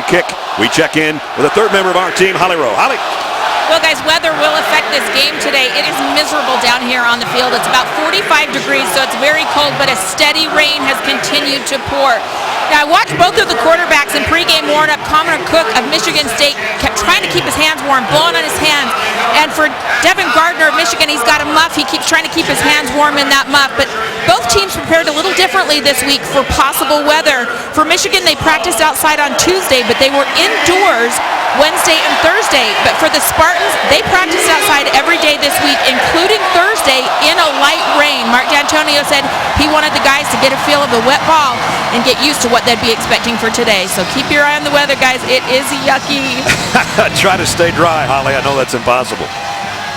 free kick. We check in with a third member of our team, Holly Rowe. Holly. Well, guys, weather will affect this game today. It is miserable down here on the field. It's about 45 degrees, so it's very cold, but a steady rain has continued to pour. Now, I watched both of the quarterbacks in pregame warm-up. Connor Cook of Michigan State kept trying to keep his hands warm, blowing on his hands. And for Devin Gardner of Michigan, he's got a muff. He keeps trying to keep his hands warm in that muff. But both teams prepared a little differently this week for possible weather. For Michigan, they practiced outside on Tuesday, but they were indoors Wednesday and Thursday. But for the Spartans, they practiced outside every day this week, including Thursday in a light rain. Mark D'Antonio said he wanted the guys to get a feel of the wet ball and get used to what they'd be expecting for today. So keep your eye on the weather, guys. It is yucky. Try to stay dry, Holly. I know that's impossible.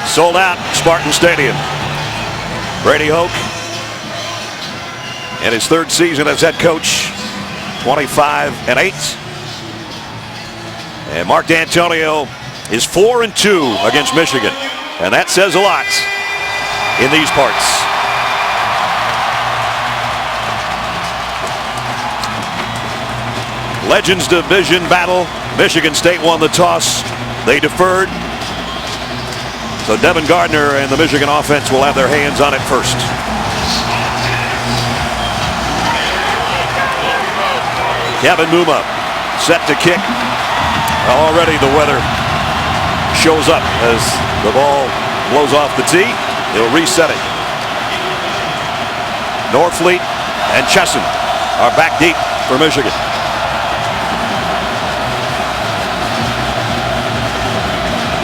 Sold out Spartan Stadium. Brady Hoke in his third season as head coach, 25-8. And Mark D'Antonio is 4-2 against Michigan. And that says a lot in these parts. Legends Division battle. Michigan State won the toss. They deferred. So Devin Gardner and the Michigan offense will have their hands on it first. Kevin Muma set to kick. Already the weather shows up as the ball blows off the tee. They'll reset it. Norfleet and Chesson are back deep for Michigan.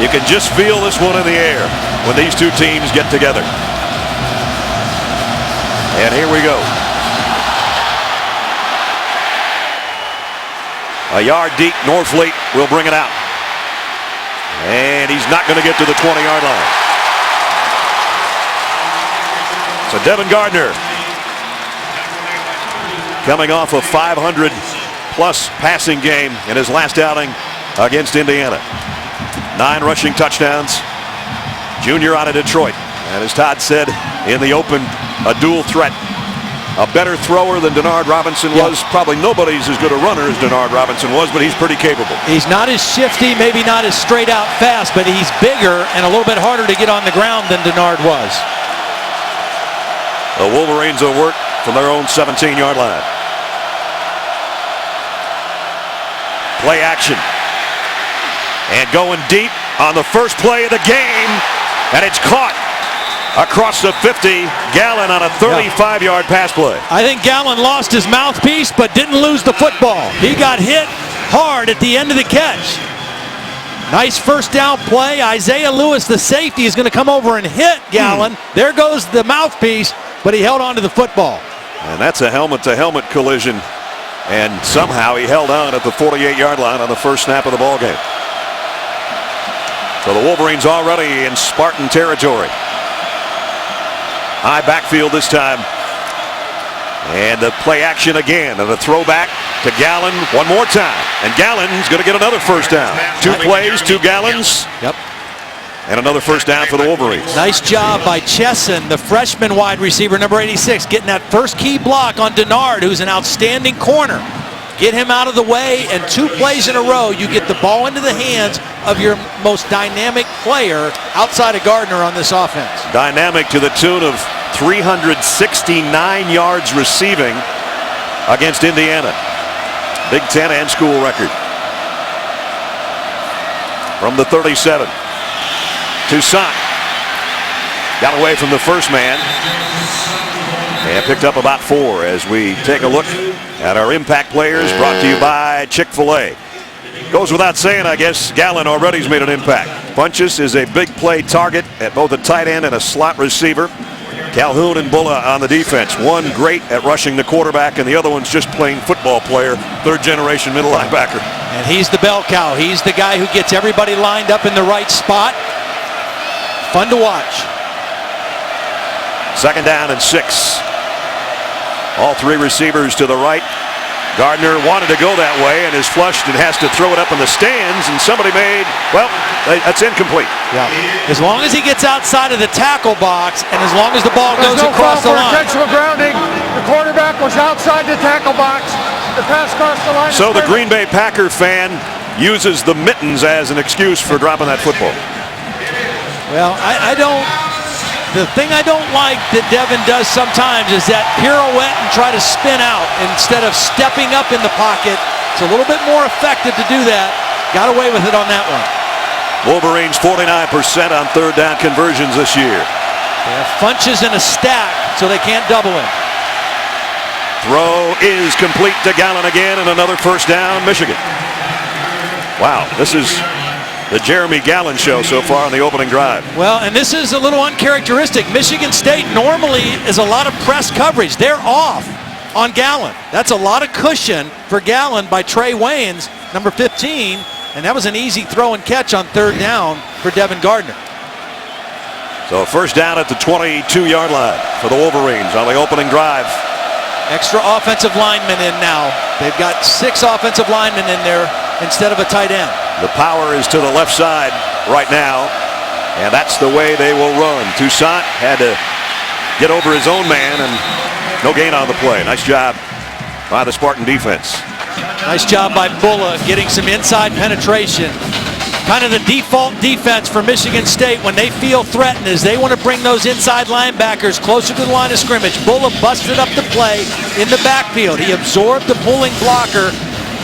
You can just feel this one in the air when these two teams get together. And here we go. A yard deep, Norfleet will bring it out. And he's not going to get to the 20-yard line. So Devin Gardner, coming off a 500-plus passing game in his last outing against Indiana. 9 rushing touchdowns. Junior out of Detroit. And as Todd said in the open, a dual threat. A better thrower than Denard Robinson was. Probably nobody's as good a runner as Denard Robinson was, but he's pretty capable. He's not as shifty, maybe not as straight out fast, but he's bigger and a little bit harder to get on the ground than Denard was. The Wolverines will work from their own 17-yard line. Play action. And going deep on the first play of the game, and it's caught across the 50. Gallen on a 35-yard pass play. I think Gallen lost his mouthpiece but didn't lose the football. He got hit hard at the end of the catch. Nice first down play. Isaiah Lewis, the safety, is going to come over and hit Gallen. There goes the mouthpiece, but he held on to the football. And that's a helmet-to-helmet collision. And somehow he held on at the 48-yard line on the first snap of the ball game. So the Wolverines already in Spartan territory. High backfield this time. And the play action again. And a throwback to Gallen one more time. And Gallen's going to get another first down. 2 plays, 2 Gallens. Yep. And another first down for the Wolverines. Nice job by Chesson, the freshman wide receiver, number 86, getting that first key block on Denard, who's an outstanding corner. Get him out of the way, and 2 plays in a row, you get the ball into the hands of your most dynamic player outside of Gardner on this offense. Dynamic to the tune of 369 yards receiving against Indiana. Big Ten and school record. From the 37. Toussaint got away from the first man and picked up about 4 as we take a look at our impact players, brought to you by Chick-fil-A. Goes without saying, I guess, Gallen already has made an impact. Funchess is a big play target at both a tight end and a slot receiver. Calhoun and Bulla on the defense. One great at rushing the quarterback, and the other one's just plain football player, third-generation middle linebacker. And he's the bell cow. He's the guy who gets everybody lined up in the right spot. Fun to watch. 2nd down and 6. All 3 receivers to the right. Gardner wanted to go that way and is flushed and has to throw it up in the stands, and somebody made, well, that's incomplete. Yeah. As long as he gets outside of the tackle box and as long as the ball goes across the line. Intentional grounding. The quarterback was outside the tackle box. The pass crossed the line. So the Green Bay Packer fan uses the mittens as an excuse for dropping that football. Well, I don't. The thing I don't like that Devin does sometimes is that pirouette and try to spin out instead of stepping up in the pocket. It's a little bit more effective to do that. Got away with it on that one. Wolverines 49% on third down conversions this year. They have Funches in a stack, so they can't double him. Throw is complete to Gallen again, and another first down, Michigan. Wow, this is the Jeremy Gallen show so far on the opening drive. Well, and this is a little uncharacteristic. Michigan State normally is a lot of press coverage. They're off on Gallen. That's a lot of cushion for Gallen by Trey Waynes, number 15, and that was an easy throw and catch on third down for Devin Gardner. So first down at the 22-yard line for the Wolverines on the opening drive. Extra offensive linemen in now. They've got 6 offensive linemen in there instead of a tight end. The power is to the left side right now, and that's the way they will run. Toussaint had to get over his own man, and no gain on the play. Nice job by the Spartan defense. Nice job by Bulla getting some inside penetration. Kind of the default defense for Michigan State when they feel threatened is they want to bring those inside linebackers closer to the line of scrimmage. Bulla busted up the play in the backfield. He absorbed the pulling blocker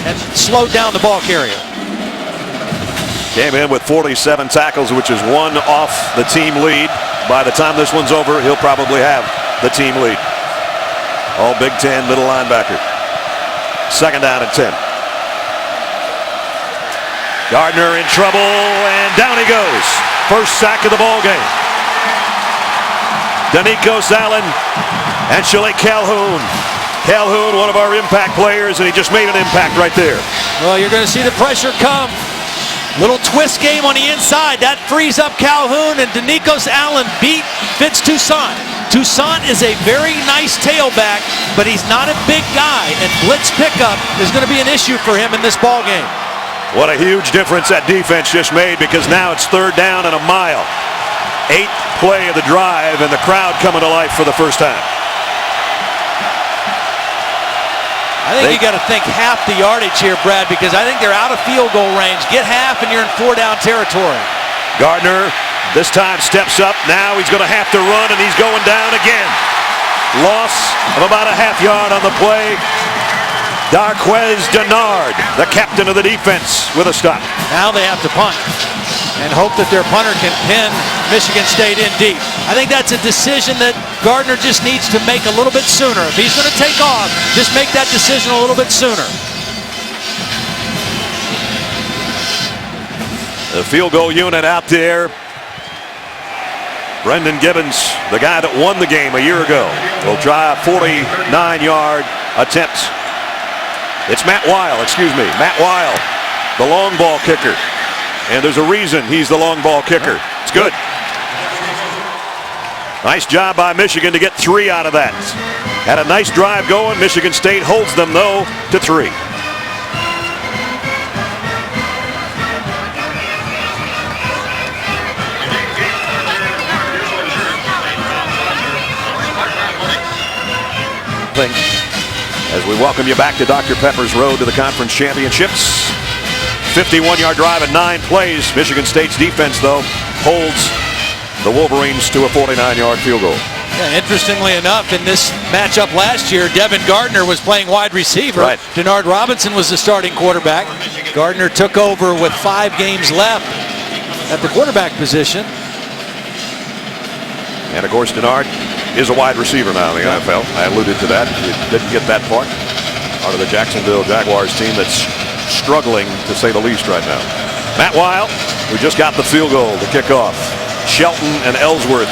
and slowed down the ball carrier. Came in with 47 tackles, which is 1 off the team lead. By the time this one's over, he'll probably have the team lead. All Big Ten middle linebacker. Second down and 10. Gardner in trouble, and down he goes. First sack of the ball game. Danicos Allen and Shalik Calhoun. Calhoun, one of our impact players, and he just made an impact right there. Well, you're going to see the pressure come. Little twist game on the inside. That frees up Calhoun, and Danicos Allen beat Fitz Toussaint. Toussaint is a very nice tailback, but he's not a big guy, and blitz pickup is going to be an issue for him in this ball game. What a huge difference that defense just made, because now it's third down and a mile. 8th play of the drive, and the crowd coming to life for the first time. I think you got to think half the yardage here, Brad, because I think they're out of field goal range. Get half and you're in 4-down territory. Gardner this time steps up. Now he's going to have to run, and he's going down again. Loss of about a half yard on the play. Darquez Denard, the captain of the defense, with a stop. Now they have to punt and hope that their punter can pin Michigan State in deep. I think that's a decision that Gardner just needs to make a little bit sooner. If he's going to take off, just make that decision a little bit sooner. The field goal unit out there. Brendan Gibbons, the guy that won the game a year ago, will try a 49-yard attempt. It's Matt Weil, Matt Weil, the long ball kicker. And there's a reason he's the long ball kicker. It's good. Nice job by Michigan to get 3 out of that. Had a nice drive going. Michigan State holds them, though, to 3. As we welcome you back to Dr. Pepper's Road to the Conference Championships. 51-yard drive and 9 plays. Michigan State's defense, though, holds the Wolverines to a 49-yard field goal. Yeah, interestingly enough, in this matchup last year, Devin Gardner was playing wide receiver. Right. Denard Robinson was the starting quarterback. Gardner took over with 5 games left at the quarterback position. And, of course, Denard is a wide receiver now in the NFL. I alluded to that. He didn't get that part. Part of the Jacksonville Jaguars team that's struggling, to say the least, right now. Matt Weil, who just got the field goal to kick off. Shelton and Ellsworth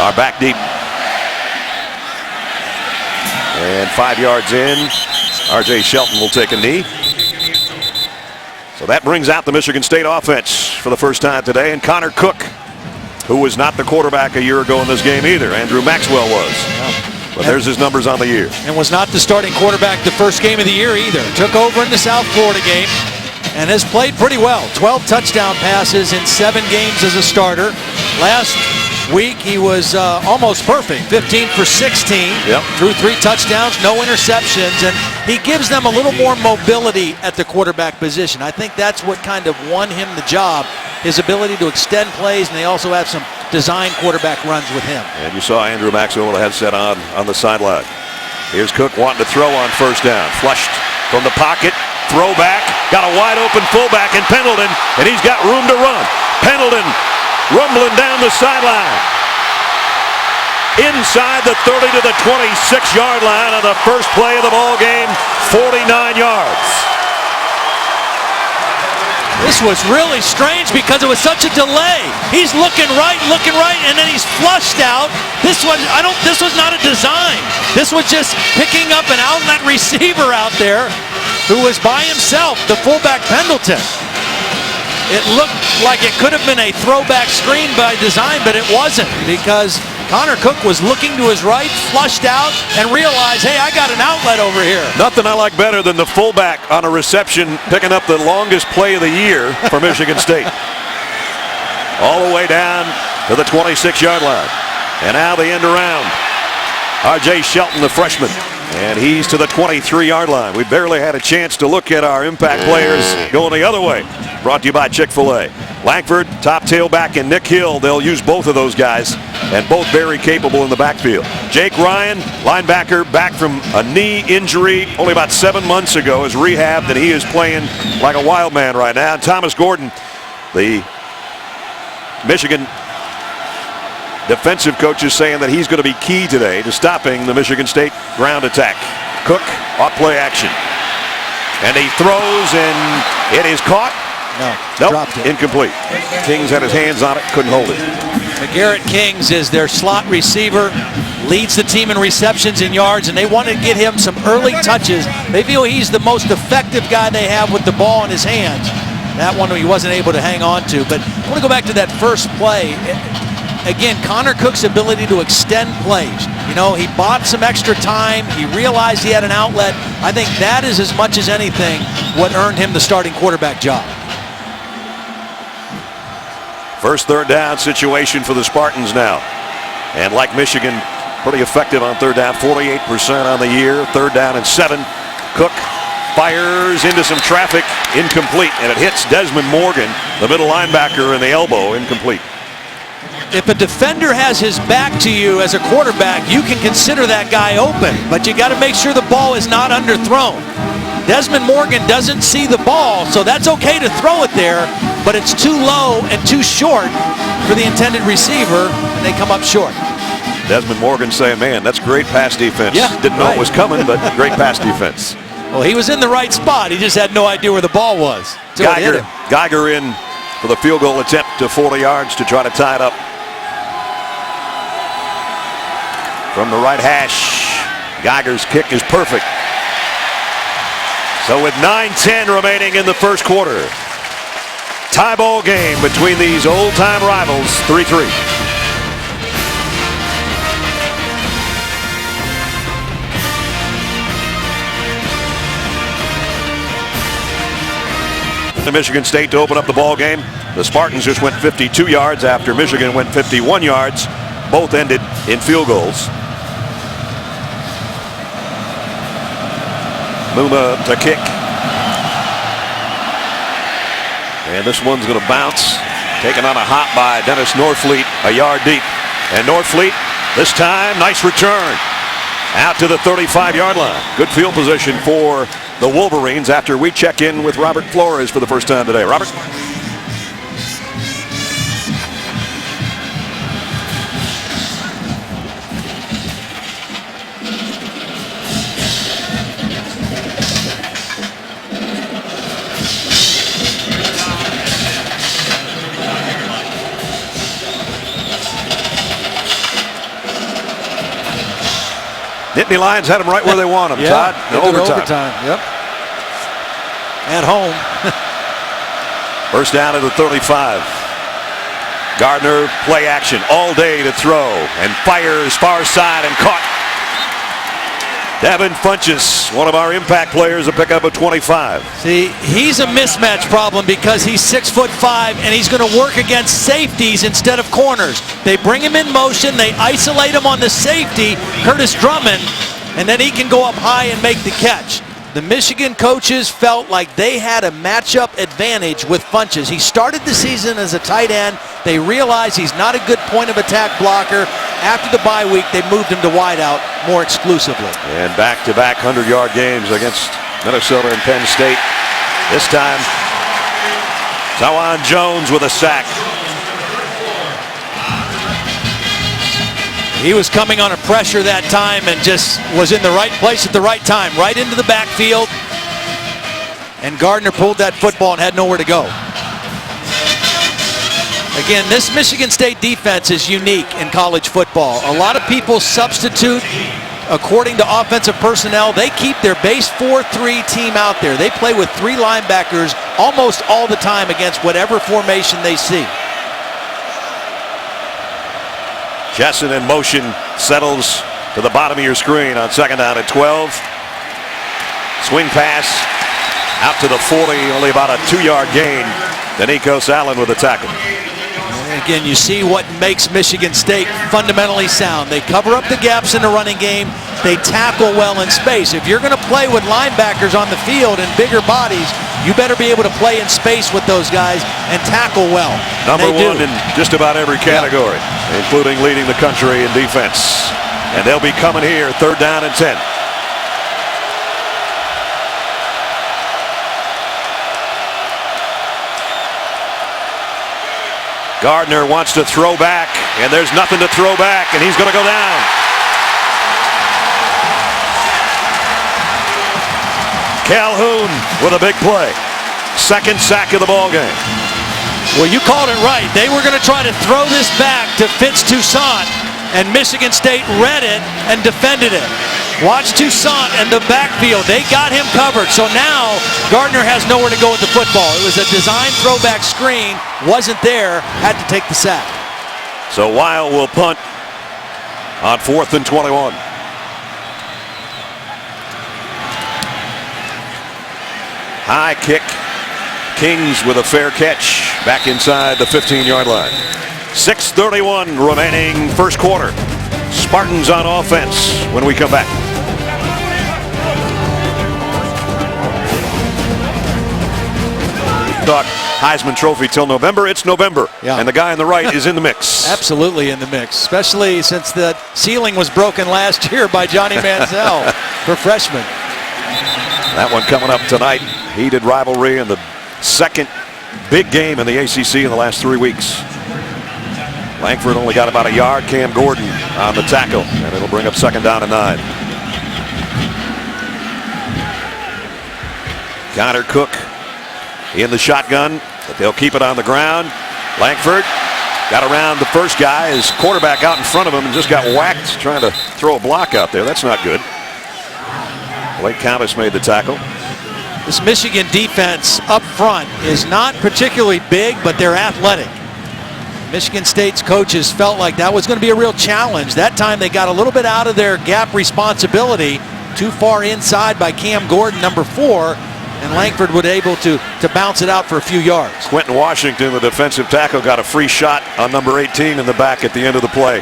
are back deep. And 5 yards in, R.J. Shelton will take a knee. So that brings out the Michigan State offense for the first time today. And Connor Cook, who was not the quarterback a year ago in this game either. Andrew Maxwell was. But there's his numbers on the year. And was not the starting quarterback the first game of the year either. Took over in the South Florida game and has played pretty well. 12 touchdown passes in 7 games as a starter. Last week he was almost perfect. 15 for 16. Yep. Threw 3 touchdowns, no interceptions, and he gives them a little more mobility at the quarterback position. I think that's what kind of won him the job, his ability to extend plays, and they also have some design quarterback runs with him. And you saw Andrew Maxwell with a headset on the sideline. Here's Cook wanting to throw on first down. Flushed from the pocket. Throwback. Got a wide open fullback in Pendleton, and he's got room to run. Pendleton rumbling down the sideline. Inside the 30 to the 26-yard line on the first play of the ball game. 49 yards. This was really strange because it was such a delay. He's looking right, and then he's flushed out. This was not a design. This was just picking up an outlet receiver out there who was by himself, the fullback Pendleton. It looked like it could have been a throwback screen by design, but it wasn't, because Connor Cook was looking to his right, flushed out, and realized, hey, I got an outlet over here. Nothing I like better than the fullback on a reception picking up the longest play of the year for Michigan State. All the way down to the 26-yard line. And now the end around. R.J. Shelton, the freshman. And he's to the 23-yard line. We barely had a chance to look at our impact players going the other way. Brought to you by Chick-fil-A. Langford, top tailback, and Nick Hill. They'll use both of those guys, and both very capable in the backfield. Jake Ryan, linebacker, back from a knee injury only about 7 months ago, is rehabbed, and he is playing like a wild man right now. And Thomas Gordon, the Michigan defensive coach, is saying that he's going to be key today to stopping the Michigan State ground attack. Cook off play action. And he throws, and it is caught. No, dropped it. Incomplete. Kings had his hands on it, couldn't hold it. McGarrett Kings is their slot receiver, leads the team in receptions and yards, and they want to get him some early touches. They feel he's the most effective guy they have with the ball in his hands. That one he wasn't able to hang on to. But I want to go back to that first play. Again, Connor Cook's ability to extend plays. You know, he bought some extra time. He realized he had an outlet. I think that is, as much as anything, what earned him the starting quarterback job. First third down situation for the Spartans now. And like Michigan, pretty effective on third down, 48% on the year. Third down and 7. Cook fires into some traffic, incomplete, and it hits Desmond Morgan, the middle linebacker, in the elbow, incomplete. If a defender has his back to you as a quarterback, you can consider that guy open, but you got to make sure the ball is not underthrown. Desmond Morgan doesn't see the ball, so that's okay to throw it there, but it's too low and too short for the intended receiver, and they come up short. Desmond Morgan saying, man, that's great pass defense. Yeah, didn't know it was coming, but great pass defense. Well, he was in the right spot. He just had no idea where the ball was. Geiger in for the field goal attempt to 40 yards to try to tie it up. From the right hash, Geiger's kick is perfect. So with 9:10 remaining in the first quarter, tie ball game between these old-time rivals, 3-3. To Michigan State to open up the ball game. The Spartans just went 52 yards after Michigan went 51 yards. Both ended in field goals. Muma to kick. And this one's going to bounce. Taken on a hop by Dennis Norfleet, a yard deep. And Norfleet, this time, nice return. Out to the 35-yard line. Good field position for the Wolverines after we check in with Robert Flores for the first time today. Robert? Nittany Lions had them right where they want them, yeah, Todd. Overtime. Yep. At home. First down at the 35. Gardner, play action all day to throw, and fires far side and caught. Devin Funchess, one of our impact players, a pickup of 25. See, he's a mismatch problem because he's 6'5" and he's going to work against safeties instead of corners. They bring him in motion, they isolate him on the safety, Curtis Drummond, and then he can go up high and make the catch. The Michigan coaches felt like they had a matchup advantage with Funchess. He started the season as a tight end. They realized he's not a good point of attack blocker. After the bye week, they moved him to wideout more exclusively. And back-to-back 100-yard games against Minnesota and Penn State. This time, Tawan Jones with a sack. He was coming on a pressure that time and just was in the right place at the right time, right into the backfield. And Gardner pulled that football and had nowhere to go. Again, this Michigan State defense is unique in college football. A lot of people substitute according to offensive personnel. They keep their base 4-3 team out there. They play with 3 linebackers almost all the time against whatever formation they see. Chesson in motion, settles to the bottom of your screen on 2nd down and 12. Swing pass out to the 40, only about a 2-yard gain. Denikos Allen with a tackle. And again, you see what makes Michigan State fundamentally sound. They cover up the gaps in the running game. They tackle well in space. If you're going to play with linebackers on the field and bigger bodies, you better be able to play in space with those guys and tackle well. Number one in just about every category, including leading the country in defense. And they'll be coming here, 3rd down and 10. Gardner wants to throw back, and there's nothing to throw back, and he's going to go down. Calhoun with a big play. 2nd sack of the ball game. Well, you called it right. They were going to try to throw this back to Fitz Toussaint, and Michigan State read it and defended it. Watch Toussaint and the backfield. They got him covered. So now Gardner has nowhere to go with the football. It was a design throwback screen. Wasn't there. Had to take the sack. So Weil will punt on 4th and 21. High kick. Kings with a fair catch back inside the 15-yard line. 6:31 remaining first quarter. Spartans on offense when we come back. Talk Heisman Trophy till November. It's November, and the guy on the right is in the mix. Absolutely in the mix, especially since the ceiling was broken last year by Johnny Manziel for freshmen. That one coming up tonight. Heated rivalry in the second big game in the ACC in the last 3 weeks. Langford only got about a yard. Cam Gordon on the tackle, and it'll bring up 2nd down and 9. Connor Cook in the shotgun, but they'll keep it on the ground. Langford got around the first guy. His quarterback out in front of him and just got whacked trying to throw a block out there. That's not good. Blake Countess made the tackle. This Michigan defense up front is not particularly big, but they're athletic. Michigan State's coaches felt like that was going to be a real challenge. That time they got a little bit out of their gap responsibility, too far inside by Cam Gordon, number 4, and Langford was able to bounce it out for a few yards. Quentin Washington, the defensive tackle, got a free shot on number 18 in the back at the end of the play.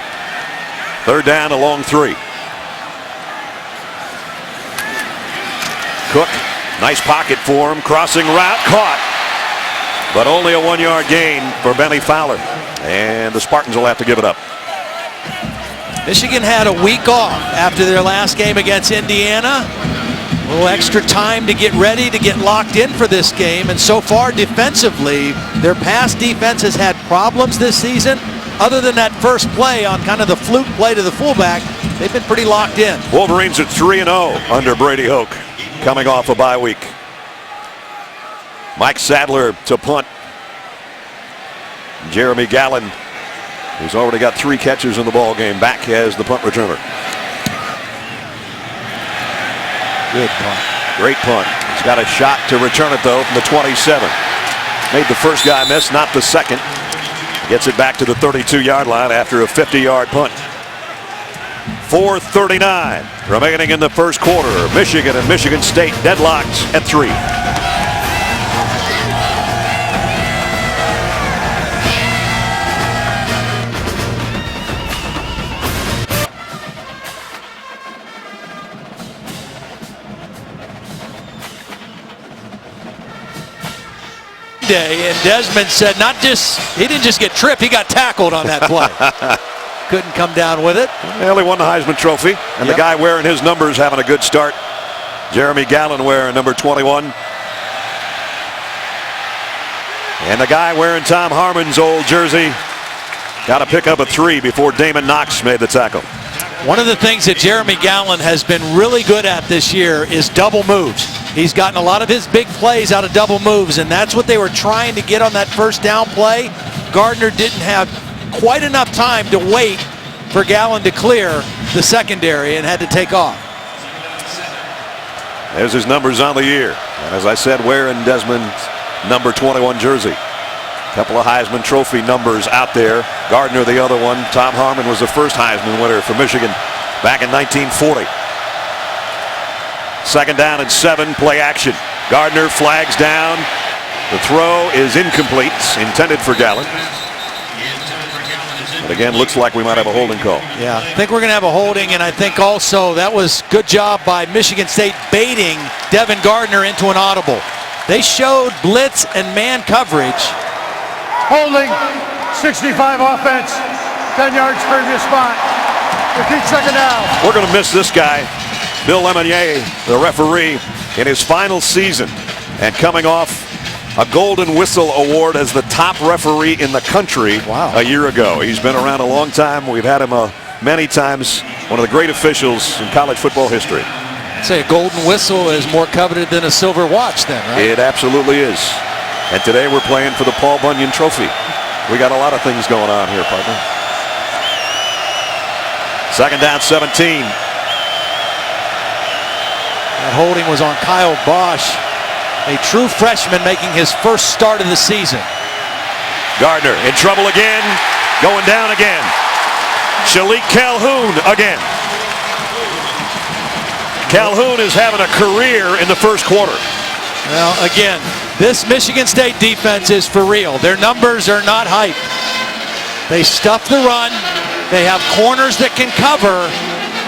3rd down, a long 3. Cook, nice pocket for him, crossing route, caught, but only a 1-yard gain for Benny Fowler, and the Spartans will have to give it up. Michigan had a week off after their last game against Indiana. A little extra time to get ready, to get locked in for this game, and so far defensively, their pass defense has had problems this season. Other than that first play on kind of the fluke play to the fullback, they've been pretty locked in. Wolverines are 3-0 under Brady Hoke, coming off a bye week. Mike Sadler to punt. Jeremy Gallen, who's already got 3 catches in the ball game, back as the punt returner. Good punt. Great punt. He's got a shot to return it, though, from the 27. Made the first guy miss, not the second. Gets it back to the 32-yard line after a 50-yard punt. 4:39 remaining in the first quarter. Michigan and Michigan State deadlocked at 3. Day, and Desmond said he didn't just get tripped, he got tackled on that play. Couldn't come down with it. Well, he won the Heisman Trophy, and the guy wearing his numbers having a good start. Jeremy Gallon wearing number 21. And the guy wearing Tom Harmon's old jersey got to pick up a 3 before Damon Knox made the tackle. One of the things that Jeremy Gallon has been really good at this year is double moves. He's gotten a lot of his big plays out of double moves, and that's what they were trying to get on that first down play. Gardner didn't have quite enough time to wait for Gallon to clear the secondary and had to take off. There's his numbers on the year. And as I said, wearing Desmond's number 21 jersey. Couple of Heisman Trophy numbers out there. Gardner the other one. Tom Harmon was the first Heisman winner for Michigan back in 1940. Second down and 7, play action. Gardner flags down. The throw is incomplete, intended for Gallon. But again, looks like we might have a holding call. Yeah, I think we're going to have a holding, and I think also that was good job by Michigan State baiting Devin Gardner into an audible. They showed blitz and man coverage. Holding, 65 offense, 10 yards previous spot. Repeat second down. We're going to miss this guy, Bill Lemonnier, the referee, in his final season and coming off a Golden Whistle Award as the top referee in the country a year ago. He's been around a long time. We've had him many times. One of the great officials in college football history. I'd say a golden whistle is more coveted than a silver watch then, right? It absolutely is. And today we're playing for the Paul Bunyan Trophy. We got a lot of things going on here, partner. Second down, 17. That holding was on Kyle Bosch, a true freshman making his first start of the season. Gardner in trouble again, going down again. Shalik Calhoun again. Calhoun is having a career in the first quarter. Well, again, this Michigan State defense is for real. Their numbers are not hype. They stuff the run. They have corners that can cover,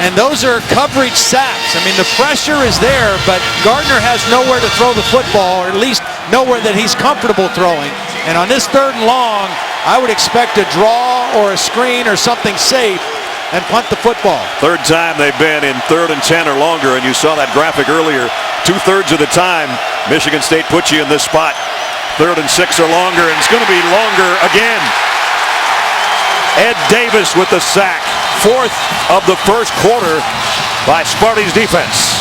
and those are coverage sacks. I mean, the pressure is there, but Gardner has nowhere to throw the football, or at least nowhere that he's comfortable throwing. And on this 3rd and long, I would expect a draw or a screen or something safe and punt the football. Third time they've been in 3rd and 10 or longer, and you saw that graphic earlier. 2/3 of the time, Michigan State puts you in this spot. 3rd and 6 or longer, and it's going to be longer again. Ed Davis with the sack. 4th of the first quarter by Sparty's defense.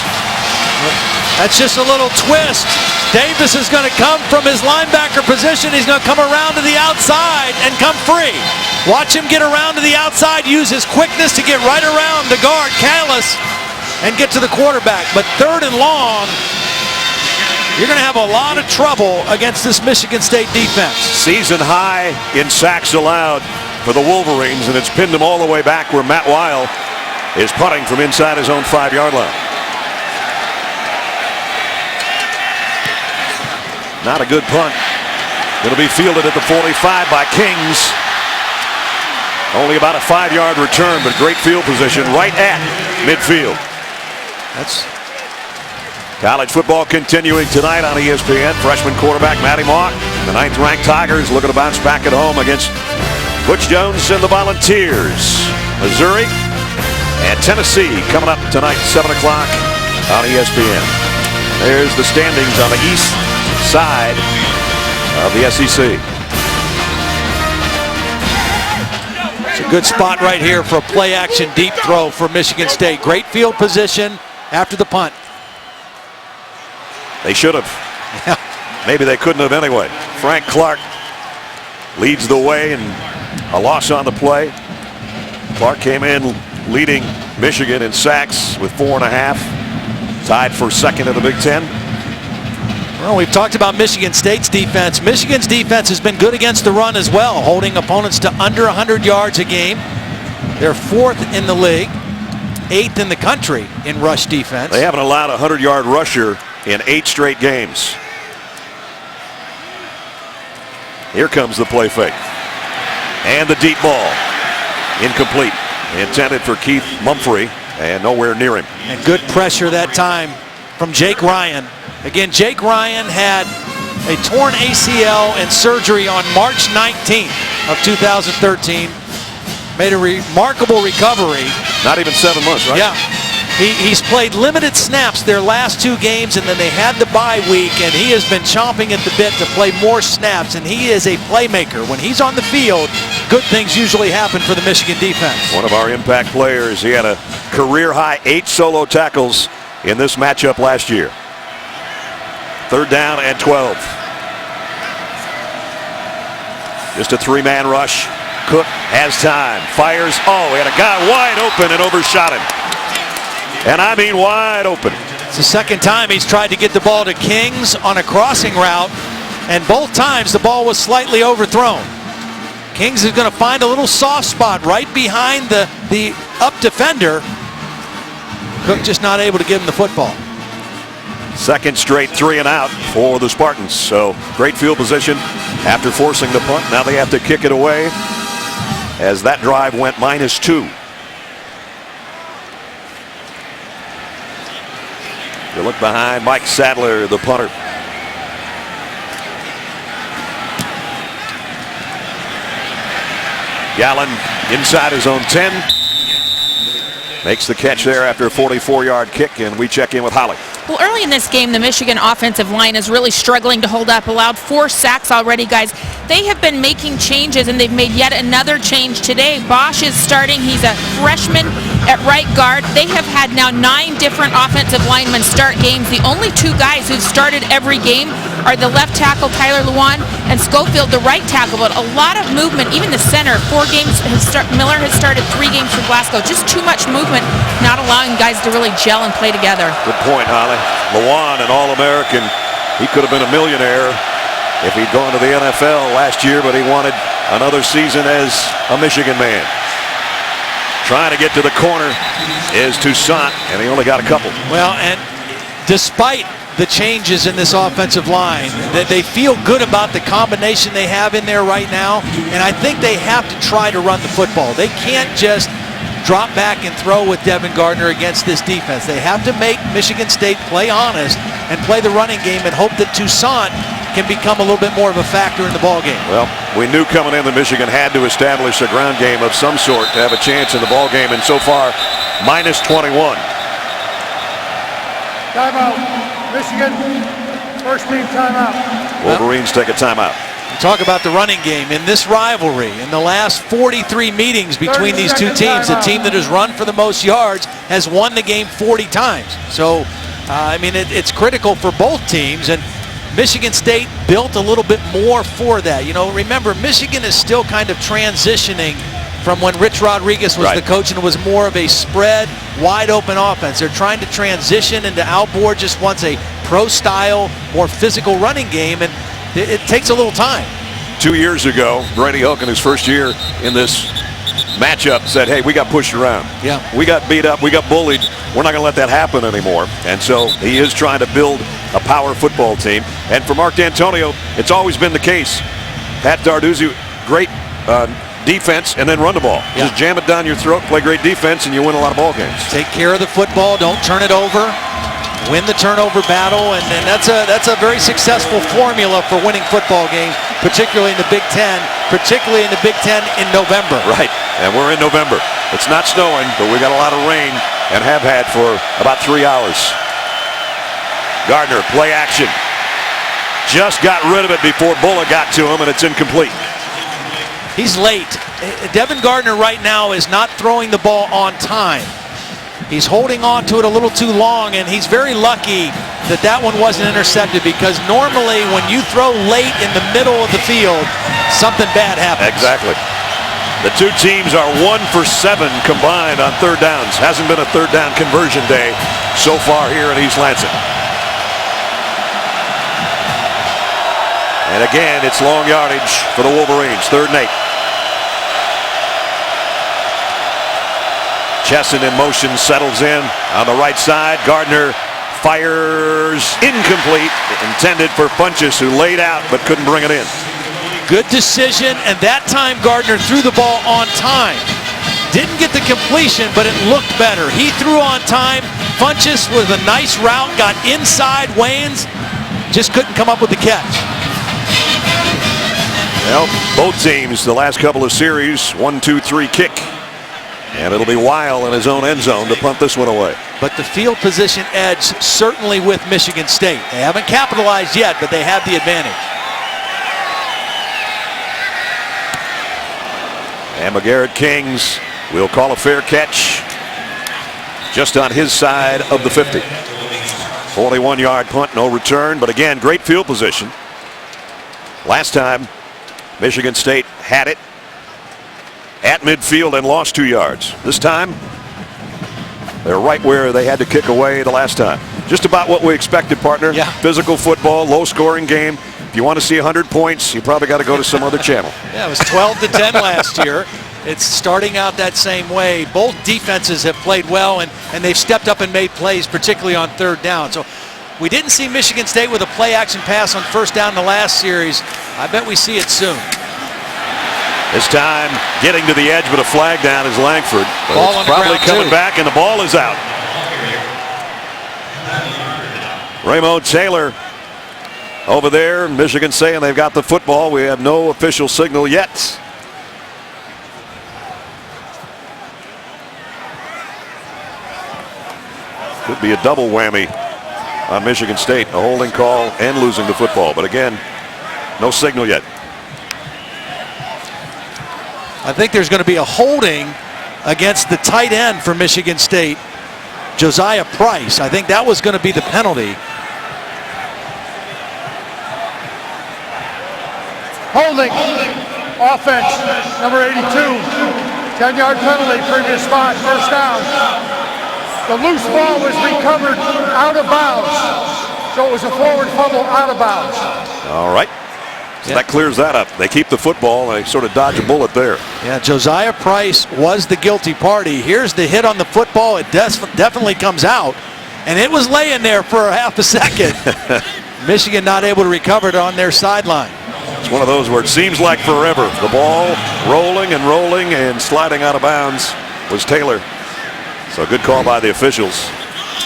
That's just a little twist. Davis is going to come from his linebacker position. He's going to come around to the outside and come free. Watch him get around to the outside, use his quickness to get right around the guard, Callis, and get to the quarterback. But 3rd and long, you're going to have a lot of trouble against this Michigan State defense. Season high in sacks allowed for the Wolverines, and it's pinned them all the way back where Matt Weil is punting from inside his own 5-yard line. Not a good punt. It'll be fielded at the 45 by Kings. Only about a 5-yard return, but great field position right at midfield. That's college football continuing tonight on ESPN. Freshman quarterback Matty Mock, the 9th-ranked Tigers, looking to bounce back at home against Butch Jones and the Volunteers. Missouri and Tennessee coming up tonight, 7 o'clock on ESPN. There's the standings on the east side of the SEC. It's a good spot right here for a play-action deep throw for Michigan State. Great field position after the punt. They should have. Maybe they couldn't have anyway. Frank Clark leads the way, and a loss on the play. Clark came in leading Michigan in sacks with 4.5. Tied for 2nd in the Big Ten. Well, we've talked about Michigan State's defense. Michigan's defense has been good against the run as well, holding opponents to under 100 yards a game. They're 4th in the league. 8th in the country in rush defense. They haven't allowed a 100-yard rusher in 8 straight games. Here comes the play fake. And the deep ball. Incomplete. Intended for Keith Mumphrey and nowhere near him. And good pressure that time from Jake Ryan. Again, Jake Ryan had a torn ACL and surgery on March 19th of 2013. Made a remarkable recovery. Not even 7 months, right? Yeah. He's played limited snaps their last 2 games, and then they had the bye week, and he has been chomping at the bit to play more snaps, and he is a playmaker. When he's on the field, good things usually happen for the Michigan defense. One of our impact players. He had a career-high 8 solo tackles in this matchup last year. 3rd down and 12. Just a 3-man rush. Cook has time. Fires. Oh, he had a guy wide open and overshot him. And I mean wide open. It's the second time he's tried to get the ball to Kings on a crossing route, and both times the ball was slightly overthrown. Kings is going to find a little soft spot right behind the up defender. Cook just not able to give him the football. Second straight 3 and out for the Spartans. So great field position after forcing the punt. Now they have to kick it away as that drive went -2. You look behind Mike Sadler, the punter. Gallen inside his own 10. Makes the catch there after a 44-yard kick, and we check in with Holly. Well, early in this game, the Michigan offensive line is really struggling to hold up. Allowed 4 sacks already, guys. They have been making changes, and they've made yet another change today. Bosch is starting. He's a freshman at right guard. They have had now 9 different offensive linemen start games. The only 2 guys who've started every game are the left tackle, Tyler Lewan, and Schofield, the right tackle. But a lot of movement, even the center. 4 games. Miller has started 3 games for Glasgow. Just too much movement, not allowing guys to really gel and play together. Good point, Holly. Lewan, an All-American. He could have been a millionaire if he'd gone to the NFL last year, but he wanted another season as a Michigan man. Trying to get to the corner is Toussaint, and he only got a couple. Well, and despite the changes in this offensive line, that they feel good about the combination they have in there right now, and I think they have to try to run the football. They can't just drop back and throw with Devin Gardner against this defense. They have to make Michigan State play honest and play the running game and hope that Toussaint can become a little bit more of a factor in the ball game. Well, we knew coming in that Michigan had to establish a ground game of some sort to have a chance in the ball game, and so far, -21. Timeout. Michigan, first team timeout. Wolverines take a timeout. Talk about the running game in this rivalry. In the last 43 meetings between these 2 teams, the team that has run for the most yards has won the game 40 times. So, I mean, it's critical for both teams, and Michigan State built a little bit more for that. You know, remember, Michigan is still kind of transitioning from when Rich Rodriguez was the coach, and it was more of a spread, wide-open offense. They're trying to transition into Al Borges just wants a pro-style, more physical running game, and it takes a little time. 2 years ago, Brady Hoke in his first year in this matchup said, hey, we got pushed around. Yeah. We got beat up. We got bullied. We're not going to let that happen anymore. And so he is trying to build a power football team. And for Mark D'Antonio, it's always been the case. Pat Darduzzi, great defense and then run the ball. Yeah. Just jam it down your throat, play great defense, and you win a lot of ball games. Take care of the football. Don't turn it over. Win the turnover battle, and that's a very successful formula for winning football games, particularly in the Big Ten, particularly in the Big Ten in November. Right, and we're in November. It's not snowing, but we got a lot of rain and have had for about 3 hours. Gardner, play action. Just got rid of it before Bulla got to him, and it's incomplete. He's late. Devin Gardner right now is not throwing the ball on time. He's holding on to it a little too long, and he's very lucky that that one wasn't intercepted, because normally when you throw late in the middle of the field, something bad happens. Exactly. The 2 teams are 1 for 7 combined on 3rd downs. Hasn't been a 3rd down conversion day so far here in East Lansing. And again, it's long yardage for the Wolverines. 3rd and 8. Chesson in motion, settles in on the right side. Gardner fires incomplete, intended for Funchess, who laid out but couldn't bring it in. Good decision, and that time Gardner threw the ball on time. Didn't get the completion, but it looked better. He threw on time. Funchess with a nice route, got inside. Wayans just couldn't come up with the catch. Well, both teams the last couple of series, 1-2-3 kick. And it'll be Weil in his own end zone to punt this one away. But the field position edge certainly with Michigan State. They haven't capitalized yet, but they have the advantage. And McGarrett Kings will call a fair catch just on his side of the 50. 41-yard punt, no return, but again, great field position. Last time, Michigan State had it at midfield and lost 2 yards. This time, they're right where they had to kick away the last time. Just about what we expected, partner. Yeah. Physical football, low-scoring game. If you want to see 100 points, you probably got to go to some other channel. Yeah, it was 12-10 last year. It's starting out that same way. Both defenses have played well, and they've stepped up and made plays, particularly on third down. So we didn't see Michigan State with a play-action pass on first down in the last series. I bet we see it soon. This time, getting to the edge, but a flag down is Langford. But Ball it's on the probably ground, coming too. back, and the ball is out. Ramo Taylor over there. Michigan saying they've got the football. We have no official signal yet. Could be a double whammy on Michigan State, a holding call and losing the football. But again, no signal yet. I think there's going to be a holding against the tight end for Michigan State, Josiah Price. I think that was going to be the penalty. Holding. Offense, number 82. 10-yard penalty, previous spot, first down. The loose ball was recovered out of bounds. So it was a forward fumble out of bounds. All right. So that clears that up. They keep the football and they sort of dodge a bullet there. Yeah, Josiah Price was the guilty party. Here's the hit on the football. It definitely comes out. And it was laying there for a half a second. Michigan not able to recover it on their sideline. It's one of those where it seems like forever. The ball rolling and sliding out of bounds was Taylor. So good call by the officials.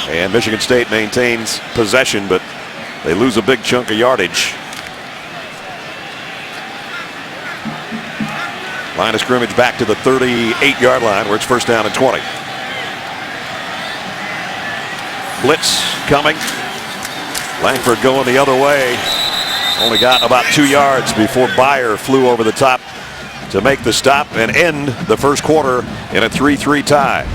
And Michigan State maintains possession, but they lose a big chunk of yardage. Line of scrimmage back to the 38-yard line where it's first down and 20. Blitz coming. Langford going the other way. Only got about 2 yards before Byer flew over the top to make the stop and end the first quarter in a 3-3 tie.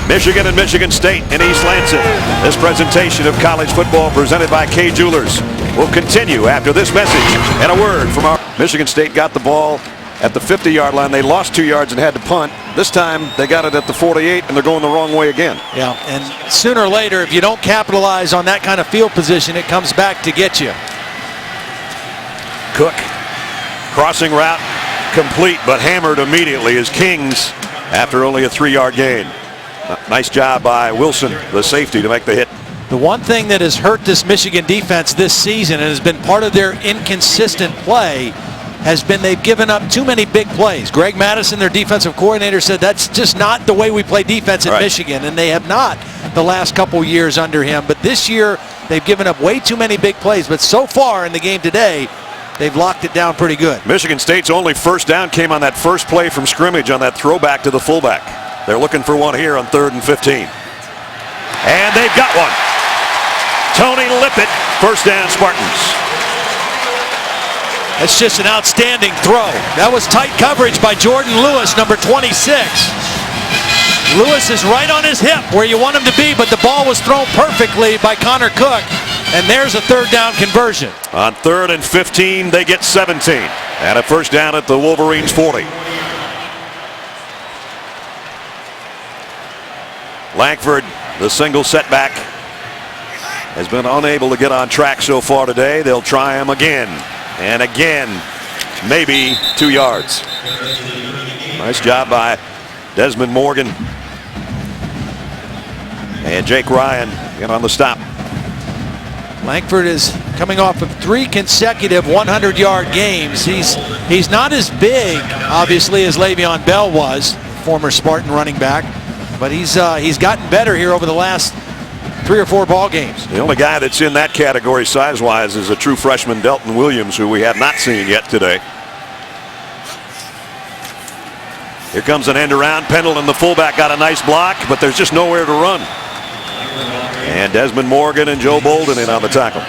Michigan and Michigan State in East Lansing. This presentation of college football presented by Kay Jewelers will continue after this message and a word from our Michigan State got the ball at the 50-yard line. They lost 2 yards and had to punt. This time they got it at the 48 and they're going the wrong way again. Yeah, and sooner or later, if you don't capitalize on that kind of field position, it comes back to get you. Cook, crossing route, complete, but hammered immediately as Kings after only a 3-yard gain. Nice job by Wilson, the safety, to make the hit. The one thing that has hurt this Michigan defense this season and has been part of their inconsistent play has been they've given up too many big plays. Greg Madison, their defensive coordinator, said that's just not the way we play defense at Michigan, and they have not the last couple years under him. But this year, they've given up way too many big plays. But so far in the game today, they've locked it down pretty good. Michigan State's only first down came on that first play from scrimmage on that throwback to the fullback. They're looking for one here on 3rd and 15. And they've got one. Tony Lippett, first down Spartans. That's just an outstanding throw. That was tight coverage by Jordan Lewis, number 26. Lewis is right on his hip where you want him to be, but the ball was thrown perfectly by Connor Cook. And there's a third down conversion. On 3rd and 15, they get 17. And a first down at the Wolverines 40. Langford, the single setback, has been unable to get on track so far today. They'll try him again and again, maybe 2 yards. Nice job by Desmond Morgan And Jake Ryan in on the stop. Langford is coming off of 3 consecutive 100-yard games. He's not as big, obviously, as Le'Veon Bell was, former Spartan running back, but he's gotten better here over the last 3 or 4 ball games. The only guy that's in that category size-wise is a true freshman, Delton Williams, who we have not seen yet today. Here comes an end around. Pendleton, the fullback, got a nice block, but there's just nowhere to run. And Desmond Morgan and Joe Bolden in on the tackle.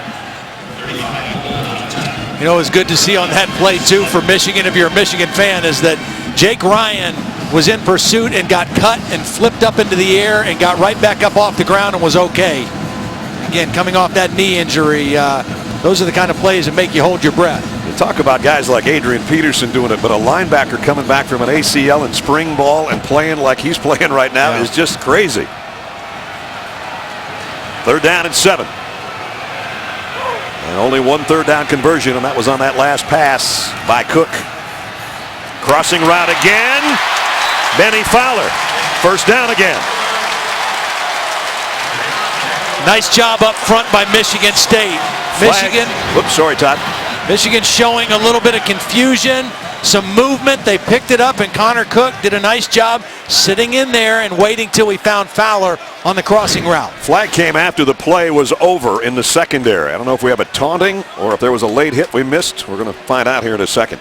You know, it's good to see on that play, too, for Michigan, if you're a Michigan fan, is that Jake Ryan was in pursuit and got cut and flipped up into the air and got right back up off the ground and was okay. Again, coming off that knee injury, those are the kind of plays that make you hold your breath. You talk about guys like Adrian Peterson doing it, but a linebacker coming back from an ACL and spring ball and playing like he's playing right now is just crazy. 3rd down and 7. And only 1 3rd down conversion, and that was on that last pass by Cook. Crossing route again. Benny Fowler. 1st down again. Nice job up front by Michigan State. Michigan. Whoops, sorry, Todd. Michigan showing a little bit of confusion, some movement. They picked it up, and Connor Cook did a nice job sitting in there and waiting till he found Fowler on the crossing route. Flag came after the play was over in the secondary. I don't know if we have a taunting or if there was a late hit we missed. We're going to find out here in a second.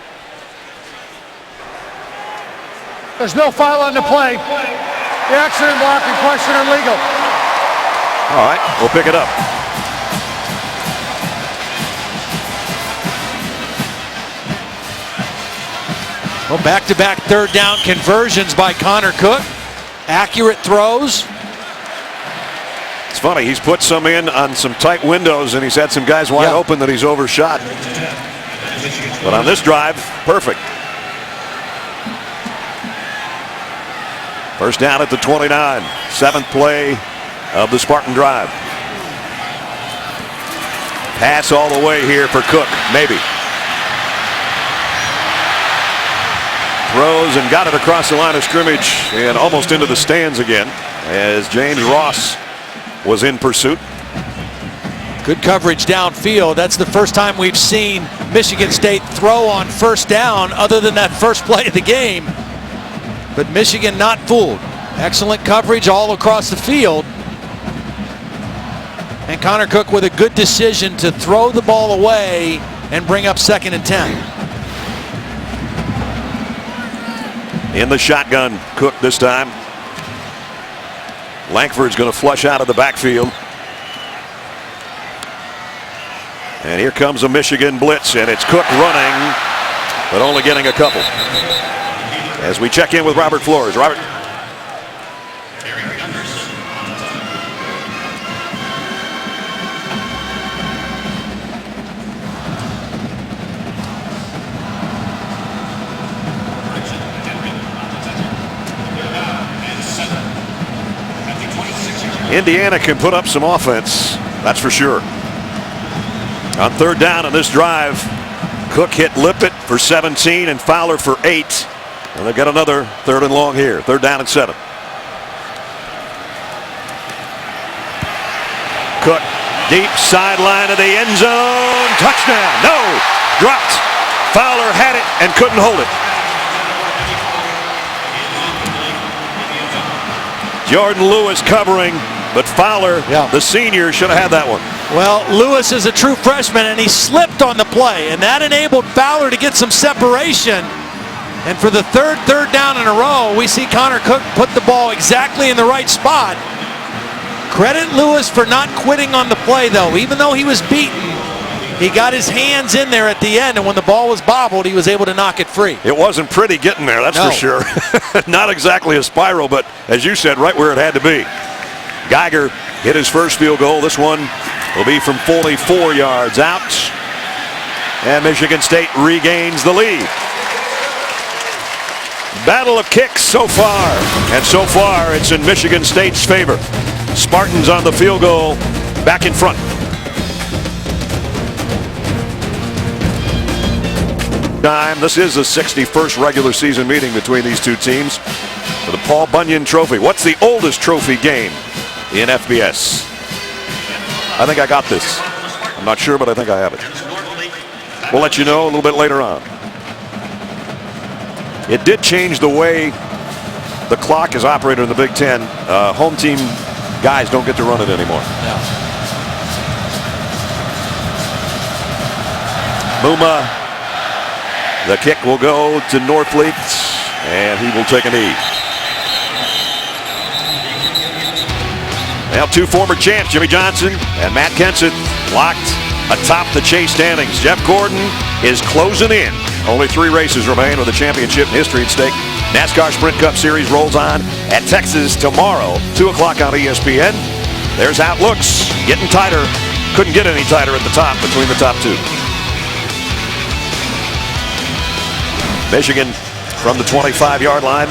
There's no foul on the play. The accident block in question are legal. All right, we'll pick it up. Well, back-to-back 3rd down conversions by Connor Cook. Accurate throws. It's funny, he's put some in on some tight windows, and he's had some guys wide open that he's overshot. But on this drive, perfect. 1st down at the 29. 7th play of the Spartan drive. Pass all the way here for Cook, maybe. Throws and got it across the line of scrimmage and almost into the stands again as James Ross was in pursuit. Good coverage downfield. That's the first time we've seen Michigan State throw on 1st down other than that first play of the game. But Michigan not fooled. Excellent coverage all across the field. And Connor Cook with a good decision to throw the ball away and bring up 2nd and 10. In the shotgun, Cook this time. Langford's going to flush out of the backfield. And here comes a Michigan blitz, and it's Cook running, but only getting a couple. As we check in with Robert Flores. Robert. Indiana can put up some offense, that's for sure. On 3rd down on this drive, Cook hit Lippett for 17 and Fowler for 8. And they've got another 3rd and long here. 3rd down and 7. Cook, deep sideline of the end zone. Touchdown. No. Dropped. Fowler had it and couldn't hold it. Jordan Lewis covering, but Fowler, the senior, should have had that one. Well, Lewis is a true freshman, and he slipped on the play, and that enabled Fowler to get some separation. And for the third down in a row, we see Connor Cook put the ball exactly in the right spot. Credit Lewis for not quitting on the play, though. Even though he was beaten, he got his hands in there at the end, and when the ball was bobbled, he was able to knock it free. It wasn't pretty getting there, that's for sure. Not exactly a spiral, but as you said, right where it had to be. Geiger hit his first field goal. This one will be from 44 yards out. And Michigan State regains the lead. Battle of kicks so far. And so far, it's in Michigan State's favor. Spartans on the field goal, back in front. This is the 61st regular season meeting between these two teams for the Paul Bunyan Trophy. What's the oldest trophy game in FBS. I think I got this. I'm not sure, but I think I have it. We'll let you know a little bit later on. It did change the way the clock is operated in the Big Ten. Home team guys don't get to run it anymore. Yeah. Muma, the kick will go to Norfleet, and he will take a knee. Now two former champs, Jimmy Johnson and Matt Kenseth, locked atop the Chase standings. Jeff Gordon is closing in. Only 3 races remain with a championship history at stake. NASCAR Sprint Cup Series rolls on at Texas tomorrow, 2 o'clock on ESPN. There's how it looks. Getting tighter. Couldn't get any tighter at the top between the top 2. Michigan from the 25-yard line.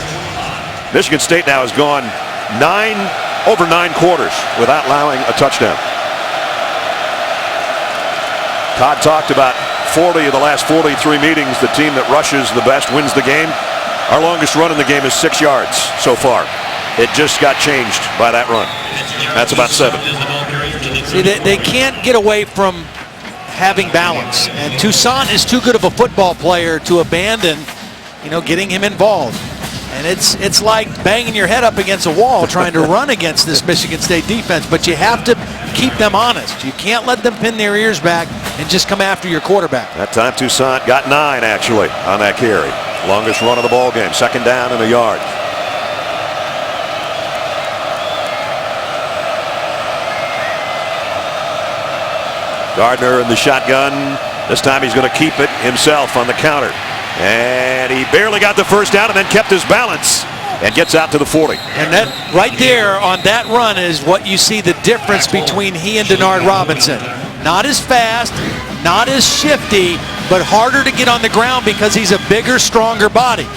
Michigan State now has gone over 9 quarters without allowing a touchdown. Todd talked about 40 of the last 43 meetings. The team that rushes the best wins the game. Our longest run in the game is 6 yards so far. It just got changed by that run. That's about 7. See, they can't get away from having balance, and Toussaint is too good of a football player to abandon, getting him involved. And it's like banging your head up against a wall trying to run against this Michigan State defense, but you have to keep them honest. You can't let them pin their ears back and just come after your quarterback. That time Toussaint got 9 actually on that carry. Longest run of the ball game. 2nd down and a yard. Gardner in the shotgun. This time he's going to keep it himself on the counter. And he barely got the first down and then kept his balance and gets out to the 40. And that right there on that run is what you see the difference between he and Denard Robinson. Not as fast, not as shifty, but harder to get on the ground because he's a bigger, stronger body.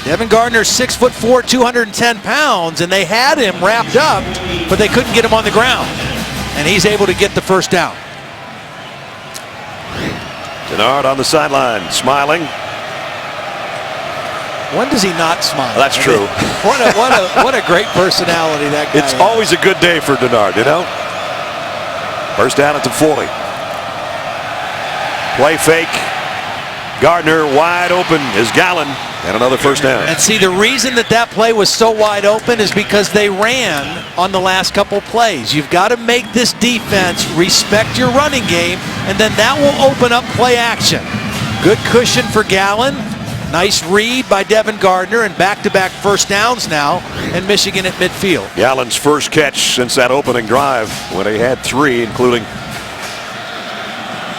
Devin Gardner's 6'4", 210 pounds, and they had him wrapped up, but they couldn't get him on the ground. And he's able to get the first down. Denard on the sideline, smiling. When does he not smile? That's true. What a great personality that guy It's has. always a good day for Denard, First down at the 40. Play fake. Gardner wide open is Gallen, and another first down. And see, the reason that play was so wide open is because they ran on the last couple plays. You've got to make this defense respect your running game, and then that will open up play action. Good cushion for Gallen. Nice read by Devin Gardner, and back-to-back first downs now, and Michigan at midfield. Gallen's first catch since that opening drive when he had 3, including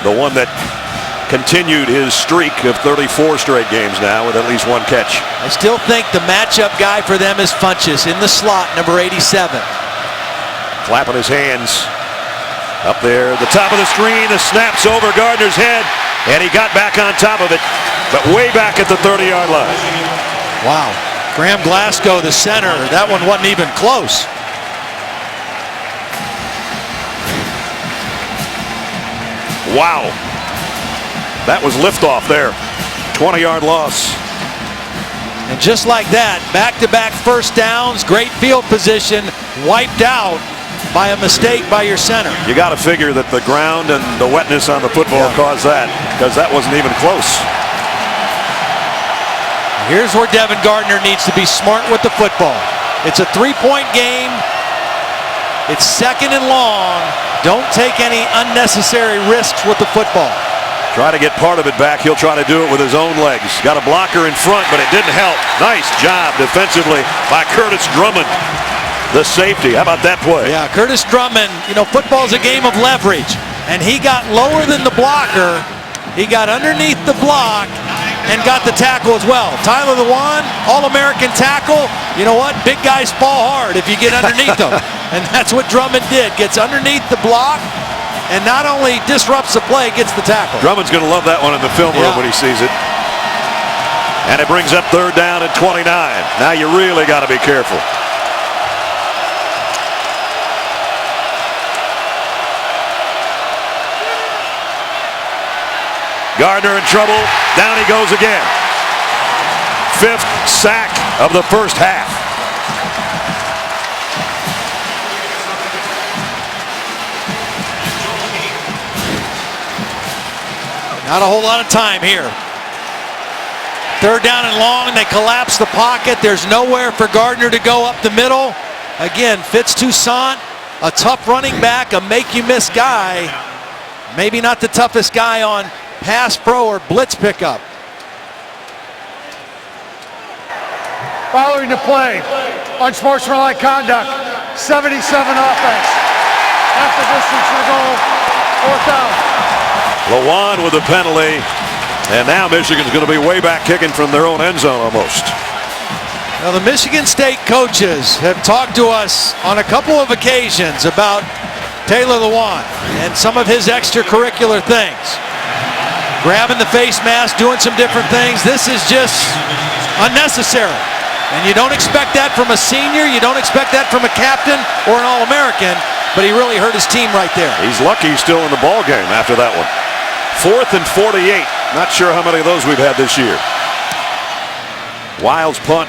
the one that continued his streak of 34 straight games now with at least 1 catch. I still think the matchup guy for them is Funchess in the slot, number 87. Clapping his hands up there. The top of the screen, the snap's over Gardner's head, and he got back on top of it, but way back at the 30-yard line. Wow. Graham Glasgow, the center. That one wasn't even close. Wow. That was liftoff there. 20-yard loss. And just like that, back-to-back first downs, great field position, wiped out by a mistake by your center. You got to figure that the ground and the wetness on the football caused that, because that wasn't even close. Here's where Devin Gardner needs to be smart with the football. It's a 3-point game. It's 2nd and long. Don't take any unnecessary risks with the football. Try to get part of it back. He'll try to do it with his own legs. Got a blocker in front, but it didn't help. Nice job defensively by Curtis Drummond, the safety. How about that play? Yeah, Curtis Drummond, football's a game of leverage. And he got lower than the blocker. He got underneath the block and got the tackle as well. Tyler Lewan, All-American tackle. You know what? Big guys fall hard if you get underneath them. And that's what Drummond did. Gets underneath the block and not only disrupts the play, gets the tackle. Drummond's going to love that one in the film room when he sees it. And it brings up 3rd down at 29. Now you really got to be careful. Gardner in trouble. Down he goes again. 5th sack of the first half. Not a whole lot of time here. Third down and long. They collapse the pocket. There's nowhere for Gardner to go up the middle. Again, Fitz Toussaint, a tough running back, a make-you-miss guy. Maybe not the toughest guy on pass pro or blitz pickup. Following the play, unsportsmanlike conduct, 77 offense. Half the distance to the goal, fourth down. Lewan with a penalty, and now Michigan's going to be way back kicking from their own end zone almost. Now the Michigan State coaches have talked to us on a couple of occasions about Taylor Lewan and some of his extracurricular things. Grabbing the face mask, doing some different things. This is just unnecessary. And you don't expect that from a senior. You don't expect that from a captain or an All-American. But he really hurt his team right there. He's lucky he's still in the ball game after that one. 4th and 48. Not sure how many of those we've had this year. Wiles punt.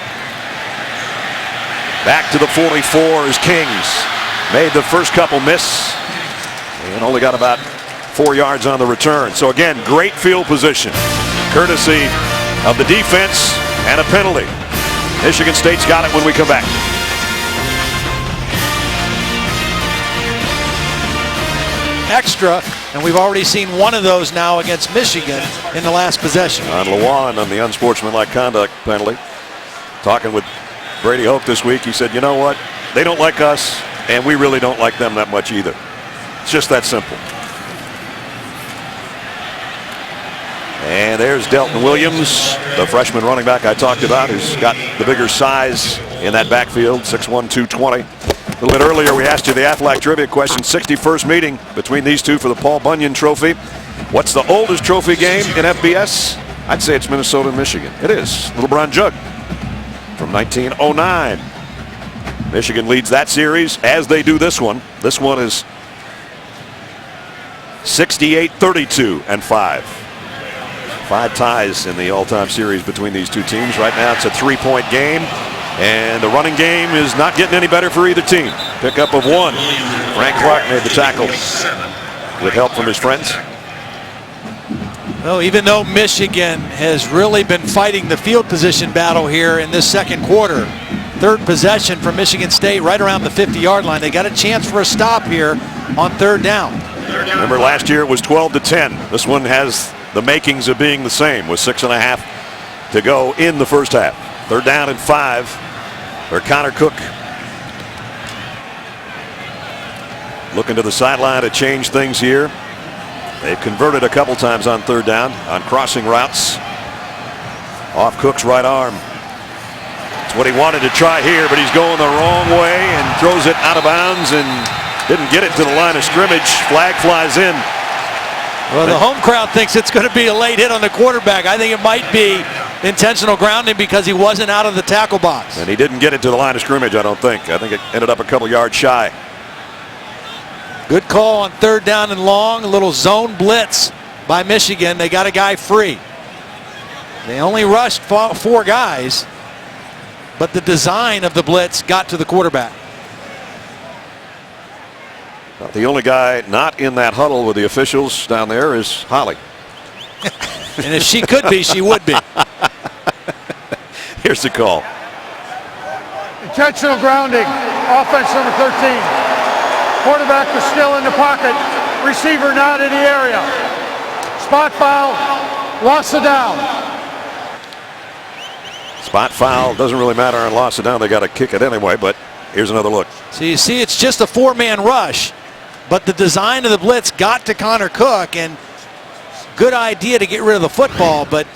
Back to the 44 is Kings. Made the first couple miss and only got about 4 yards on the return. So again, great field position, courtesy of the defense and a penalty. Michigan State's got it when we come back. Extra, and we've already seen one of those now against Michigan in the last possession. On Lewan on the unsportsmanlike conduct penalty. Talking with Brady Hoke this week, he said, you know what? They don't like us, and we really don't like them that much either. It's just that simple. And there's Delton Williams, the freshman running back I talked about, who's got the bigger size in that backfield, 6'1", 220. A little bit earlier, we asked you the Aflac trivia question, 61st meeting between these two for the Paul Bunyan Trophy. What's the oldest trophy game in FBS? I'd say it's Minnesota and Michigan. It is. Little Brown Jug from 1909. Michigan leads that series as they do this one. This one is 68-32 and 5. 5 ties in the all-time series between these two teams. Right now it's a 3-point game, and the running game is not getting any better for either team. Pickup of 1. Frank Clark made the tackle with help from his friends. Well, even though Michigan has really been fighting the field position battle here in this second quarter, third possession for Michigan State right around the 50-yard line. They got a chance for a stop here on third down. Remember last year it was 12-10. This one has the makings of being the same with 6.5 to go in the first half. Third down and 5 for Connor Cook. Looking to the sideline to change things here. They've converted a couple times on third down on crossing routes. Off Cook's right arm. It's what he wanted to try here, but he's going the wrong way and throws it out of bounds and didn't get it to the line of scrimmage. Flag flies in. Well, the home crowd thinks it's going to be a late hit on the quarterback. I think it might be intentional grounding because he wasn't out of the tackle box. And he didn't get it to the line of scrimmage, I don't think. I think it ended up a couple yards shy. Good call on third down and long. A little zone blitz by Michigan. They got a guy free. They only rushed 4 guys, but the design of the blitz got to the quarterback. The only guy not in that huddle with the officials down there is Holly. And if she could be, she would be. Here's the call. Intentional grounding, offense number 13. Quarterback was still in the pocket, receiver not in the area. Spot foul, loss of down. Spot foul, doesn't really matter on loss of down. They got to kick it anyway, but here's another look. So you see it's just a 4-man rush, but the design of the blitz got to Connor Cook, and good idea to get rid of the football, but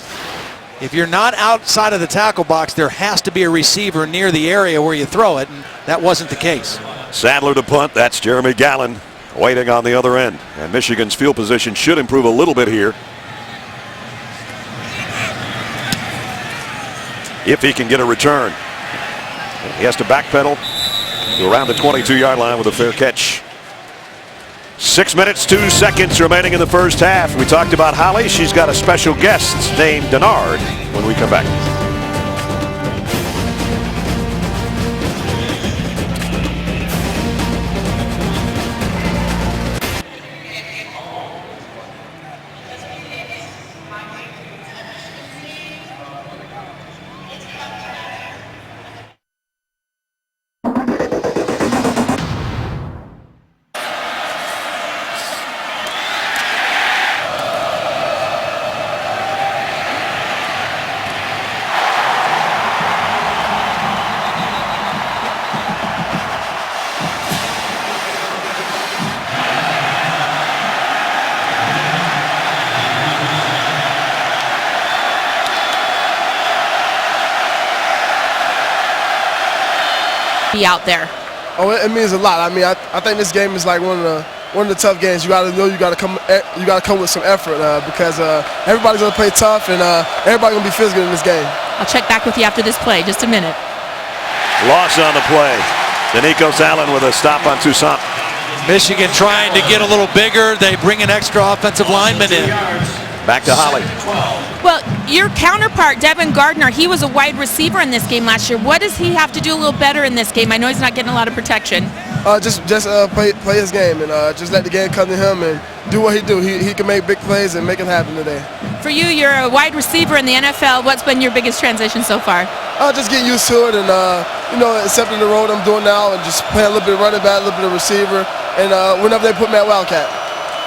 if you're not outside of the tackle box, there has to be a receiver near the area where you throw it, and that wasn't the case. Sadler to punt. That's Jeremy Gallen waiting on the other end. And Michigan's field position should improve a little bit here if he can get a return. He has to backpedal to around the 22-yard line with a fair catch. 6 minutes, 2 seconds remaining in the first half. We talked about Holly. She's got a special guest named Denard when we come back. be out there? Oh, it means a lot. I mean, I think this game is like one of the tough games. You got to know you got to come with some effort because everybody's gonna play tough and everybody's gonna be physical in this game. I'll check back with you after this play. Just a minute. Loss on the play. Denikos Allen with a stop on Toussaint. Michigan trying to get a little bigger. They bring an extra offensive lineman in. Back to Holly. Well, your counterpart, Devin Gardner, he was a wide receiver in this game last year. What does he have to do a little better in this game? I know he's not getting a lot of protection. Just play his game and just let the game come to him and do what he do. He can make big plays and make it happen today. For you, you're a wide receiver in the NFL. What's been your biggest transition so far? Just getting used to it and accepting the role I'm doing now and just playing a little bit of running back, a little bit of receiver, and whenever they put me at Wildcat.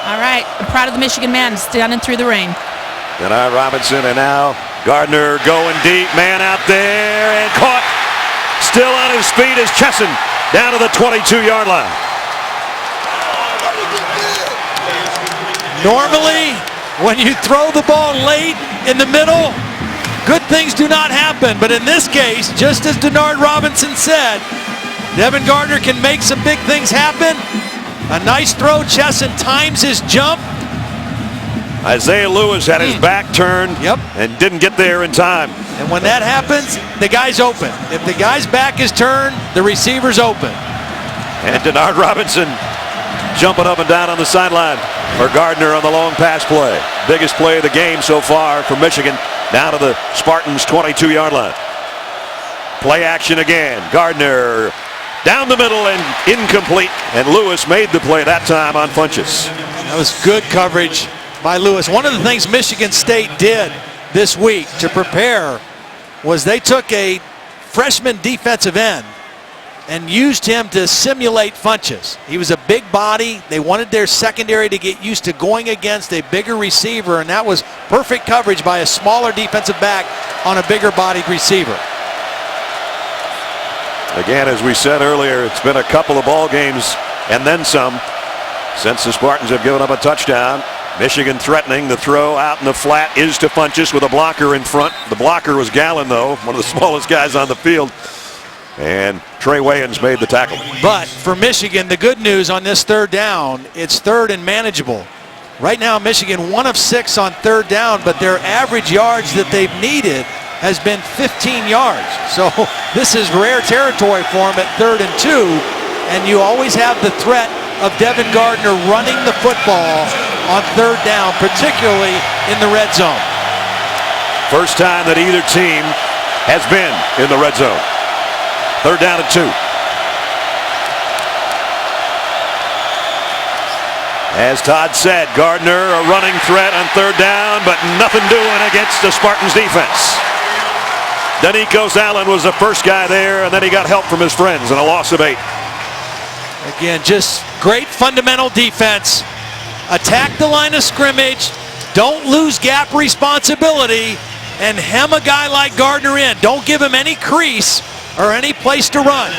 All right, I'm proud of the Michigan man standing through the rain. Denard Robinson, and now Gardner going deep, man out there, and caught. Still on his feet is Chesson down to the 22-yard line. Normally, when you throw the ball late in the middle, good things do not happen. But in this case, just as Denard Robinson said, Devin Gardner can make some big things happen. A nice throw. Chesson times his jump. Isaiah Lewis had his back turned and didn't get there in time. And when that happens, the guy's open. If the guy's back is turned, the receiver's open. And Denard Robinson jumping up and down on the sideline for Gardner on the long pass play. Biggest play of the game so far for Michigan, down to the Spartans' 22-yard line. Play action again. Gardner down the middle and incomplete. And Lewis made the play that time on Funchess. That was good coverage by Lewis. One of the things Michigan State did this week to prepare was they took a freshman defensive end and used him to simulate Funchess. He was a big body. They wanted their secondary to get used to going against a bigger receiver, and that was perfect coverage by a smaller defensive back on a bigger bodied receiver. Again, as we said earlier, it's been a couple of ball games and then some since the Spartans have given up a touchdown. Michigan threatening. The throw out in the flat is to Funchess with a blocker in front. The blocker was Gallen, though, one of the smallest guys on the field. And Trey Wayans made the tackle. But for Michigan, the good news on this third down, it's third and manageable. Right now, Michigan 1 of 6 on third down, but their average yards that they've needed has been 15 yards. So this is rare territory for them at 3rd and 2, and you always have the threat of Devin Gardner running the football on third down, particularly in the red zone. First time that either team has been in the red zone. 3rd down and 2. As Todd said, Gardner a running threat on 3rd down, but nothing doing against the Spartans defense. Denikos Allen was the first guy there, and then he got help from his friends and a loss of 8. Again, just great fundamental defense. Attack the line of scrimmage. Don't lose gap responsibility and hem a guy like Gardner in. Don't give him any crease or any place to run.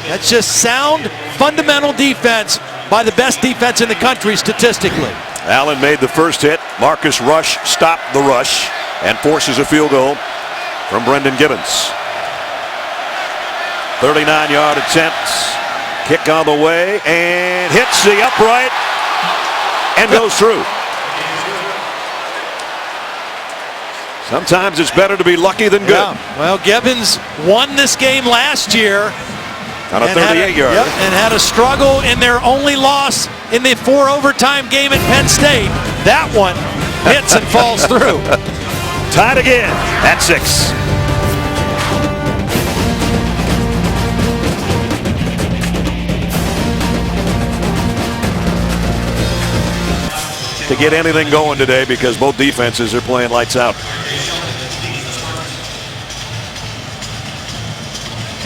That's just sound fundamental defense by the best defense in the country statistically. Allen made the first hit. Marcus Rush stopped the rush and forces a field goal from Brendan Gibbons. 39-yard attempt. Kick on the way and hits the upright and goes through. Sometimes it's better to be lucky than good. Yeah. Well, Gibbons won this game last year on a 38-yard. And had a struggle in their only loss in the 4 overtime game at Penn State. That one hits and falls through. Tied again at 6. To get anything going today because both defenses are playing lights out.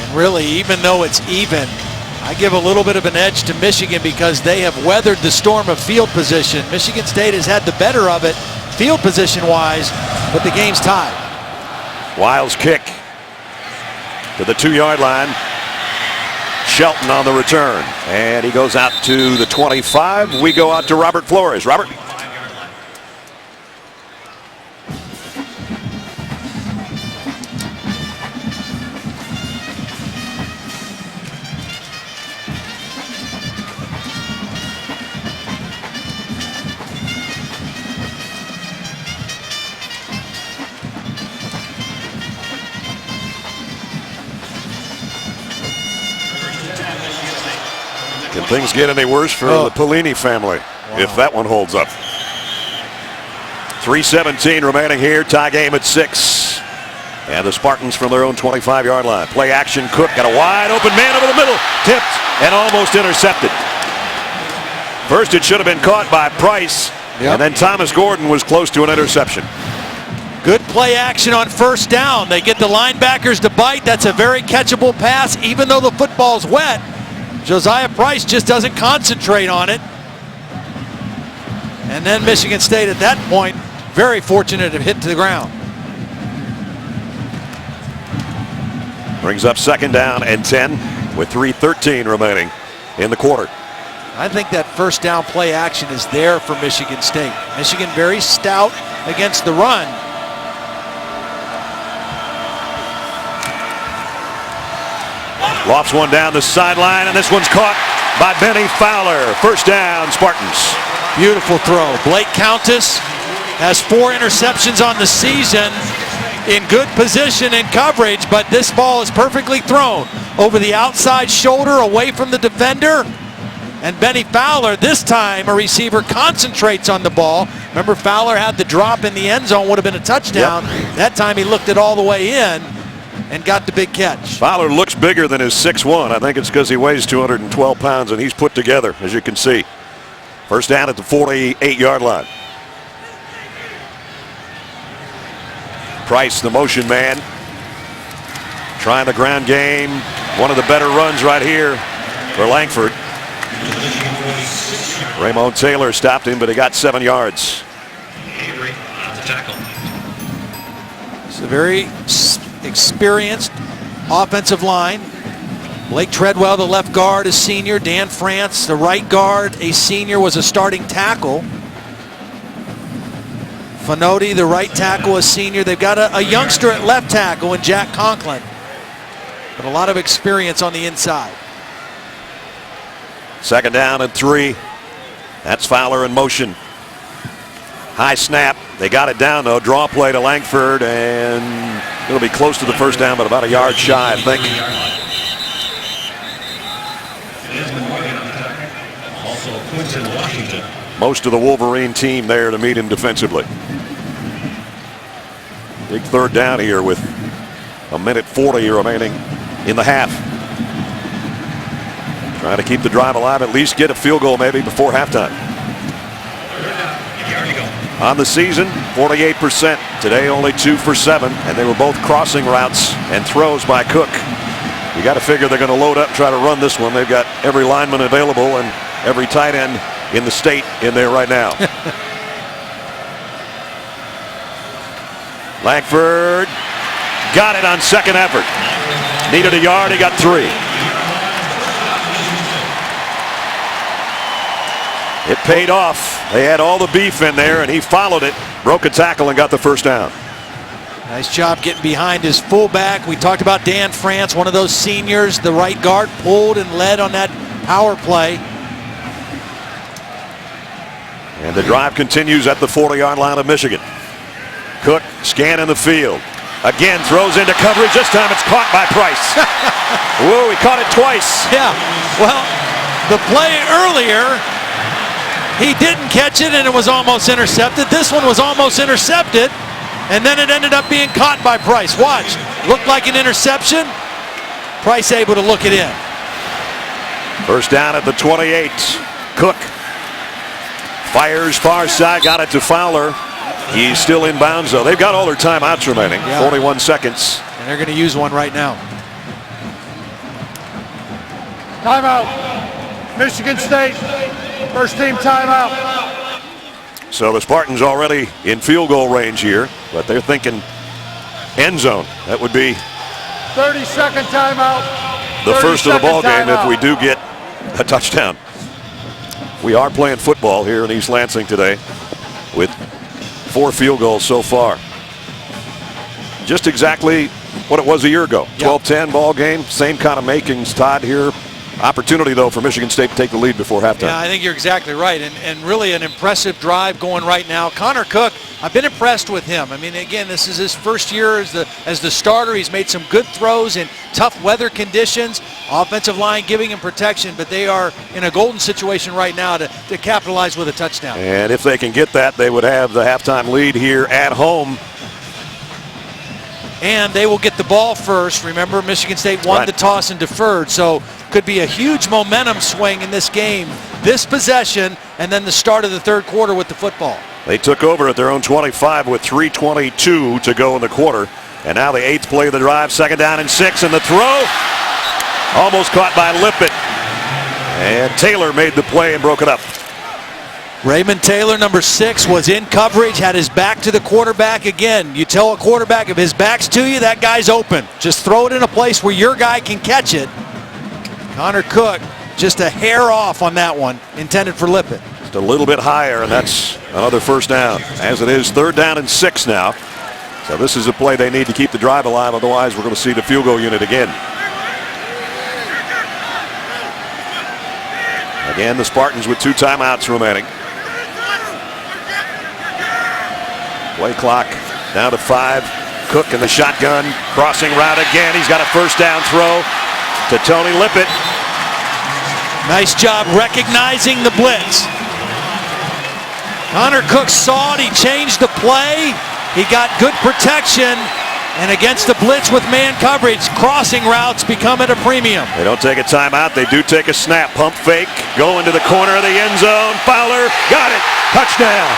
And really, even though it's even, I give a little bit of an edge to Michigan because they have weathered the storm of field position. Michigan State has had the better of it field position-wise, but the game's tied. Wiles kick to the 2-yard line. Shelton on the return, and he goes out to the 25. We go out to Robert Flores. Robert. Can things get any worse for the Pelini family if that one holds up? 3:17 remaining here. Tie game at 6. And the Spartans from their own 25-yard line. Play action. Cook got a wide open man over the middle. Tipped and almost intercepted. First it should have been caught by Price. And then Thomas Gordon was close to an interception. Good play action on first down. They get the linebackers to bite. That's a very catchable pass even though the football's wet. Josiah Price just doesn't concentrate on it. And then Michigan State at that point very fortunate to hit to the ground. Brings up 2nd down and 10 with 3:13 remaining in the quarter. I think that first down play action is there for Michigan State. Michigan very stout against the run. Lofts one down the sideline, and this one's caught by Benny Fowler. First down, Spartans. Beautiful throw. Blake Countess has 4 interceptions on the season, in good position and coverage, but this ball is perfectly thrown over the outside shoulder away from the defender. And Benny Fowler, this time a receiver, concentrates on the ball. Remember, Fowler had the drop in the end zone, would have been a touchdown. That time he looked it all the way in and got the big catch. Fowler looks bigger than his 6'1". I think it's because he weighs 212 pounds and he's put together, as you can see. First down at the 48-yard line. Price, the motion man, trying the ground game. One of the better runs right here for Langford. Raymond Taylor stopped him, but he got 7 yards. It's a very experienced offensive line. Blake Treadwell, the left guard, a senior. Dan France, the right guard, a senior, was a starting tackle. Fanotti, the right tackle, a senior. They've got a youngster at left tackle in Jack Conklin, but a lot of experience on the inside. 2nd down and 3. That's Fowler in motion. High snap. They got it down though. Draw play to Langford, and it'll be close to the first down, but about a yard shy, I think. Most of the Wolverine team there to meet him defensively. Big 3rd down here with 1:40 remaining in the half. Trying to keep the drive alive, at least get a field goal maybe before halftime. On the season, 48%. Today only 2 for 7, and they were both crossing routes and throws by Cook. You got to figure they're going to load up and try to run this one. They've got every lineman available and every tight end in the state in there right now. Langford got it on 2nd effort. Needed a yard, he got 3. It paid off. They had all the beef in there, and he followed it, broke a tackle, and got the first down. Nice job getting behind his fullback. We talked about Dan France, one of those seniors. The right guard pulled and led on that power play. And the drive continues at the 40-yard line of Michigan. Cook scanning the field. Again throws into coverage. This time it's caught by Price. Whoa, he caught it twice. Yeah, well, the play earlier, he didn't catch it and it was almost intercepted. This one was almost intercepted, and then it ended up being caught by Price. Watch, looked like an interception. Price able to look it in. First down at the 28. Cook fires far side, got it to Fowler. He's still in bounds though. They've got all their timeouts remaining. 41 seconds. And they're going to use one right now. Timeout. Michigan State. First team timeout. So the Spartans already in field goal range here, but they're thinking end zone. That would be 30-second timeout. the first of the ball game if we do get a touchdown. We are playing football here in East Lansing today with 4 field goals so far. Just exactly what it was a year ago. 12-10 ball game. Same kind of makings, Todd, here Opportunity, though, for Michigan State to take the lead before halftime. Yeah, I think you're exactly right, and really an impressive drive going right now. Connor Cook, I've been impressed with him. I mean, again, this is his first year as the starter. He's made some good throws in tough weather conditions. Offensive line giving him protection, but they are in a golden situation right now to capitalize with a touchdown. And if they can get that, they would have the halftime lead here at home. And they will get the ball first. Remember, Michigan State won the toss and deferred, so could be a huge momentum swing in this game. This possession and then the start of the third quarter with the football. They took over at their own 25 with 3:22 to go in the quarter. And now the 8th play of the drive, 2nd down and 6, and the throw almost caught by Lippett. And Taylor made the play and broke it up. Raymond Taylor, number 6, was in coverage, had his back to the quarterback. Again, you tell a quarterback if his back's to you, that guy's open. Just throw it in a place where your guy can catch it. Connor Cook just a hair off on that one, intended for Lippett. Just a little bit higher, and that's another first down. As it is, 3rd down and 6 now. So this is a play they need to keep the drive alive, otherwise we're going to see the field goal unit again. Again, the Spartans with 2 timeouts remaining. Play clock down to 5. Cook in the shotgun, crossing route again. He's got a first down throw to Tony Lippett. Nice job recognizing the blitz. Connor Cook saw it. He changed the play. He got good protection. And against the blitz with man coverage, crossing routes become at a premium. They don't take a timeout. They do take a snap. Pump fake. Go into the corner of the end zone. Fowler got it. Touchdown.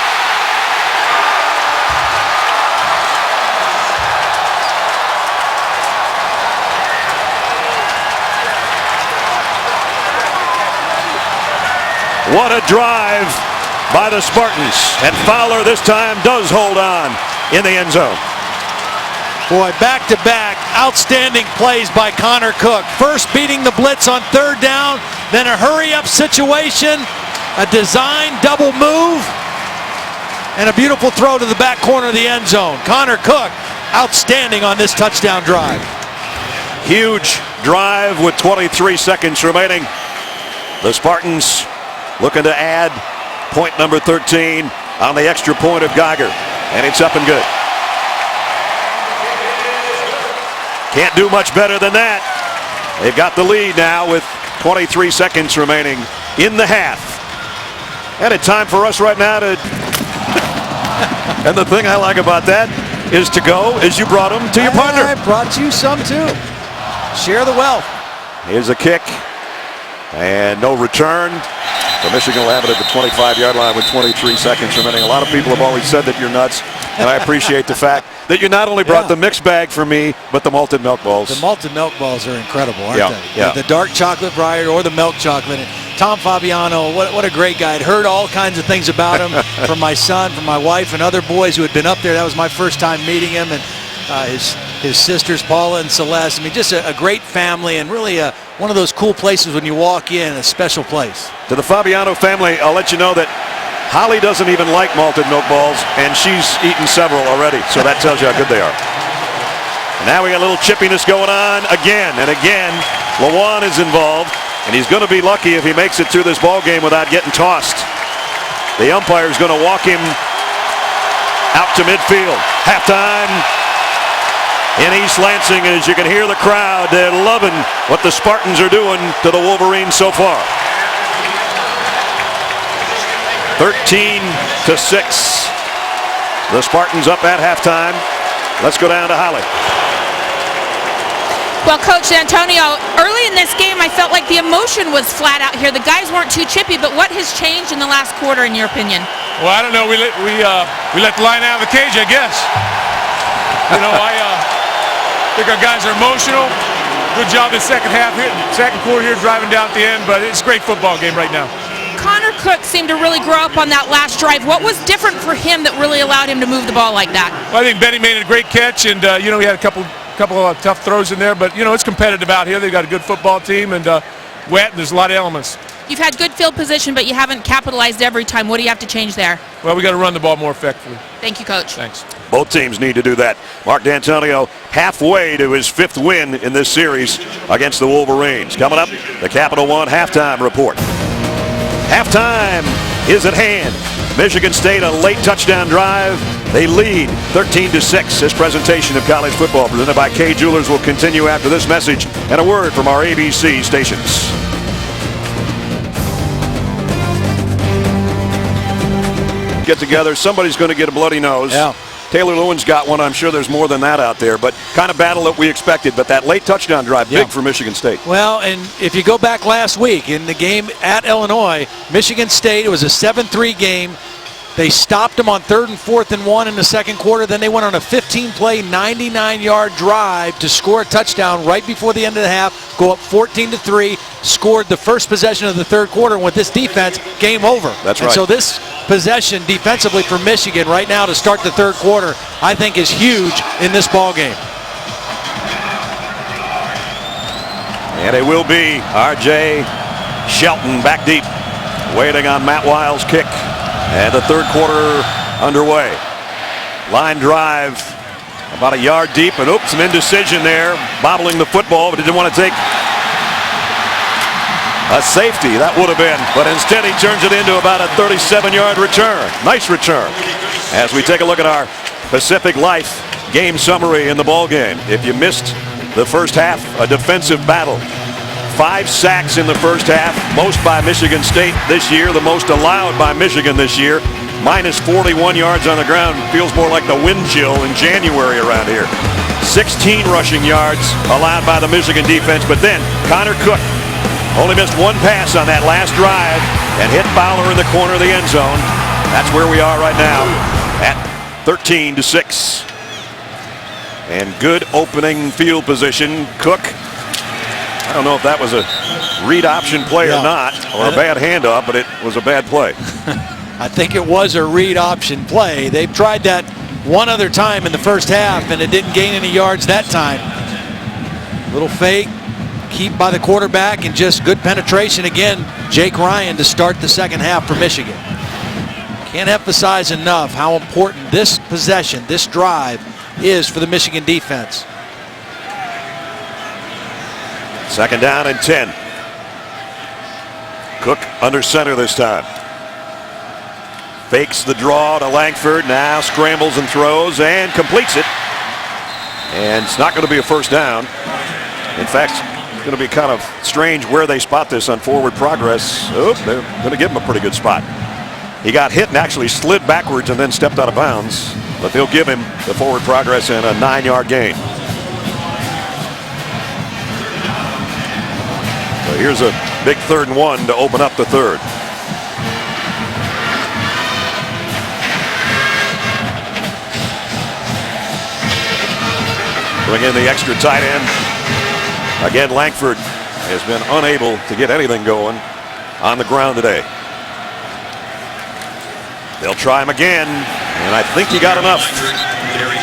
What a drive by the Spartans. And Fowler this time does hold on in the end zone. Boy, back-to-back, outstanding plays by Connor Cook. First beating the blitz on 3rd down, then a hurry-up situation, a design double move, and a beautiful throw to the back corner of the end zone. Connor Cook, outstanding on this touchdown drive. Huge drive with 23 seconds remaining. The Spartans looking to add point number 13 on the extra point of Geiger, and it's up and good. Can't do much better than that. They've got the lead now with 23 seconds remaining in the half. And it's time for us right now to... And the thing I like about that is to go as you brought them to your partner. I brought you some too. Share the wealth. Here's a kick. And no return. So Michigan will have it at the 25-yard line with 23 seconds remaining. A lot of people have always said that you're nuts, and I appreciate the fact that you not only brought the mixed bag for me, but the malted milk balls. The malted milk balls are incredible, aren't they? Yeah. The dark chocolate variety or the milk chocolate. And Tom Fabiano, what a great guy. I'd heard all kinds of things about him from my son, from my wife, and other boys who had been up there. That was my first time meeting him, and his sisters, Paula and Celeste. I mean, just a great family, and really one of those cool places when you walk in, a special place. To the Fabiano family, I'll let you know that Holly doesn't even like malted milk balls, and she's eaten several already, so that tells you how good they are. And now we got a little chippiness going on again and again. Lawan is involved, and he's going to be lucky if he makes it through this ball game without getting tossed. The umpire is going to walk him out to midfield. Halftime in East Lansing, and as you can hear the crowd, they're loving what the Spartans are doing to the Wolverines so far. 13-6. The Spartans up at halftime. Let's go down to Holly. Well, Coach Antonio, early in this game, I felt like the emotion was flat out here. The guys weren't too chippy, but what has changed in the last quarter, in your opinion? Well, I don't know. We let the line out of the cage, I guess. You know, I think our guys are emotional. Good job in the second half here, second quarter here, driving down at the end. But it's a great football game right now. Connor Cook seemed to really grow up on that last drive. What was different for him that really allowed him to move the ball like that? Well, I think Benny made a great catch, and you know, he had a couple of tough throws in there. But you know, it's competitive out here. They've got a good football team, and wet. And there's a lot of elements. You've had good field position, but you haven't capitalized every time. What do you have to change there? Well, we got to run the ball more effectively. Thank you, Coach. Thanks. Both teams need to do that. Mark D'Antonio halfway to his 5th win in this series against the Wolverines. Coming up, the Capital One halftime report. Halftime is at hand. Michigan State a late touchdown drive. They lead 13-6. This presentation of college football presented by Kay Jewelers will continue after this message and a word from our ABC stations. Get together. Somebody's going to get a bloody nose. Yeah. Taylor Lewin's got one. I'm sure there's more than that out there, but kind of battle that we expected. But that late touchdown drive, big for Michigan State. Well, and if you go back last week in the game at Illinois, Michigan State, it was a 7-3 game. They stopped them on 3rd and 4th and 1 in the second quarter. Then they went on a 15-play, 99-yard drive to score a touchdown right before the end of the half, go up 14-3, scored the first possession of the third quarter. And with this defense, game over. That's right. And so this possession defensively for Michigan right now to start the third quarter, I think is huge in this ball game. And it will be R.J. Shelton back deep, waiting on Matt Wiles' kick. And the third quarter underway. Line drive about a yard deep, and oops, an indecision there, bobbling the football, but didn't want to take a safety. That would have been, but instead he turns it into about a 37-yard return. Nice return. As we take a look at our Pacific Life game summary in the ball game. If you missed the first half, a defensive battle. 5 sacks in the first half, most by Michigan State this year, the most allowed by Michigan this year. Minus 41 yards on the ground. Feels more like the wind chill in January around here. 16 rushing yards allowed by the Michigan defense, but then Connor Cook only missed 1 pass on that last drive and hit Fowler in the corner of the end zone. That's where we are right now at 13-6. And good opening field position. Cook, I don't know if that was a read option play or not, or a bad handoff, but it was a bad play. I think it was a read option play. They've tried that one other time in the first half, and it didn't gain any yards that time. Little fake, keep by the quarterback, and just good penetration again. Jake Ryan to start the second half for Michigan. Can't emphasize enough how important this possession, this drive, is for the Michigan defense. Second down and 10. Cook under center this time. Fakes the draw to Langford, now scrambles and throws and completes it. And it's not going to be a first down. In fact, it's going to be kind of strange where they spot this on forward progress. Oh, they're going to give him a pretty good spot. He got hit and actually slid backwards and then stepped out of bounds. But they'll give him the forward progress and a 9-yard gain. So here's a big 3rd and 1 to open up the third. Bring in the extra tight end. Again, Langford has been unable to get anything going on the ground today. They'll try him again, and I think he got enough.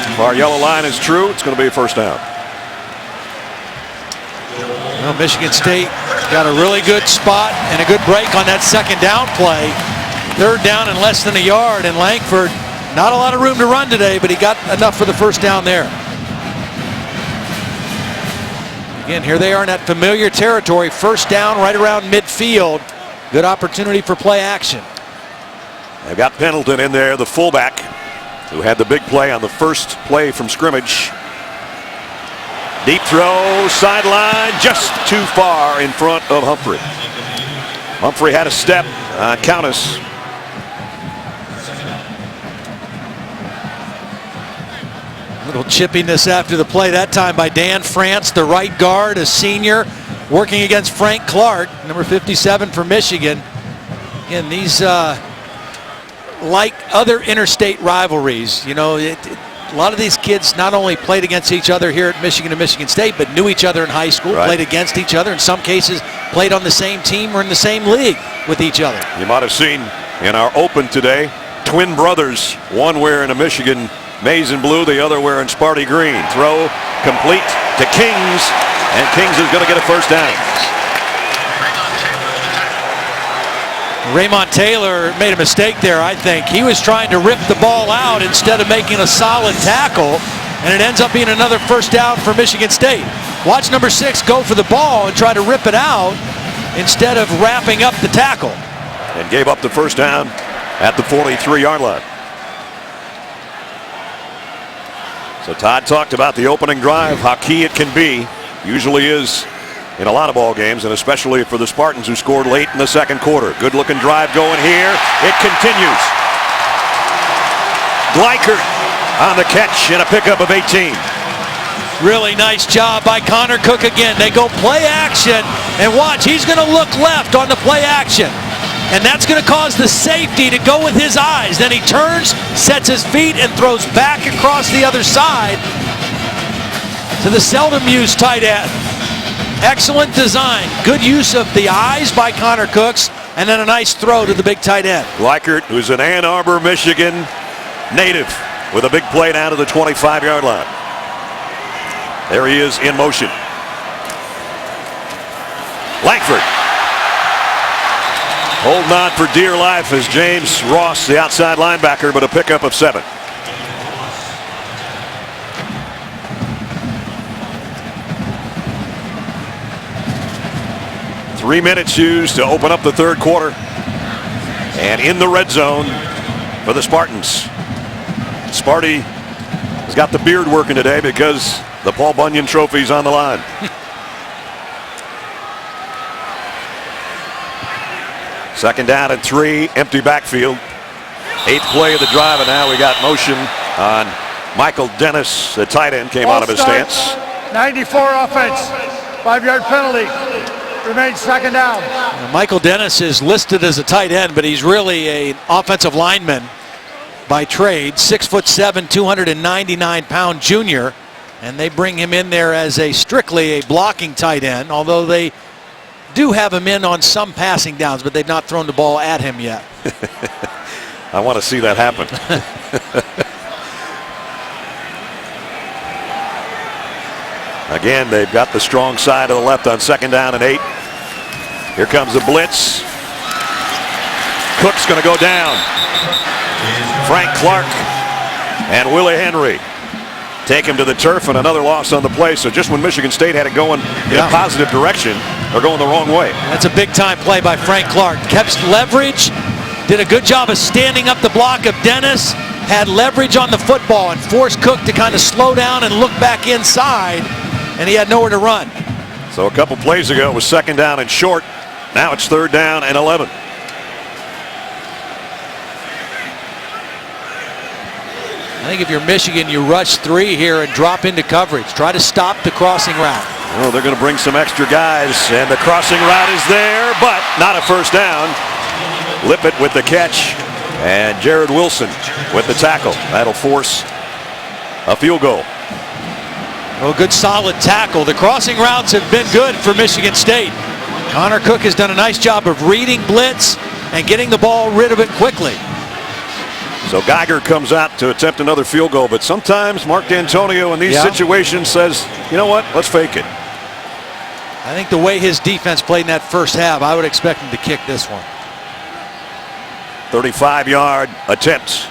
If our yellow line is true, it's going to be a first down. Well, Michigan State got a really good spot and a good break on that second down play. 3rd down and less than a yard, and Langford, not a lot of room to run today, but he got enough for the first down there. Again, here they are in that familiar territory. First down right around midfield. Good opportunity for play action. They've got Pendleton in there, the fullback, who had the big play on the first play from scrimmage. Deep throw, sideline, just too far in front of Humphrey. Humphrey had a step on Countess. Little chippiness after the play that time by Dan France, the right guard, a senior, working against Frank Clark, number 57 for Michigan. Again, these like other interstate rivalries, you know, a lot of these kids not only played against each other here at Michigan and Michigan State, but knew each other in high school, played against each other, in some cases played on the same team or in the same league with each other. You might have seen in our open today, twin brothers, one wearing a Michigan maize and blue, the other wearing Sparty green. Throw complete to Kings, and Kings is going to get a first down. Raymond Taylor made a mistake there, I think. He was trying to rip the ball out instead of making a solid tackle, and it ends up being another first down for Michigan State. Watch number 6 go for the ball and try to rip it out instead of wrapping up the tackle. And gave up the first down at the 43-yard line. So Todd talked about the opening drive, how key it can be. Usually is in a lot of ball games, and especially for the Spartans, who scored late in the second quarter. Good looking drive going here. It continues. Gleichert on the catch and a pickup of 18. Really nice job by Connor Cook again. They go play action, and watch, he's going to look left on the play action. And that's going to cause the safety to go with his eyes. Then he turns, sets his feet, and throws back across the other side to the seldom used tight end. Excellent design. Good use of the eyes by Connor Cooks, and then a nice throw to the big tight end. Gleichert, who's an Ann Arbor, Michigan native, with a big play down to the 25-yard line. There he is in motion. Langford holding on for dear life as James Ross, the outside linebacker, but a pickup of 7. Three minutes used to open up the third quarter. And in the red zone for the Spartans. Sparty has got the beard working today because the Paul Bunyan Trophy's on the line. Second down and 3, empty backfield. 8th play of the drive, and now we got motion on Michael Dennis. The tight end came out of his stance. 94 offense, 5-yard penalty. Remains second down. Michael Dennis is listed as a tight end, but he's really an offensive lineman by trade. 6'7", 299-pound junior, and they bring him in there as strictly a blocking tight end, although they do have him in on some passing downs, but they've not thrown the ball at him yet. I want to see that happen. Again, they've got the strong side of the left on second down and 8. Here comes the blitz. Cook's going to go down. Frank Clark and Willie Henry take him to the turf, and another loss on the play. So just when Michigan State had it going in a positive direction, they're going the wrong way. That's a big-time play by Frank Clark. Kept leverage, did a good job of standing up the block of Dennis, had leverage on the football, and forced Cook to kind of slow down and look back inside, and he had nowhere to run. So a couple plays ago it was second down and short. Now it's third down and 11. I think if you're Michigan, you rush 3 here and drop into coverage. Try to stop the crossing route. Oh, they're going to bring some extra guys, and the crossing route is there, but not a first down. Lippett with the catch, and Jared Wilson with the tackle. That'll force a field goal. Well, good solid tackle. The crossing routes have been good for Michigan State. Connor Cook has done a nice job of reading blitz and getting the ball rid of it quickly. So Geiger comes out to attempt another field goal, but sometimes Mark D'Antonio in these situations says, you know what, let's fake it. I think the way his defense played in that first half, I would expect him to kick this one. 35-yard attempt.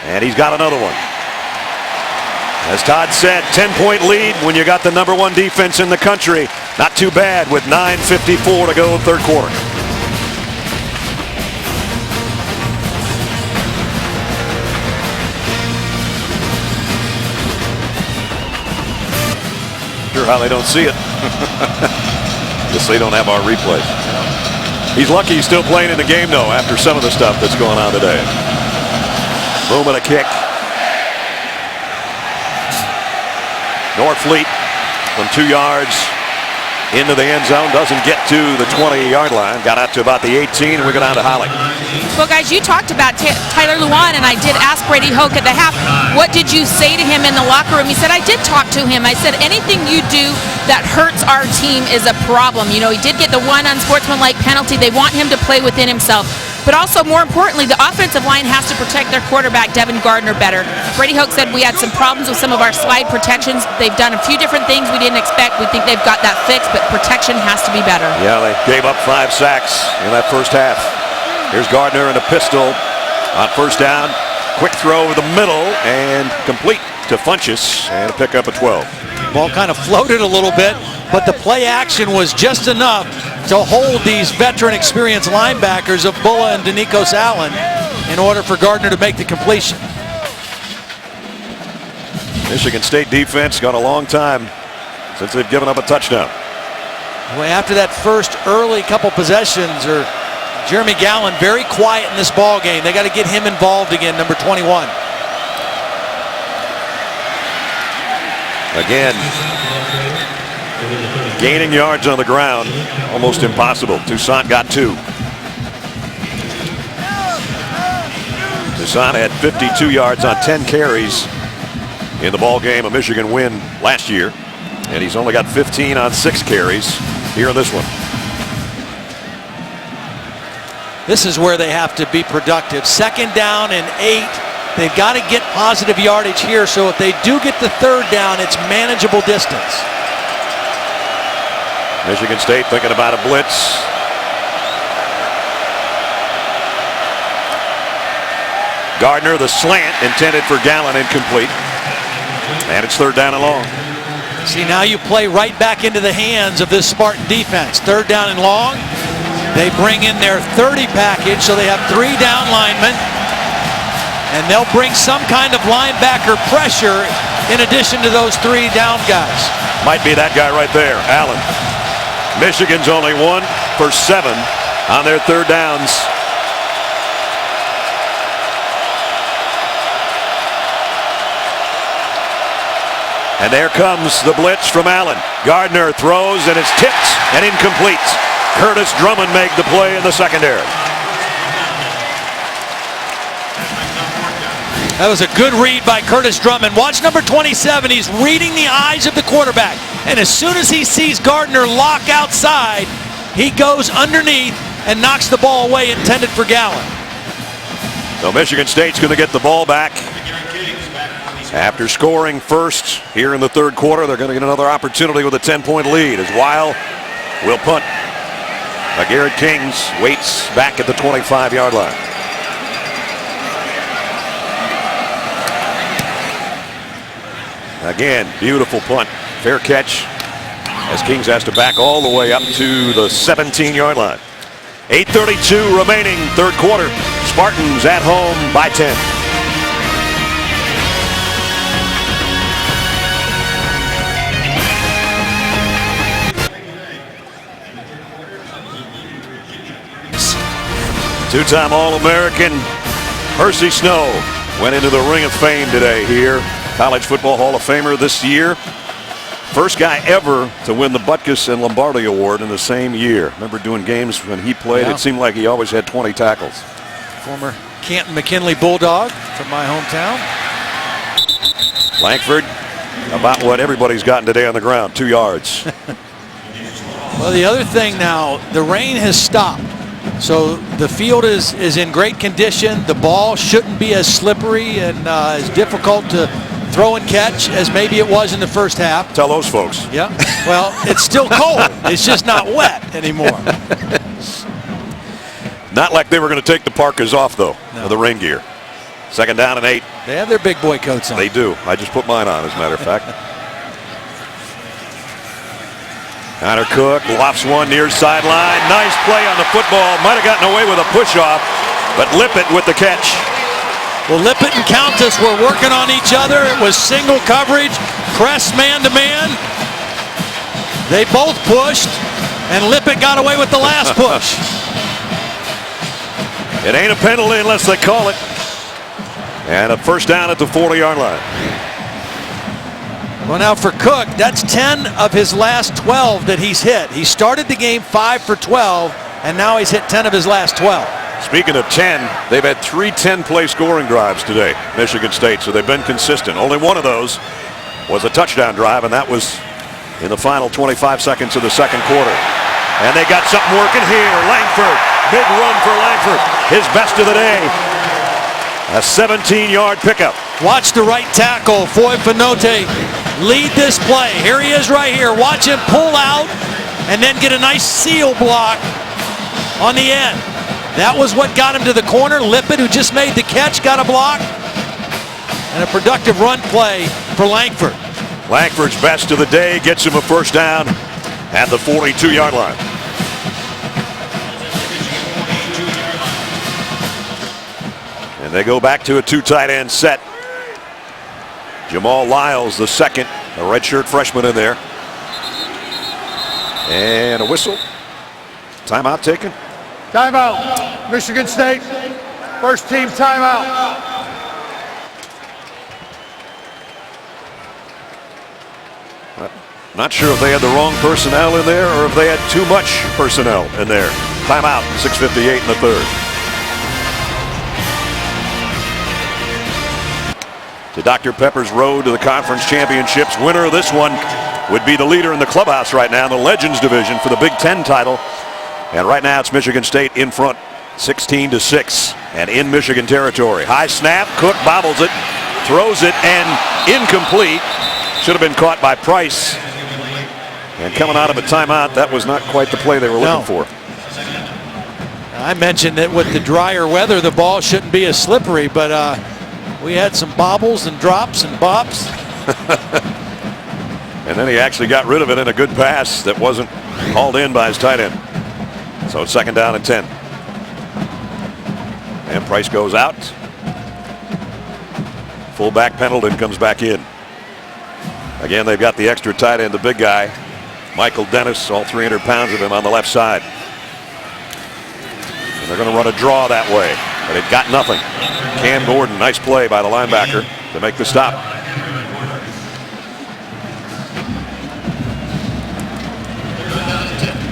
And he's got another one. As Todd said, 10-point lead when you got the #1 defense in the country. Not too bad with 9:54 to go third quarter. Sure how they don't see it. Guess they don't have our replays. He's lucky he's still playing in the game, though, after some of the stuff that's going on today. Boom and a kick. Norfleet from 2 yards into the end zone. Doesn't get to the 20-yard line. Got out to about the 18, and we go down to Holly. Well, guys, you talked about Tyler Lewan, and I did ask Brady Hoke at the half, what did you say to him in the locker room? He said, I did talk to him. I said, anything you do that hurts our team is a problem. You know, he did get the one unsportsmanlike penalty. They want him to play within himself. but also more importantly, the offensive line has to protect their quarterback, Devin Gardner, better. Brady Hoke said we had some problems with some of our slide protections. They've done a few different things we didn't expect. We think they've got that fixed, but protection has to be better. Yeah, they gave up 5 sacks in that first half. Here's Gardner in a pistol on first down. Quick throw over the middle and complete to Funchess and a pickup of 12. Ball kind of floated a little bit, but the play action was just enough to hold these veteran experienced linebackers of Bulla and Denikos Allen in order for Gardner to make the completion. Michigan State defense gone a long time since they've given up a touchdown. Well, after that first early couple possessions, Jeremy Gallen very quiet in this ball game. They got to get him involved again, number 21. Again, gaining yards on the ground, almost impossible. Toussaint got 2. Toussaint had 52 yards on 10 carries in the ball game, a Michigan win last year, and he's only got 15 on 6 carries here in this one. This is where they have to be productive. 2nd down and 8. They've got to get positive yardage here, so if they do get the 3rd down, it's manageable distance. Michigan State thinking about a blitz. Gardner, the slant intended for Gallen, incomplete. And it's 3rd down and long. See, now you play right back into the hands of this Spartan defense. 3rd down and long. They bring in their 30 package, so they have 3 down linemen. And they'll bring some kind of linebacker pressure in addition to those 3 down guys. Might be that guy right there, Allen. Michigan's only 1 for 7 on their 3rd downs. And there comes the blitz from Allen. Gardner throws and it's tipped and incomplete. Curtis Drummond made the play in the secondary. That was a good read by Curtis Drummond. Watch number 27. He's reading the eyes of the quarterback. And as soon as he sees Gardner lock outside, he goes underneath and knocks the ball away intended for Gallen. So Michigan State's going to get the ball back. After scoring first here in the 3rd quarter, they're going to get another opportunity with a 10-point lead as Weil will punt. Garrett Kings waits back at the 25-yard line. Again, beautiful punt. Fair catch as Kings has to back all the way up to the 17-yard line. 8:32 remaining, 3rd quarter. Spartans at home by 10. Two-time All-American Percy Snow went into the Ring of Fame today here. College Football Hall of Famer this year. First guy ever to win the Butkus and Lombardi Award in the same year. Remember doing games when he played, Yeah. It seemed like he always had 20 tackles. Former Canton McKinley Bulldog from my hometown. Langford, about what everybody's gotten today on the ground, 2 yards. Well, the other thing now, the rain has stopped. So the field is in great condition. The ball shouldn't be as slippery and as difficult to throw and catch as maybe it was in the first half. Tell those folks. Yeah. Well, it's still cold. It's just not wet anymore. Not like they were going to take the parkas off, though, No. with the rain gear. 2nd down and 8. They have their big boy coats on. They do. I just put mine on, as a matter of fact. Connor Cook lofts one near sideline. Nice play on the football. Might have gotten away with a push-off, but Lippett with the catch. Well, Lippett and Countess were working on each other. It was single coverage, press man-to-man. They both pushed, and Lippett got away with the last push. It ain't a penalty unless they call it. And a 1st down at the 40-yard line. Well, now for Cook, that's 10 of his last 12 that he's hit. He started the game 5 for 12, and now he's hit 10 of his last 12. Speaking of 10, they've had 3 10-play scoring drives today, Michigan State, so they've been consistent. Only one of those was a touchdown drive, and that was in the final 25 seconds of the 2nd quarter. And they got something working here. Langford big run for Langford. His best of the day. A 17-yard pickup. Watch the right tackle, Foy Finote, lead this play. Here he is right here. Watch him pull out and then get a nice seal block on the end. That was what got him to the corner. Lippett, who just made the catch, got a block. And a productive run play for Langford. Langford's best of the day gets him a first down at the 42-yard line. And they go back to a 2 tight end set. Jamal Lyles, the second, a redshirt freshman in there. And a whistle. Timeout taken. Timeout. Michigan State. First team timeout. Not sure if they had the wrong personnel in there or if they had too much personnel in there. Timeout, 6:58 in the third. To Dr. Pepper's road to the conference championships. Winner of this one would be the leader in the clubhouse right now in the Legends division for the Big Ten title. And right now it's Michigan State in front, 16-6, and in Michigan territory. High snap, Cook bobbles it, throws it, and incomplete. Should have been caught by Price. And coming out of a timeout, that was not quite the play they were looking for. I mentioned that with the drier weather, the ball shouldn't be as slippery, but we had some bobbles and drops and bops. And then he actually got rid of it in a good pass that wasn't hauled in by his tight end. So it's 2nd down and 10. And Price goes out. Fullback Pendleton comes back in. Again, they've got the extra tight end, the big guy, Michael Dennis, all 300 pounds of him on the left side. And they're going to run a draw that way, but it got nothing. Cam Gordon, nice play by the linebacker to make the stop.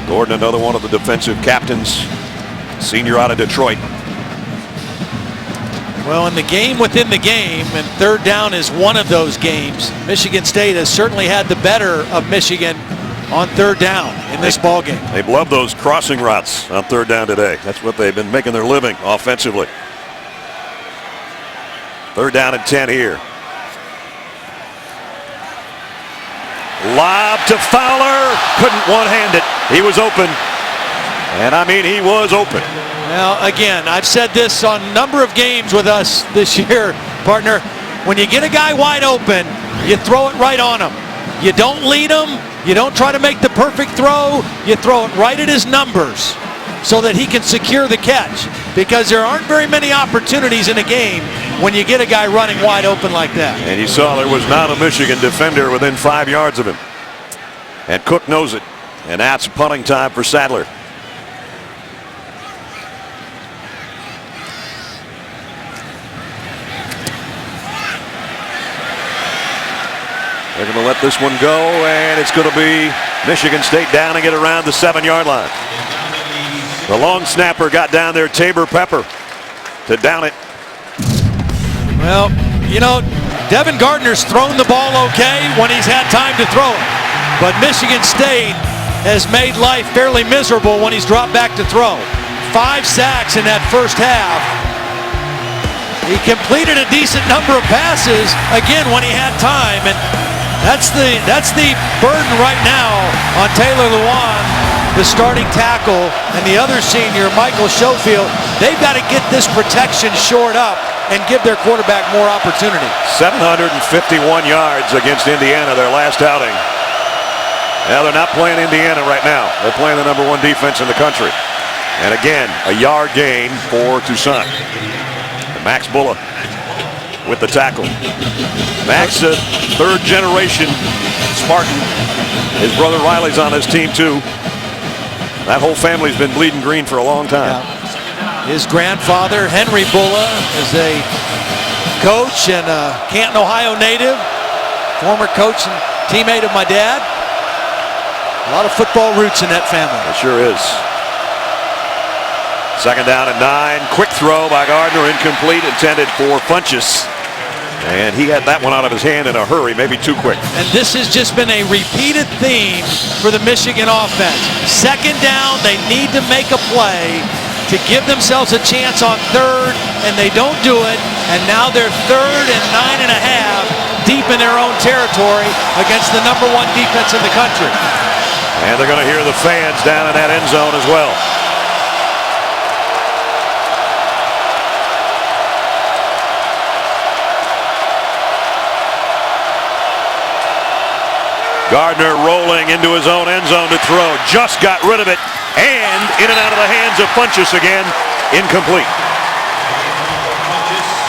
Gordon, another one of the defensive captains, senior out of Detroit. Well, in the game within the game, and 3rd down is one of those games, Michigan State has certainly had the better of Michigan on 3rd down in this ball game. They've loved those crossing routes on 3rd down today. That's what they've been making their living offensively. 3rd down and 10 here. Lob to Fowler. Couldn't one-hand it. He was open. And I mean, he was open. Now, again, I've said this on a number of games with us this year, partner. When you get a guy wide open, you throw it right on him. You don't lead him. You don't try to make the perfect throw. You throw it right at his numbers so that he can secure the catch. Because there aren't very many opportunities in a game when you get a guy running wide open like that. And you saw there was not a Michigan defender within 5 yards of him. And Cook knows it. And that's punting time for Sadler. They're going to let this one go, and it's going to be Michigan State down and get around the 7-yard line. The long snapper got down there, Tabor Pepper, to down it. Well, you know, Devin Gardner's thrown the ball okay when he's had time to throw it. But Michigan State has made life fairly miserable when he's dropped back to throw. 5 sacks in that first half. He completed a decent number of passes, again, when he had time. And that's the burden right now on Taylor Lewan, the starting tackle, and the other senior, Michael Schofield. They've got to get this protection shored up and give their quarterback more opportunity. 751 yards against Indiana, their last outing. Now they're not playing Indiana right now. They're playing the #1 defense in the country. And again, a yard gain for Toussaint. And Max Bulla with the tackle. Max, a 3rd generation Spartan. His brother Riley's on his team too. That whole family's been bleeding green for a long time. Yeah. His grandfather, Henry Bulla, is a coach and a Canton, Ohio native. Former coach and teammate of my dad. A lot of football roots in that family. It sure is. 2nd down and 9. Quick throw by Gardner, incomplete, intended for Funchess. And he had that one out of his hand in a hurry, maybe too quick. And this has just been a repeated theme for the Michigan offense. 2nd down, they need to make a play. to give themselves a chance on third, and they don't do it, and now they're 3rd and 9.5 deep in their own territory against the #1 defense in the country. And they're going to hear the fans down in that end zone as well. Gardner rolling into his own end zone to throw. Just got rid of it. And in and out of the hands of Funchess again. Incomplete.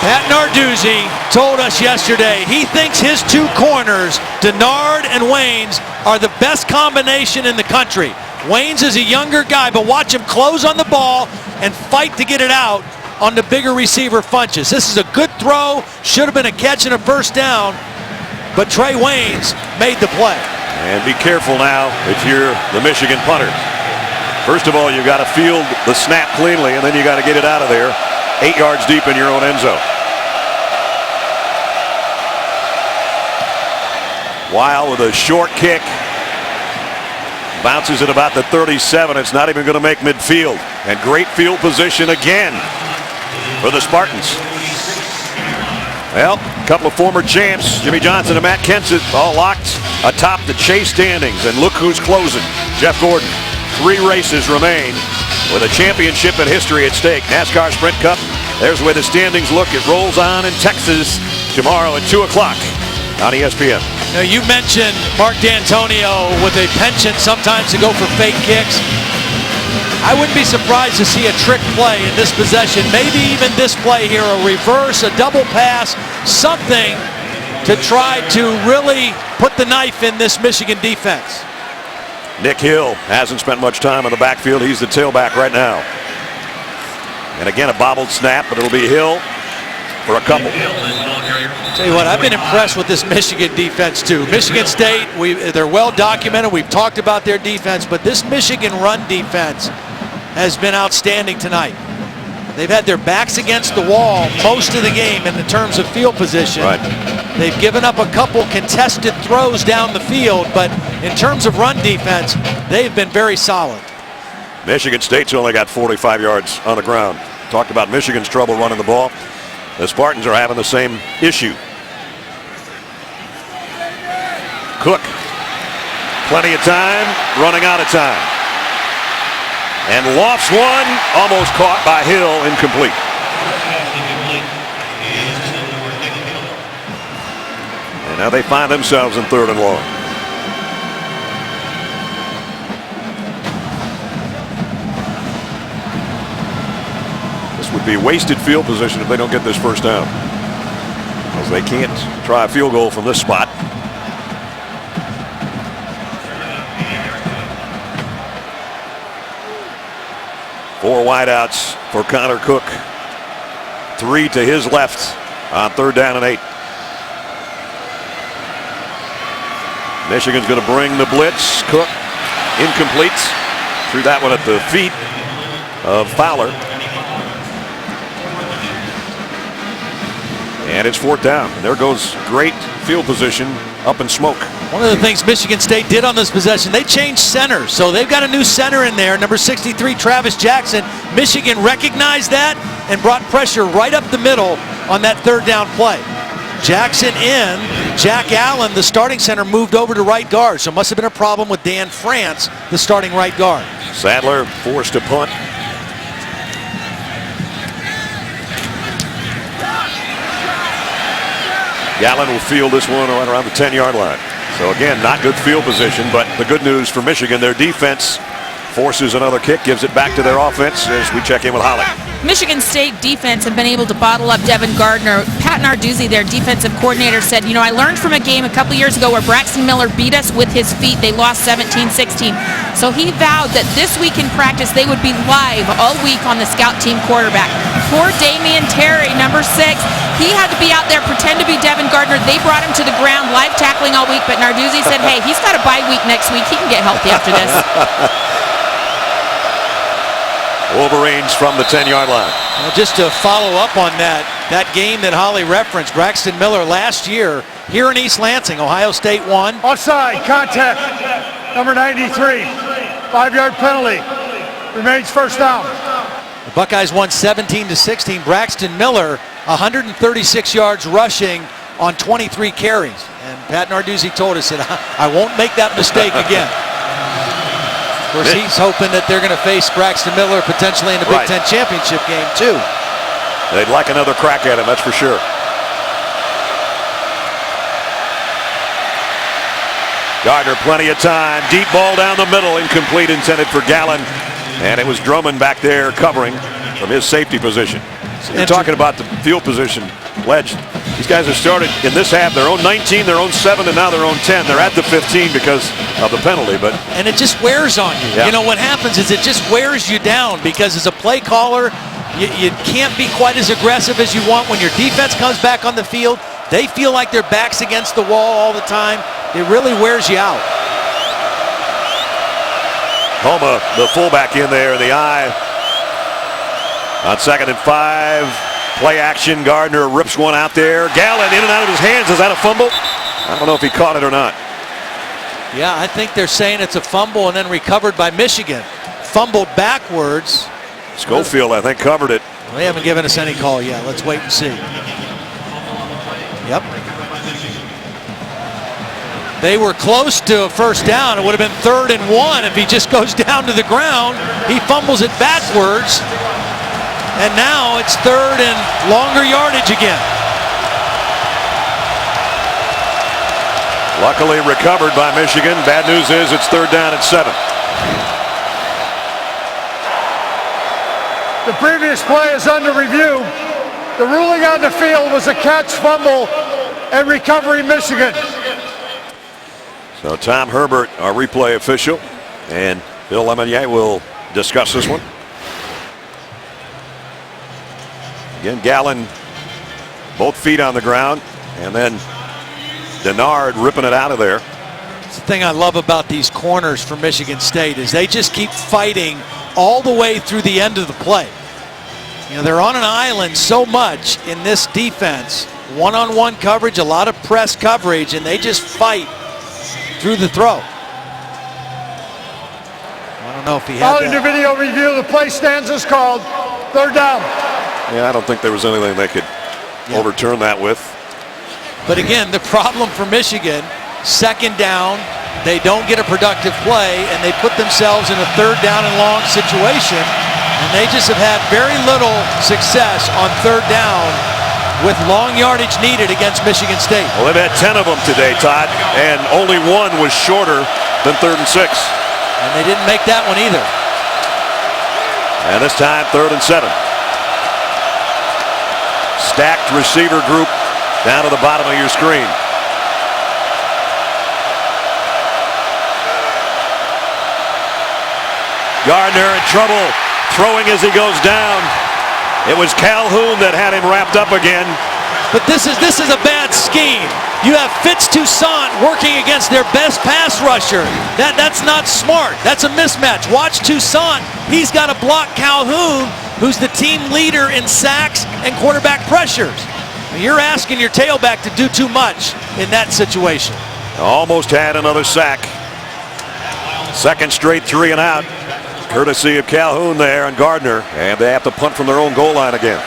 Pat Narduzzi told us yesterday he thinks his two corners, Denard and Waynes, are the best combination in the country. Waynes is a younger guy, but watch him close on the ball and fight to get it out on the bigger receiver Funchess. This is a good throw. Should have been a catch and a first down. But Trey Waynes made the play. And be careful now if you're the Michigan punter. First of all, you got to field the snap cleanly, and then you got to get it out of there 8 yards deep in your own end zone. Weil with a short kick. Bounces at about the 37. It's not even going to make midfield. And great field position again for the Spartans. Well, a couple of former champs, Jimmy Johnson and Matt Kenseth, all locked atop the chase standings. And look who's closing, Jeff Gordon. 3 races remain with a championship in history at stake. NASCAR Sprint Cup, there's the way the standings look. It rolls on in Texas tomorrow at 2 o'clock on ESPN. Now, you mentioned Mark D'Antonio with a penchant sometimes to go for fake kicks. I wouldn't be surprised to see a trick play in this possession. Maybe even this play here, a reverse, a double pass, something to try to really put the knife in this Michigan defense. Nick Hill hasn't spent much time in the backfield. He's the tailback right now. And again, a bobbled snap, but it'll be Hill for a couple. Tell you what, I've been impressed with this Michigan defense too. Michigan State, they're well documented. We've talked about their defense, but this Michigan run defense has been outstanding tonight. They've had their backs against the wall most of the game in terms of field position. Right. They've given up a couple contested throws down the field, but in terms of run defense, they've been very solid. Michigan State's only got 45 yards on the ground. Talked about Michigan's trouble running the ball. The Spartans are having the same issue. Cook, plenty of time, running out of time. And lofts one, almost caught by Hill, incomplete. And now they find themselves in 3rd and long. This would be wasted field position if they don't get this first down, because they can't try a field goal from this spot. Four wideouts for Connor Cook. 3 to his left on 3rd down and 8. Michigan's going to bring the blitz. Cook incomplete. Threw that one at the feet of Fowler. And it's 4th down. There goes great field position up in smoke. One of the things Michigan State did on this possession, they changed centers. So they've got a new center in there, number 63, Travis Jackson. Michigan recognized that and brought pressure right up the middle on that 3rd down play. Jackson in. Jack Allen, the starting center, moved over to right guard. So it must have been a problem with Dan France, the starting right guard. Sadler forced to punt. Gallen will field this one right around the 10-yard line. So again, not good field position, but the good news for Michigan, their defense forces another kick, gives it back to their offense as we check in with Holly. Michigan State defense have been able to bottle up Devin Gardner. Pat Narduzzi, their defensive coordinator, said, you know, I learned from a game a couple years ago where Braxton Miller beat us with his feet. They lost 17-16. So he vowed that this week in practice they would be live all week on the scout team quarterback. Poor Damian Terry, number 6. He had to be out there, pretend to be Devin Gardner. They brought him to the ground, live tackling all week, but Narduzzi said, hey, he's got a bye week next week. He can get healthy after this. Wolverines from the 10-yard line. Well, just to follow up on that game that Holly referenced, Braxton Miller last year here in East Lansing, Ohio State won. Offside, contact, number 93, 5-yard penalty. Remains first down. The Buckeyes won 17-16. Braxton Miller, 136 yards rushing on 23 carries. And Pat Narduzzi told us that I won't make that mistake again. Of course, he's hoping that they're going to face Braxton Miller potentially in the Big Ten championship game, too. They'd like another crack at him, that's for sure. Gardner, plenty of time. Deep ball down the middle, incomplete, intended for Gallen. And it was Drummond back there covering from his safety position. So you're talking about the field position, Ledge. These guys have started in this half their own 19, their own 7, and now their own 10. They're at the 15 because of the penalty, but and it just wears on you. Yeah. You know what happens is it just wears you down because as a play caller, you can't be quite as aggressive as you want when your defense comes back on the field. They feel like their back's against the wall all the time. It really wears you out. Homa, the fullback, in there in the eye. On 2nd and 5. Play action. Gardner rips one out there. Gallen in and out of his hands. Is that a fumble? I don't know if he caught it or not. Yeah, I think they're saying it's a fumble and then recovered by Michigan. Fumbled backwards. Schofield, I think, covered it. They haven't given us any call yet. Let's wait and see. Yep. They were close to a first down. It would have been 3rd and 1 if he just goes down to the ground. He fumbles it backwards. And now it's 3rd and longer yardage again. Luckily recovered by Michigan. Bad news is it's 3rd down and 7. The previous play is under review. The ruling on the field was a catch, fumble, and recovery Michigan. So Tom Herbert, our replay official, and Bill Lemonnier will discuss this one. Again, Gallen, both feet on the ground, and then Denard ripping it out of there. It's the thing I love about these corners for Michigan State is they just keep fighting all the way through the end of the play. You know, they're on an island so much in this defense. One-on-one coverage, a lot of press coverage, and they just fight through the throw. I don't know if he had Following the video review, the play stands as called. 3rd down. Yeah, I don't think there was anything they could overturn that with. But again, the problem for Michigan, 2nd down, they don't get a productive play, and they put themselves in a 3rd down and long situation, and they just have had very little success on 3rd down with long yardage needed against Michigan State. Well, they've had 10 of them today, Todd, and only one was shorter than 3rd and 6. And they didn't make that one either. And this time, 3rd and 7. Stacked receiver group down to the bottom of your screen. Gardner in trouble, throwing as he goes down. It was Calhoun that had him wrapped up again. But this is a bad scheme. You have Fitz Toussaint working against their best pass rusher. That's not smart. That's a mismatch. Watch Toussaint. He's got to block Calhoun, who's the team leader in sacks and quarterback pressures. You're asking your tailback to do too much in that situation. Almost had another sack. 2nd straight 3 and out. Courtesy of Calhoun there and Gardner. And they have to punt from their own goal line again.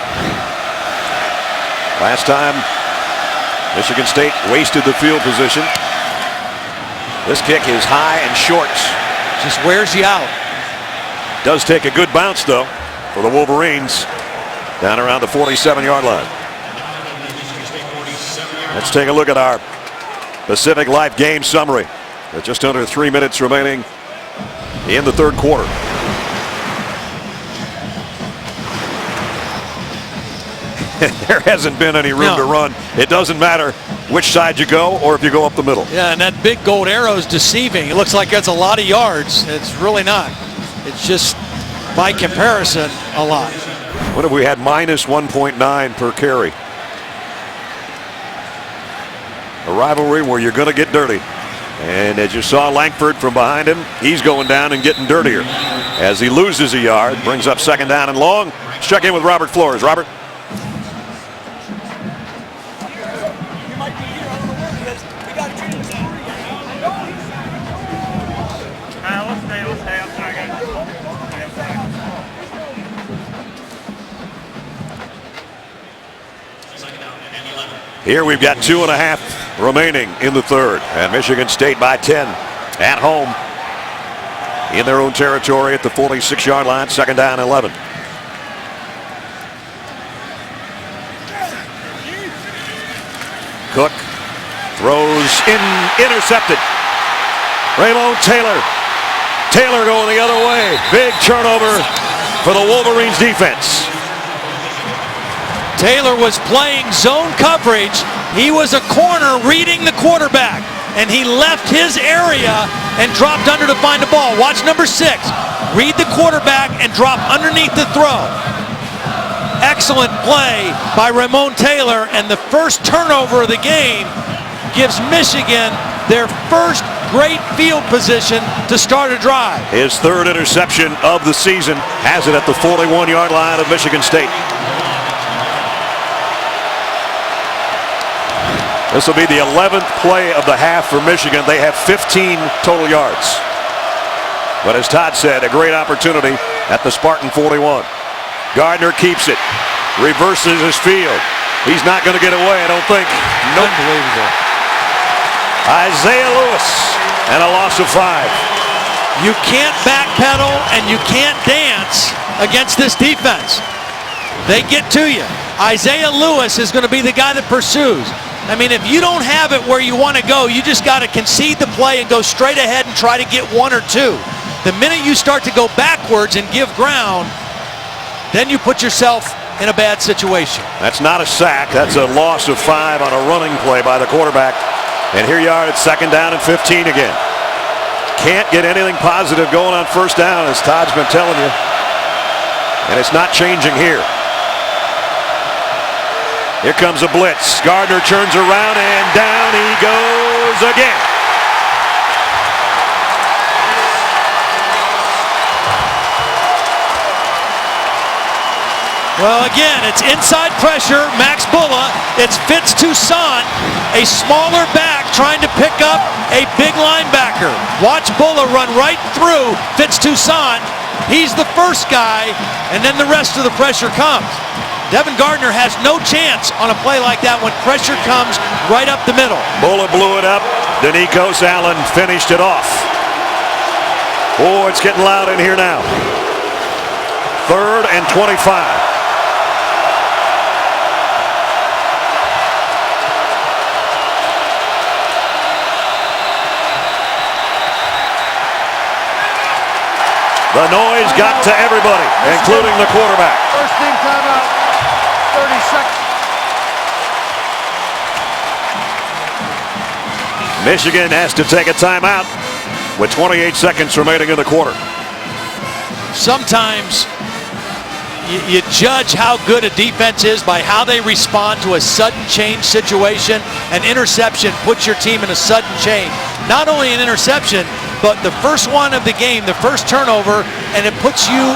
Last time, Michigan State wasted the field position. This kick is high and short. Just wears you out. Does take a good bounce, though, for the Wolverines down around the 47-yard line. Let's take a look at our Pacific Life game summary. With just under 3 minutes remaining in the 3rd quarter. There hasn't been any room to run. It doesn't matter which side you go or if you go up the middle. Yeah, and that big gold arrow is deceiving. It looks like that's a lot of yards. It's really not. It's just, by comparison, a lot. What have we had? Minus 1.9 per carry. A rivalry where you're going to get dirty. And as you saw Langford from behind him, he's going down and getting dirtier. As he loses a yard, brings up 2nd down and long. Let's check in with Robert Flores. Robert. Here we've got 2.5 remaining in the third, and Michigan State by 10 at home in their own territory at the 46-yard line, 2nd down 11. Cook throws intercepted. Raymond Taylor. Taylor going the other way. Big turnover for the Wolverines defense. Taylor was playing zone coverage. He was a corner reading the quarterback, and he left his area and dropped under to find the ball. Watch number 6. Read the quarterback and drop underneath the throw. Excellent play by Raymond Taylor, and the first turnover of the game gives Michigan their first great field position to start a drive. His 3rd interception of the season has it at the 41-yard line of Michigan State. This will be the 11th play of the half for Michigan. They have 15 total yards. But as Todd said, a great opportunity at the Spartan 41. Gardner keeps it, reverses his field. He's not going to get away, I don't think. Nope. Unbelievable. Isaiah Lewis, and a loss of 5. You can't backpedal and you can't dance against this defense. They get to you. Isaiah Lewis is going to be the guy that pursues. I mean, if you don't have it where you want to go, you just got to concede the play and go straight ahead and try to get 1 or 2. The minute you start to go backwards and give ground, then you put yourself in a bad situation. That's not a sack. That's a loss of 5 on a running play by the quarterback. And here you are at 2nd down and 15 again. Can't get anything positive going on 1st down, as Todd's been telling you. And it's not changing here. Here comes a blitz. Gardner turns around and down he goes again. Well, again, it's inside pressure. Max Bulla. It's Fitz Toussaint, a smaller back trying to pick up a big linebacker. Watch Bulla run right through Fitz Toussaint. He's the first guy, and then the rest of the pressure comes. Devin Gardner has no chance on a play like that when pressure comes right up the middle. Bulla blew it up. Denikos Allen finished it off. Oh, it's getting loud in here now. 3rd and 25. The noise got to everybody, including the quarterback. First team timeout. 30 seconds. Michigan has to take a timeout with 28 seconds remaining in the quarter. Sometimes you judge how good a defense is by how they respond to a sudden change situation. An interception puts your team in a sudden change. Not only an interception, but the first one of the game, the first turnover, and it puts you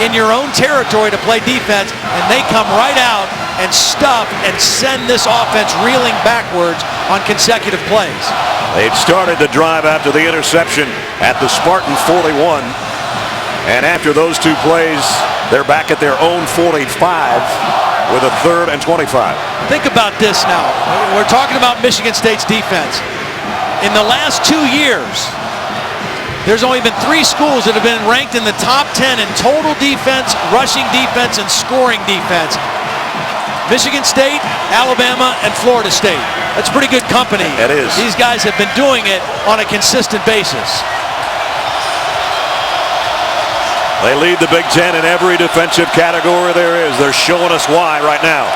in your own territory to play defense, and they come right out and stuff and send this offense reeling backwards on consecutive plays. They'd started the drive after the interception at the Spartan 41, and after those 2 plays, they're back at their own 45 with a 3rd and 25. Think about this now. We're talking about Michigan State's defense. In the last 2 years, there's only been 3 schools that have been ranked in the top 10 in total defense, rushing defense, and scoring defense. Michigan State, Alabama, and Florida State. That's pretty good company. It is. These guys have been doing it on a consistent basis. They lead the Big Ten in every defensive category there is. They're showing us why right now.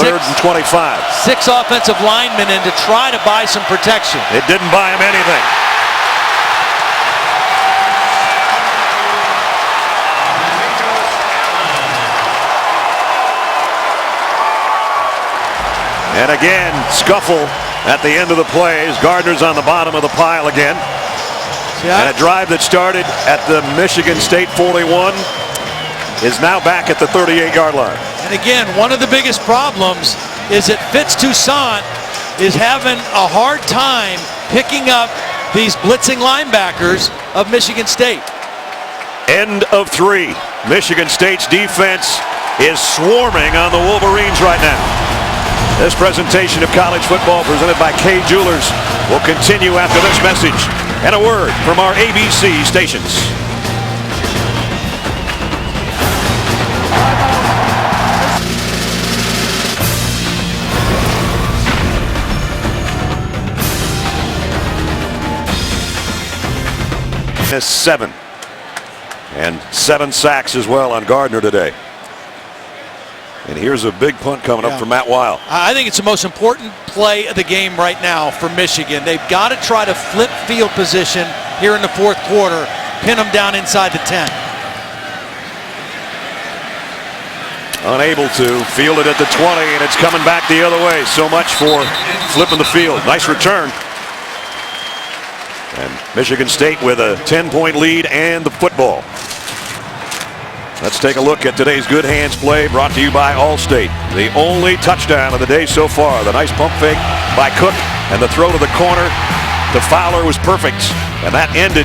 3rd and 25. 6 offensive linemen in to try to buy some protection. It didn't buy him anything. And again, scuffle at the end of the plays. Gardner's on the bottom of the pile again. Yeah. And a drive that started at the Michigan State 41 is now back at the 38-yard line. And again, one of the biggest problems is that Fitz Toussaint is having a hard time picking up these blitzing linebackers of Michigan State. End of 3. Michigan State's defense is swarming on the Wolverines right now. This presentation of college football presented by Kay Jewelers will continue after this message and a word from our ABC stations. Is 7 and 7 sacks as well on Gardner today. And here's a big punt coming up from Matt Weil. I think it's the most important play of the game right now for Michigan. They've got to try to flip field position here in the fourth quarter, pin them down inside the 10. Unable to, field it at the 20, and it's coming back the other way. So much for flipping the field. Nice return. And Michigan State with a 10-point lead and the football. Let's take a look at today's good hands play brought to you by Allstate. The only touchdown of the day so far. The nice pump fake by Cook and the throw to the corner to Fowler was perfect. And that ended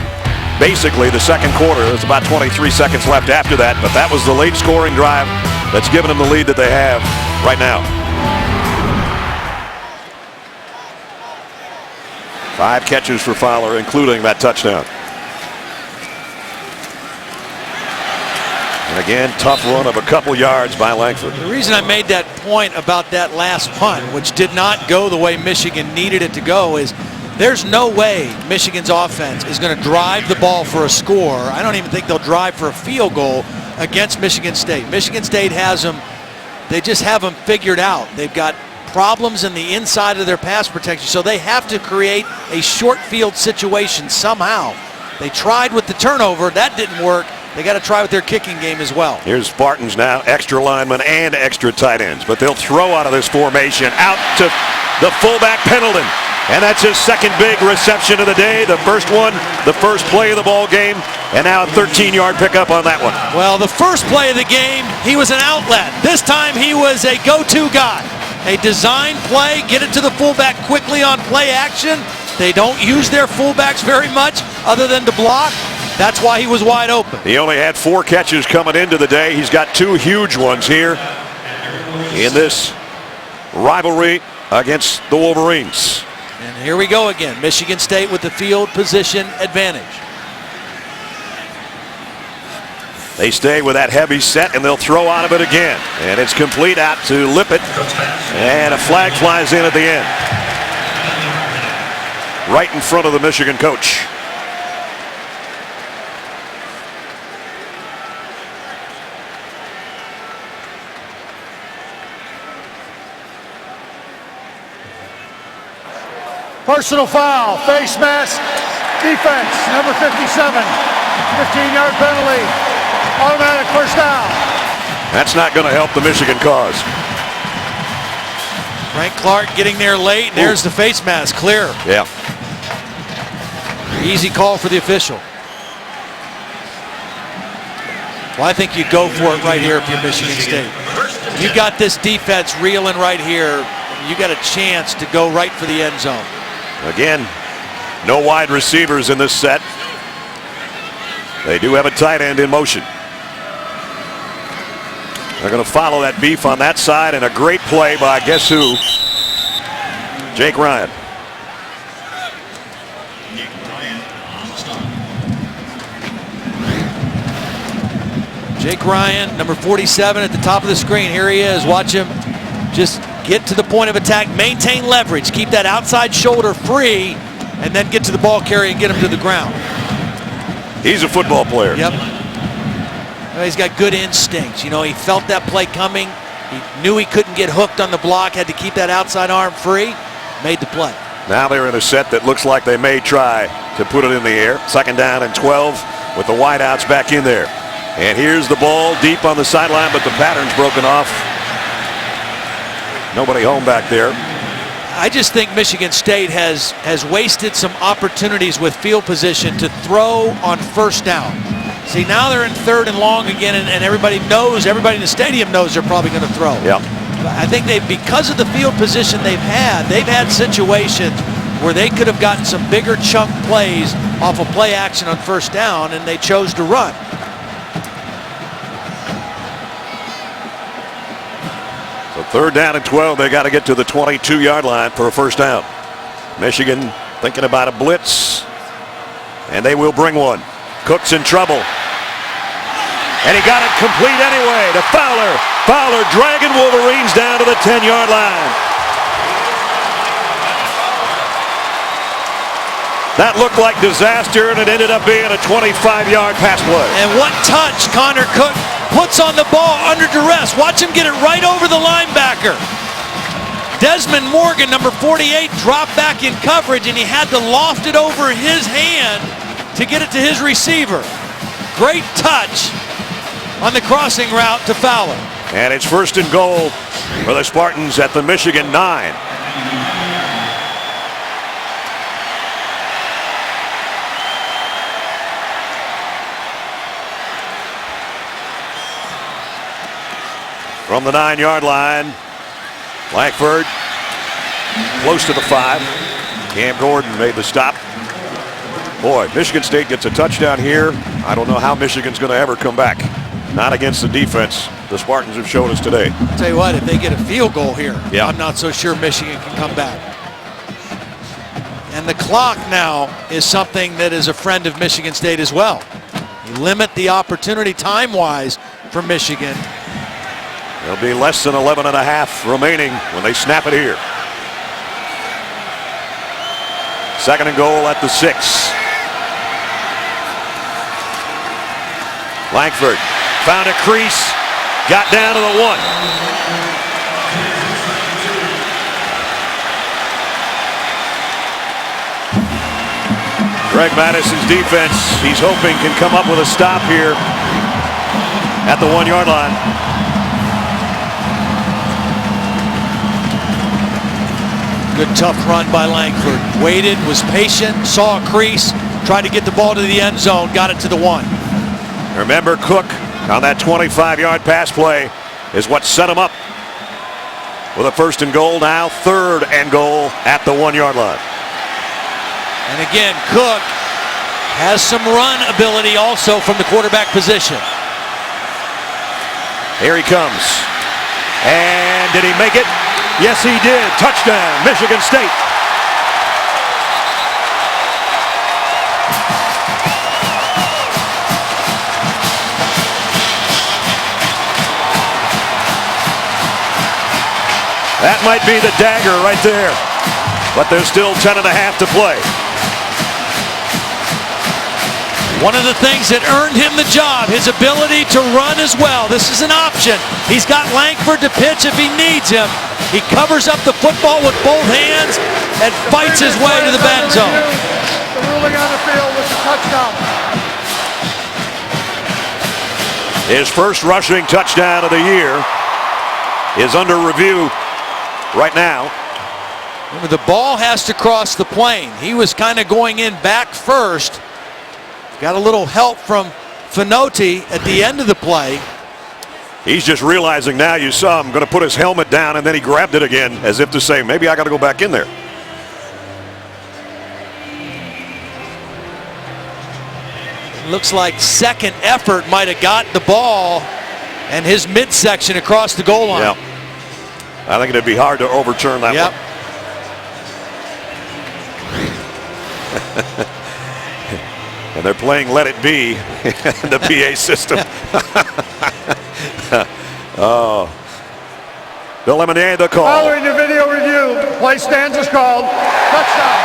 basically the second quarter. There's about 23 seconds left after that, but that was the late scoring drive that's given them the lead that they have right now. 5 catches for Fowler, including that touchdown. And again, tough run of a couple yards by Langford. The reason I made that point about that last punt, which did not go the way Michigan needed it to go, is there's no way Michigan's offense is going to drive the ball for a score. I don't even think they'll drive for a field goal against Michigan State. Michigan State has them, they just have them figured out. They've got problems in the inside of their pass protection, so they have to create a short field situation somehow. They tried with the turnover, that didn't work. They got to try with their kicking game as well. Here's Spartans now, extra linemen and extra tight ends, but they'll throw out of this formation out to the fullback Pendleton, and that's his second big reception of the day. The first one, the first play of the ball game, and now a 13-yard pickup on that one. Well, the first play of the game, he was an outlet. This time he was a go-to guy. A design play, get it to the fullback quickly on play action. They don't use their fullbacks very much other than to block. That's why he was wide open. He only had 4 catches coming into the day. He's got 2 huge ones here in this rivalry against the Wolverines. And here we go again. Michigan State with the field position advantage. They stay with that heavy set, and they'll throw out of it again. And it's complete out to Lippett. And a flag flies in at the end. Right in front of the Michigan coach. Personal foul, face mask, defense, number 57, 15-yard penalty, automatic first down. That's not going to help the Michigan cause. Frank Clark getting there late. There's the face mask, clear. Yeah. Easy call for the official. Well, I think you go for it right here if you're Michigan State. You got this defense reeling right here. You got a chance to go right for the end zone. Again, no wide receivers in this set. They do have a tight end in motion. They're going to follow that beef on that side, and a great play by guess who? Jake Ryan. Jake Ryan, number 47 at the top of the screen. Here he is. Watch him just get to the point of attack, maintain leverage, keep that outside shoulder free, and then get to the ball carrier and get him to the ground. He's a football player. Yep. He's got good instincts. You know, he felt that play coming. He knew he couldn't get hooked on the block, had to keep that outside arm free, made the play. Now they're in a set that looks like they may try to put it in the air. 2nd down and 12 with the wideouts back in there. And here's the ball deep on the sideline, but the pattern's broken off. Nobody home back there. I just think Michigan State has wasted some opportunities with field position to throw on first down. See, now they're in 3rd and long again, and everybody in the stadium knows they're probably going to throw. Yeah. I think because of the field position they've had situations where they could have gotten some bigger chunk plays off of play action on first down, and they chose to run. So 3rd down and 12. They got to get to the 22-yard line for a first down. Michigan thinking about a blitz, and they will bring one. Cook's in trouble, and he got it complete anyway to Fowler. Fowler dragging Wolverines down to the 10-yard line. That looked like disaster, and it ended up being a 25-yard pass play. And what touch Connor Cook puts on the ball under duress. Watch him get it right over the linebacker. Desmond Morgan, number 48, dropped back in coverage, and he had to loft it over his hand to get it to his receiver. Great touch on the crossing route to Fowler. And it's 1st and goal for the Spartans at the Michigan 9. From the 9-yard line, Langford close to the 5. Cam Gordon made the stop. Boy, Michigan State gets a touchdown here. I don't know how Michigan's going to ever come back. Not against the defense the Spartans have showed us today. I'll tell you what, if they get a field goal here, Yeah. I'm not so sure Michigan can come back. And the clock now is something that is a friend of Michigan State as well. You limit the opportunity time-wise for Michigan. There'll be less than 11 and a half remaining when they snap it here. 2nd and goal at the 6. Langford found a crease, got down to the 1. Greg Madison's defense, he's hoping, can come up with a stop here at the 1-yard line. Good tough run by Langford. Waited, was patient, saw a crease, tried to get the ball to the end zone, got it to the 1. Remember, Cook on that 25-yard pass play is what set him up with a 1st and goal. Now 3rd and goal at the 1-yard line. And again, Cook has some run ability also from the quarterback position. Here he comes. And did he make it? Yes, he did. Touchdown, Michigan State. That might be the dagger right there. But there's still 10 and a half to play. One of the things that earned him the job, his ability to run as well. This is an option. He's got Langford to pitch if he needs him. He covers up the football with both hands and fights his way to the end zone. The ruling on the field was a touchdown. His first rushing touchdown of the year is under review right now. Remember, the ball has to cross the plane. He was kind of going in back first. Got a little help from Finotti at the end of the play. He's just realizing now, you saw him going to put his helmet down, and then he grabbed it again as if to say, maybe I got to go back in there. Looks like second effort might have got the ball and his midsection across the goal line. Yeah. I think it'd be hard to overturn that Yep. one. And they're playing Let It Be in the PA system. Oh. Bill Lemonnier, the call. Following the video review, play stands is called. Touchdown.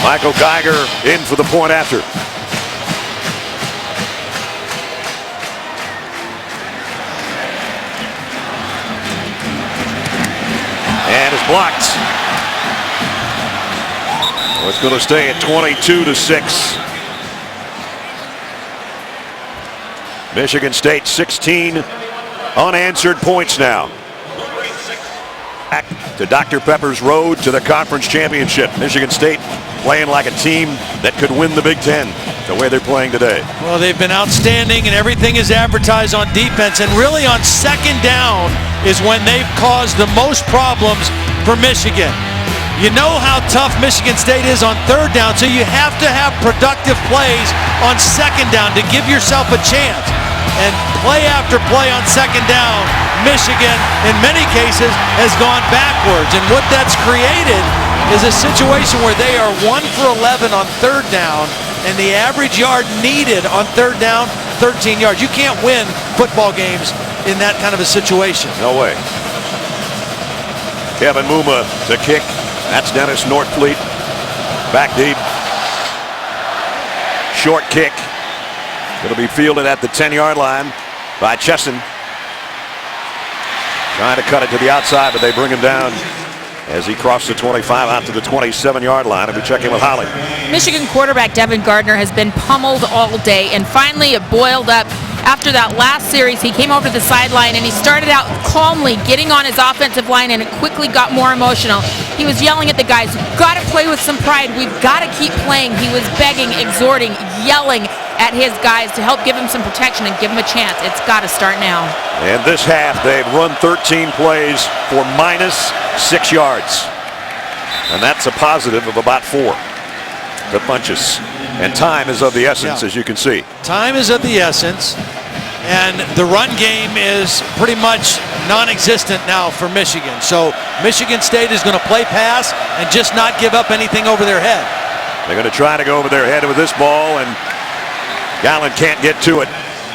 Michael Geiger in for the point after. And it's blocked. Well, it's going to stay at 22-6. Michigan State 16 unanswered points now. Back to Dr. Pepper's road to the conference championship. Michigan State playing like a team that could win the Big Ten the way they're playing today. Well, they've been outstanding, and everything is advertised on defense, and really on second down is when they've caused the most problems for Michigan. You know how tough Michigan State is on third down, so you have to have productive plays on second down to give yourself a chance. And play after play on second down, Michigan, in many cases, has gone backwards. And what that's created is a situation where they are 1 for 11 on third down, and the average yard needed on third down, 13 yards. You can't win football games in that kind of a situation. No way. Kevin Muma to kick. That's Dennis Northfleet. Back deep. Short kick. It'll be fielded at the 10-yard line by Chesson. Trying to cut it to the outside, but they bring him down as he crossed the 25 out to the 27-yard line. And we check in with Holly. Michigan quarterback Devin Gardner has been pummeled all day, and finally it boiled up. After that last series, he came over to the sideline and he started out calmly getting on his offensive line, and it quickly got more emotional. He was yelling at the guys, "We've got to play with some pride. We've got to keep playing." He was begging, exhorting, yelling at his guys to help give him some protection and give him a chance. It's got to start now. And this half, they've run 13 plays for -6 yards. And that's a positive of about 4 to Funchess. And time is of the essence, as you can see. Time is of the essence, and the run game is pretty much non-existent now for Michigan. So Michigan State is going to play pass and just not give up anything over their head. They're going to try to go over their head with this ball, and Gallen can't get to it.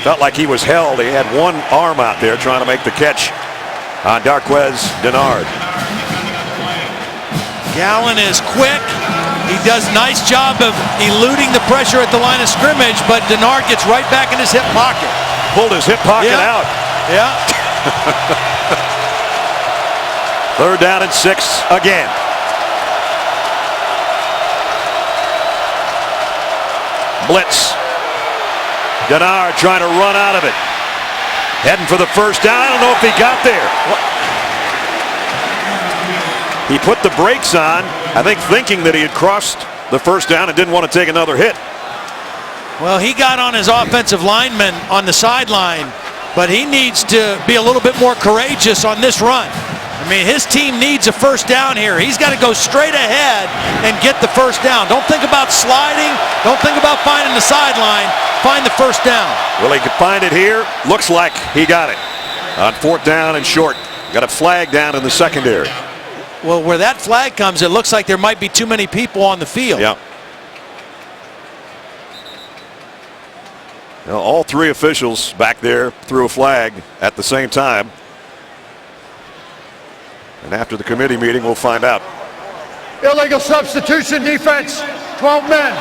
Felt like he was held. He had one arm out there trying to make the catch on Darquez Denard. Gallen is quick. He does a nice job of eluding the pressure at the line of scrimmage, but Denard gets right back in his hip pocket. Pulled his hip pocket out. Yeah. Third down and 6 again. Blitz. Denard trying to run out of it. Heading for the first down. I don't know if he got there. He put the brakes on, I think thinking that he had crossed the first down and didn't want to take another hit. Well, he got on his offensive lineman on the sideline, but he needs to be a little bit more courageous on this run. I mean, his team needs a first down here. He's got to go straight ahead and get the first down. Don't think about sliding. Don't think about finding the sideline. Find the first down. Well, he could find it here. Looks like he got it on 4th down and short. Got a flag down in the secondary. Well, where that flag comes, it looks like there might be too many people on the field. Yeah. Well, all 3 officials back there threw a flag at the same time. And after the committee meeting, we'll find out. Illegal substitution defense, 12 men.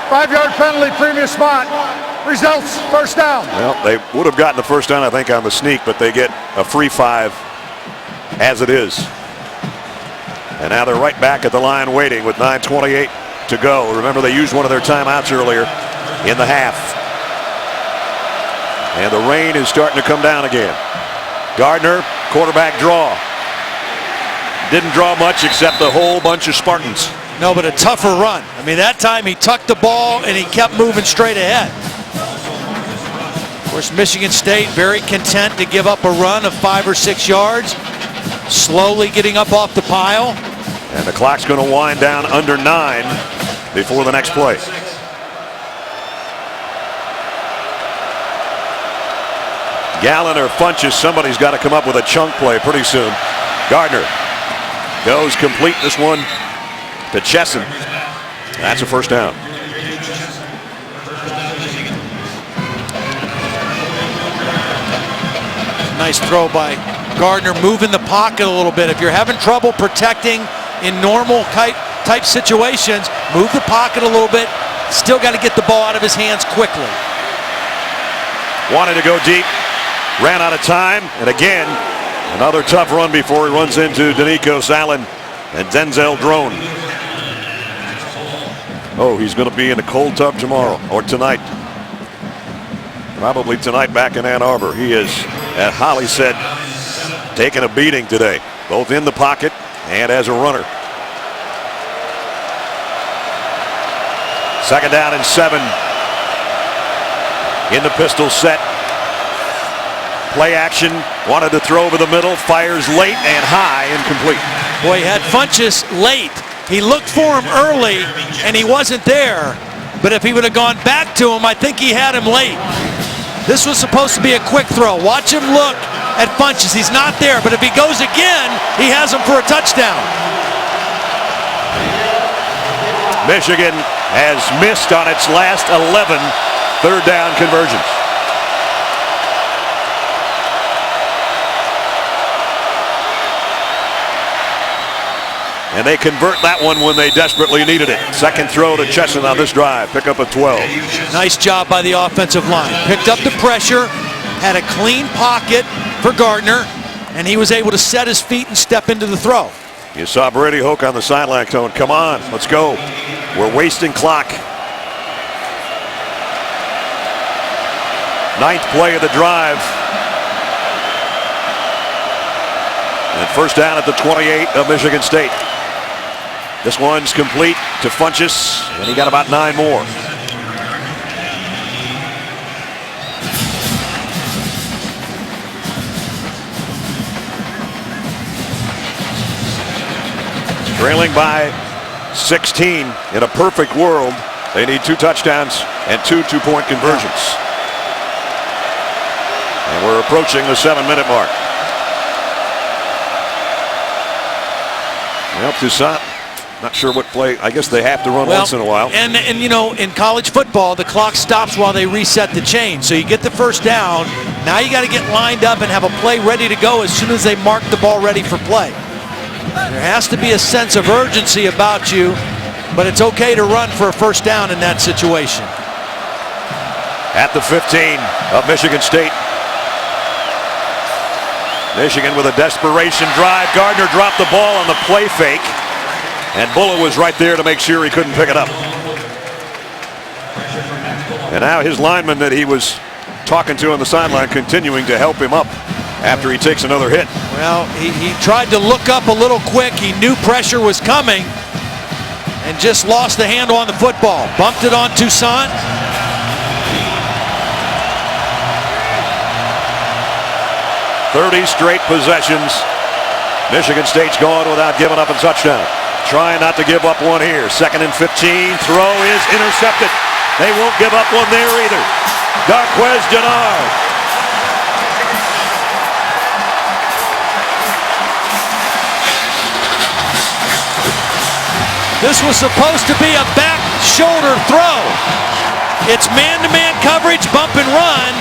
5-yard penalty, previous spot. Results, first down. Well, they would have gotten the first down, I think, on the sneak, but they get a free 5 as it is. And now they're right back at the line waiting with 9:28 to go. Remember, they used one of their timeouts earlier in the half. And the rain is starting to come down again. Gardner, quarterback draw. Didn't draw much except a whole bunch of Spartans. No, but a tougher run. I mean, that time he tucked the ball and he kept moving straight ahead. Of course, Michigan State very content to give up a run of 5 or 6 yards. Slowly getting up off the pile. And the clock's going to wind down under 9 before the next play. Gallen or Funchess, somebody's got to come up with a chunk play pretty soon. Gardner goes complete this one to Chesson. That's a first down. Nice throw by Gardner, moving the pocket a little bit. If you're having trouble protecting in normal type situations, move the pocket a little bit. Still got to get the ball out of his hands quickly. Wanted to go deep, ran out of time, and again, another tough run before he runs into Denikos Allen and Denzel Drone. Oh, he's going to be in a cold tub tomorrow or tonight. Probably tonight back in Ann Arbor. He is, as Holly said, taking a beating today, both in the pocket and as a runner. 2nd down and 7. In the pistol set. Play action. Wanted to throw over the middle. Fires late and high. Incomplete. Boy, he had Funchess late. He looked for him early, and he wasn't there. But if he would have gone back to him, I think he had him late. This was supposed to be a quick throw. Watch him look at Funchess. He's not there, but if he goes again, he has him for a touchdown. Michigan has missed on its last 11 third down conversions. And they convert that one when they desperately needed it. Second throw to Chesson on this drive. Pick up a 12. Nice job by the offensive line. Picked up the pressure, had a clean pocket for Gardner, and he was able to set his feet and step into the throw. You saw Brady Hoke on the sideline tone. Come on, let's go. We're wasting clock. Ninth play of the drive. And first down at the 28 of Michigan State. This one's complete to Funchess, and he got about 9 more. Trailing by 16. In a perfect world, they need 2 touchdowns and 2 two-point conversions. And we're approaching the 7-minute mark. Well, Toussaint, not sure what play. I guess they have to run once in a while. And you know, in college football, the clock stops while they reset the chain. So you get the first down. Now you got to get lined up and have a play ready to go as soon as they mark the ball ready for play. There has to be a sense of urgency about you, but it's okay to run for a first down in that situation. At the 15 of Michigan State. Michigan with a desperation drive. Gardner dropped the ball on the play fake, and Bullough was right there to make sure he couldn't pick it up. And now his lineman that he was talking to on the sideline continuing to help him up after he takes another hit. Well, he tried to look up a little quick. He knew pressure was coming and just lost the handle on the football. Bumped it on Toussaint. "30 straight possessions. Michigan State's gone without giving up a touchdown. Trying not to give up one here. 2nd and 15. Throw is intercepted. They won't give up one there either. Darqueze Dennard. This was supposed to be a back shoulder throw. It's man-to-man coverage, bump and run.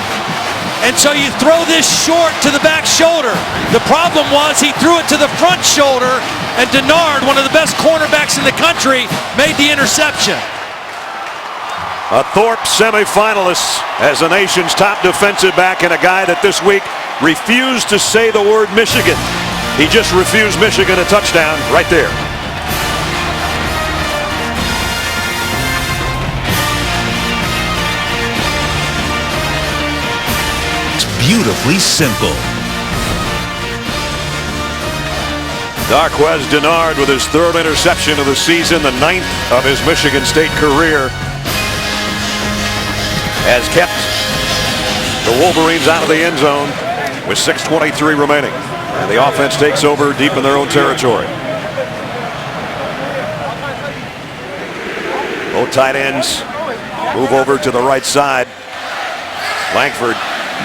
And so you throw this short to the back shoulder. The problem was he threw it to the front shoulder, and Dennard, one of the best cornerbacks in the country, made the interception. A Thorpe semifinalist as the nation's top defensive back, and a guy that this week refused to say the word Michigan. He just refused Michigan a touchdown right there. Beautifully simple. Darqueze Dennard with his 3rd interception of the season, the 9th of his Michigan State career, has kept the Wolverines out of the end zone with 6:23 remaining. And the offense takes over deep in their own territory. Both tight ends move over to the right side. Langford,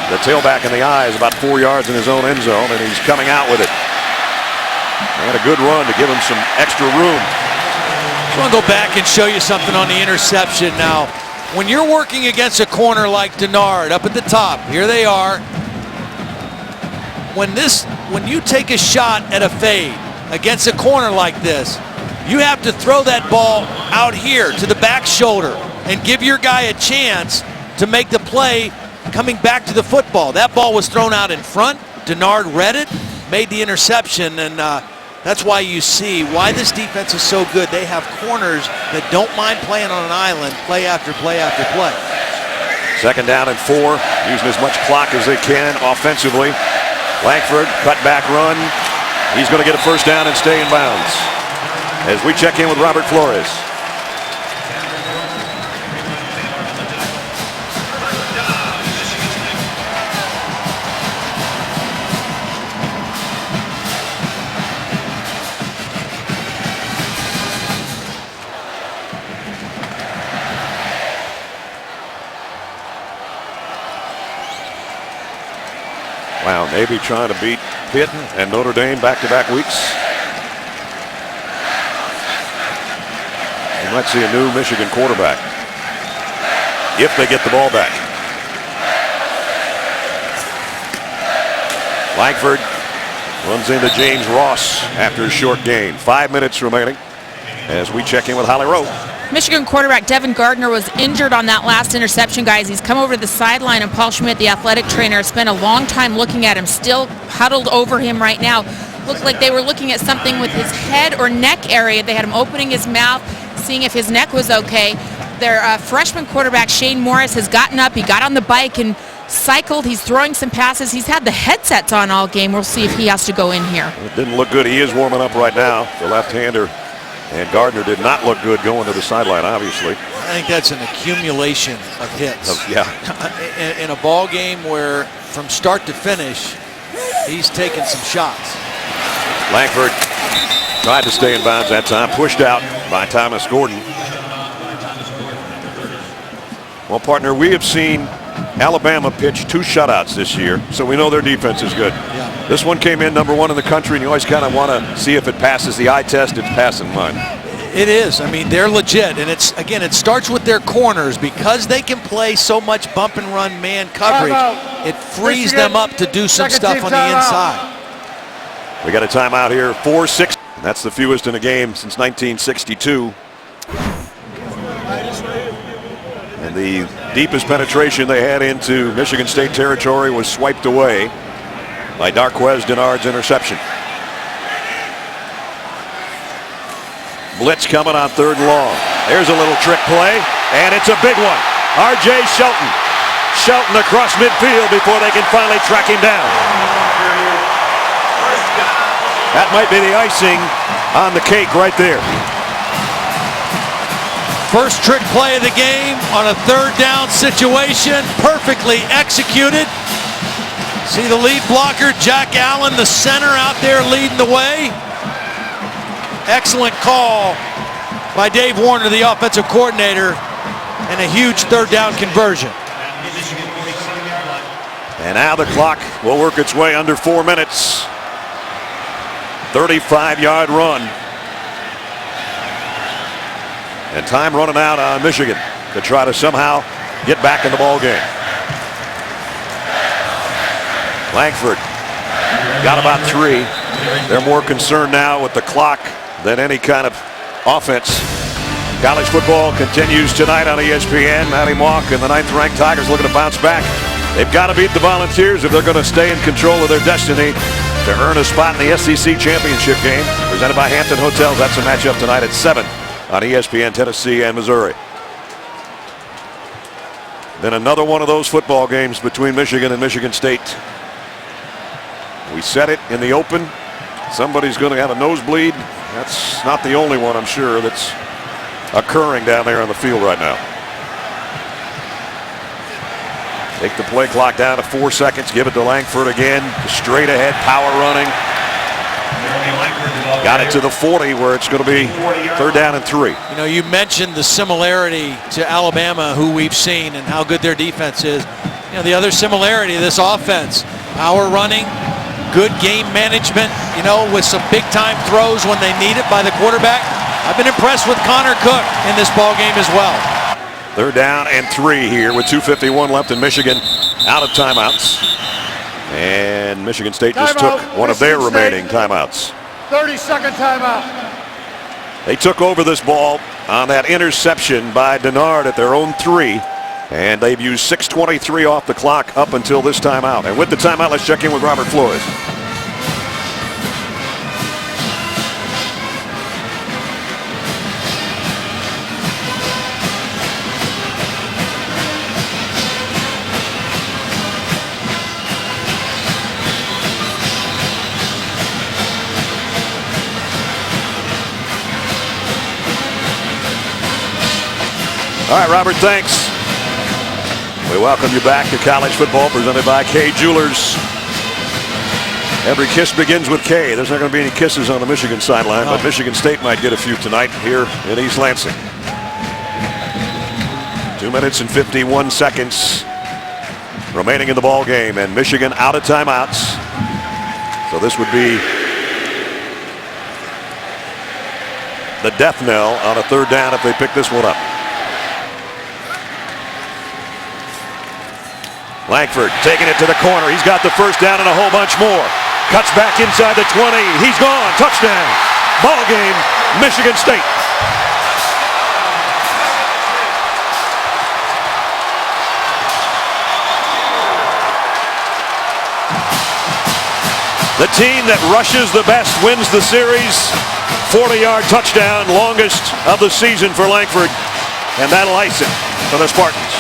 the tailback in the eye, is about 4 yards in his own end zone, and he's coming out with it. They had a good run to give him some extra room. I want to go back and show you something on the interception. Now, when you're working against a corner like Dennard up at the top, here they are. When you take a shot at a fade against a corner like this, you have to throw that ball out here to the back shoulder and give your guy a chance to make the play coming back to the football. That ball was thrown out in front. Dennard read it, made the interception, and that's why you see why this defense is so good. They have corners that don't mind playing on an island, play after play after play. 2nd down and 4, using as much clock as they can offensively. Langford, cutback run. He's going to get a first down and stay in bounds. As we check in with Robert Flores. Wow, Navy trying to beat Pitt and Notre Dame back-to-back weeks. You might see a new Michigan quarterback if they get the ball back. Langford runs into James Ross after a short gain. 5 minutes remaining as we check in with Holly Rowe. Michigan quarterback Devin Gardner was injured on that last interception, guys. He's come over to the sideline, and Paul Schmidt, the athletic trainer, spent a long time looking at him, still huddled over him right now. Looked like they were looking at something with his head or neck area. They had him opening his mouth, seeing if his neck was okay. Their freshman quarterback, Shane Morris, has gotten up. He got on the bike and cycled. He's throwing some passes. He's had the headsets on all game. We'll see if he has to go in here. It didn't look good. He is warming up right now, the left-hander. And Gardner did not look good going to the sideline, obviously. I think that's an accumulation of hits. Yeah. In a ball game where from start to finish, he's taking some shots. Langford tried to stay in bounds that time, pushed out by Thomas Gordon. Well, partner, we have seen Alabama pitch 2 shutouts this year, so we know their defense is good. Yeah. This one came in #1 in the country, and you always kind of want to see if it passes the eye test. It's passing mine. It is. I mean, they're legit. And it's, again, it starts with their corners. Because they can play so much bump and run man coverage, it frees them up to do some stuff on the inside. We got a timeout here, 4-6. That's the fewest in a game since 1962. And the deepest penetration they had into Michigan State territory was swiped away by Darquez Denard's interception. Blitz coming on 3rd and long. There's a little trick play, and it's a big one. R.J. Shelton. Shelton across midfield before they can finally track him down. That might be the icing on the cake right there. First trick play of the game on a 3rd down situation, perfectly executed. See the lead blocker, Jack Allen, the center out there leading the way. Excellent call by Dave Warner, the offensive coordinator, and a huge 3rd down conversion. And now the clock will work its way under 4 minutes. 35-yard run. And time running out on Michigan to try to somehow get back in the ball game. Langford got about 3. They're more concerned now with the clock than any kind of offense. College football continues tonight on ESPN. Matty Mock and the 9th-ranked Tigers looking to bounce back. They've got to beat the Volunteers if they're going to stay in control of their destiny to earn a spot in the SEC championship game. Presented by Hampton Hotels. That's a matchup tonight at 7 on ESPN, Tennessee and Missouri. Then another one of those football games between Michigan and Michigan State. We said it in the open. Somebody's going to have a nosebleed. That's not the only one, I'm sure, that's occurring down there on the field right now. Take the play clock down to 4 seconds. Give it to Langford again. Straight ahead, power running. Got it to the 40 where it's going to be 3rd down and 3. You know, you mentioned the similarity to Alabama, who we've seen, and how good their defense is. You know, the other similarity of this offense, power running, good game management, you know, with some big-time throws when they need it by the quarterback. I've been impressed with Connor Cook in this ball game as well. 3rd down and 3 here with 2:51 left in Michigan out of timeouts. And Michigan State just took one of their remaining timeouts. 30-second timeout. They took over this ball on that interception by Denard at their own 3. And they've used 6:23 off the clock up until this timeout. And with the timeout, let's check in with Robert Flores. All right, Robert, thanks. We welcome you back to college football presented by Kay Jewelers. Every kiss begins with K. There's not going to be any kisses on the Michigan sideline, but Michigan State might get a few tonight here in East Lansing. 2 minutes and 51 seconds remaining in the ball game, and Michigan out of timeouts. So this would be the death knell on a third down if they pick this one up. Langford taking it to the corner. He's got the first down and a whole bunch more. Cuts back inside the 20. He's gone. Touchdown. Ball game, Michigan State. The team that rushes the best wins the series. 40-yard touchdown, longest of the season for Langford. And that'll ice it for the Spartans.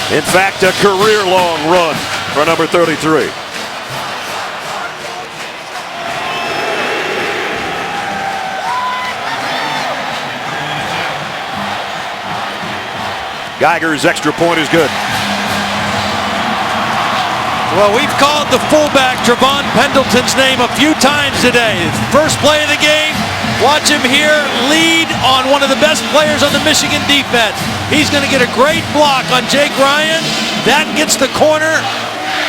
In fact, a career-long run for number 33. Geiger's extra point is good. Well, we've called the fullback Trevon Pendleton's name a few times today. First play of the game, watch him here lead on one of the best players on the Michigan defense. He's going to get a great block on Jake Ryan. That gets the corner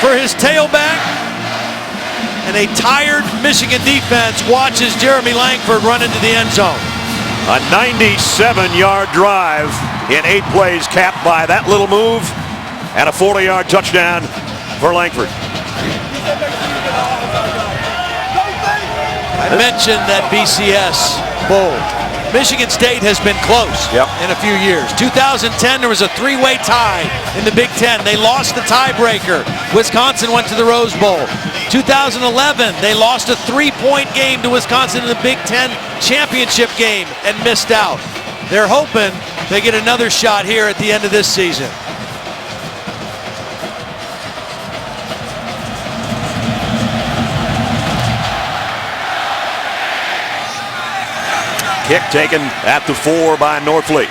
for his tailback. And a tired Michigan defense watches Jeremy Langford run into the end zone. A 97-yard drive in 8 plays, capped by that little move and a 40-yard touchdown for Langford. I mentioned that BCS Bowl. Michigan State has been close in a few years. 2010, there was a 3-way tie in the Big Ten. They lost the tiebreaker. Wisconsin went to the Rose Bowl. 2011, they lost a 3-point game to Wisconsin in the Big Ten championship game and missed out. They're hoping they get another shot here at the end of this season. Kick taken at the 4 by Norfleet.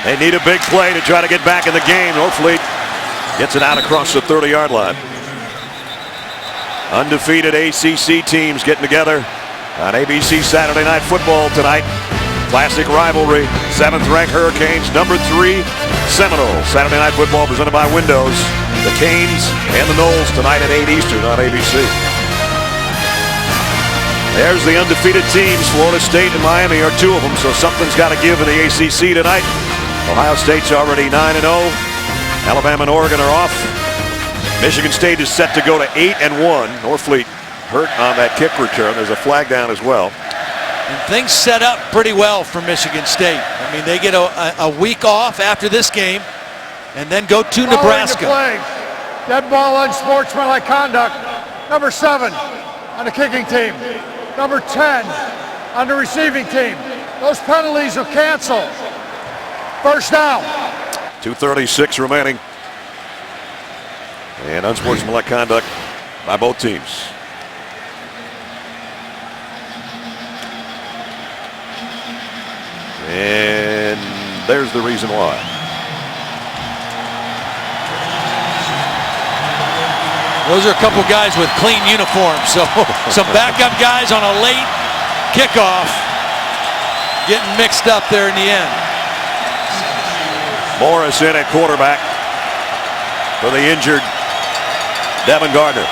They need a big play to try to get back in the game. Norfleet gets it out across the 30-yard line. Undefeated ACC teams getting together on ABC Saturday Night Football tonight. Classic rivalry. 7th-ranked Hurricanes, number 3 Seminoles. Saturday Night Football presented by Windows. The Canes and the Noles tonight at 8 Eastern on ABC. There's the undefeated teams. Florida State and Miami are 2 of them, so something's got to give in the ACC tonight. Ohio State's already 9-0. Alabama and Oregon are off. Michigan State is set to go to 8-1. Norfleet hurt on that kick return. There's a flag down as well. And things set up pretty well for Michigan State. I mean, they get a week off after this game and then go to Nebraska. Dead ball, unsportsmanlike conduct. Number 7 on the kicking team. Number 10 on the receiving team. Those penalties will cancel. First down. 2:36 remaining. And unsportsmanlike conduct by both teams. And there's the reason why. Those are a couple guys with clean uniforms, so some backup guys on a late kickoff getting mixed up there in the end. Morris in at quarterback for the injured Devin Gardner.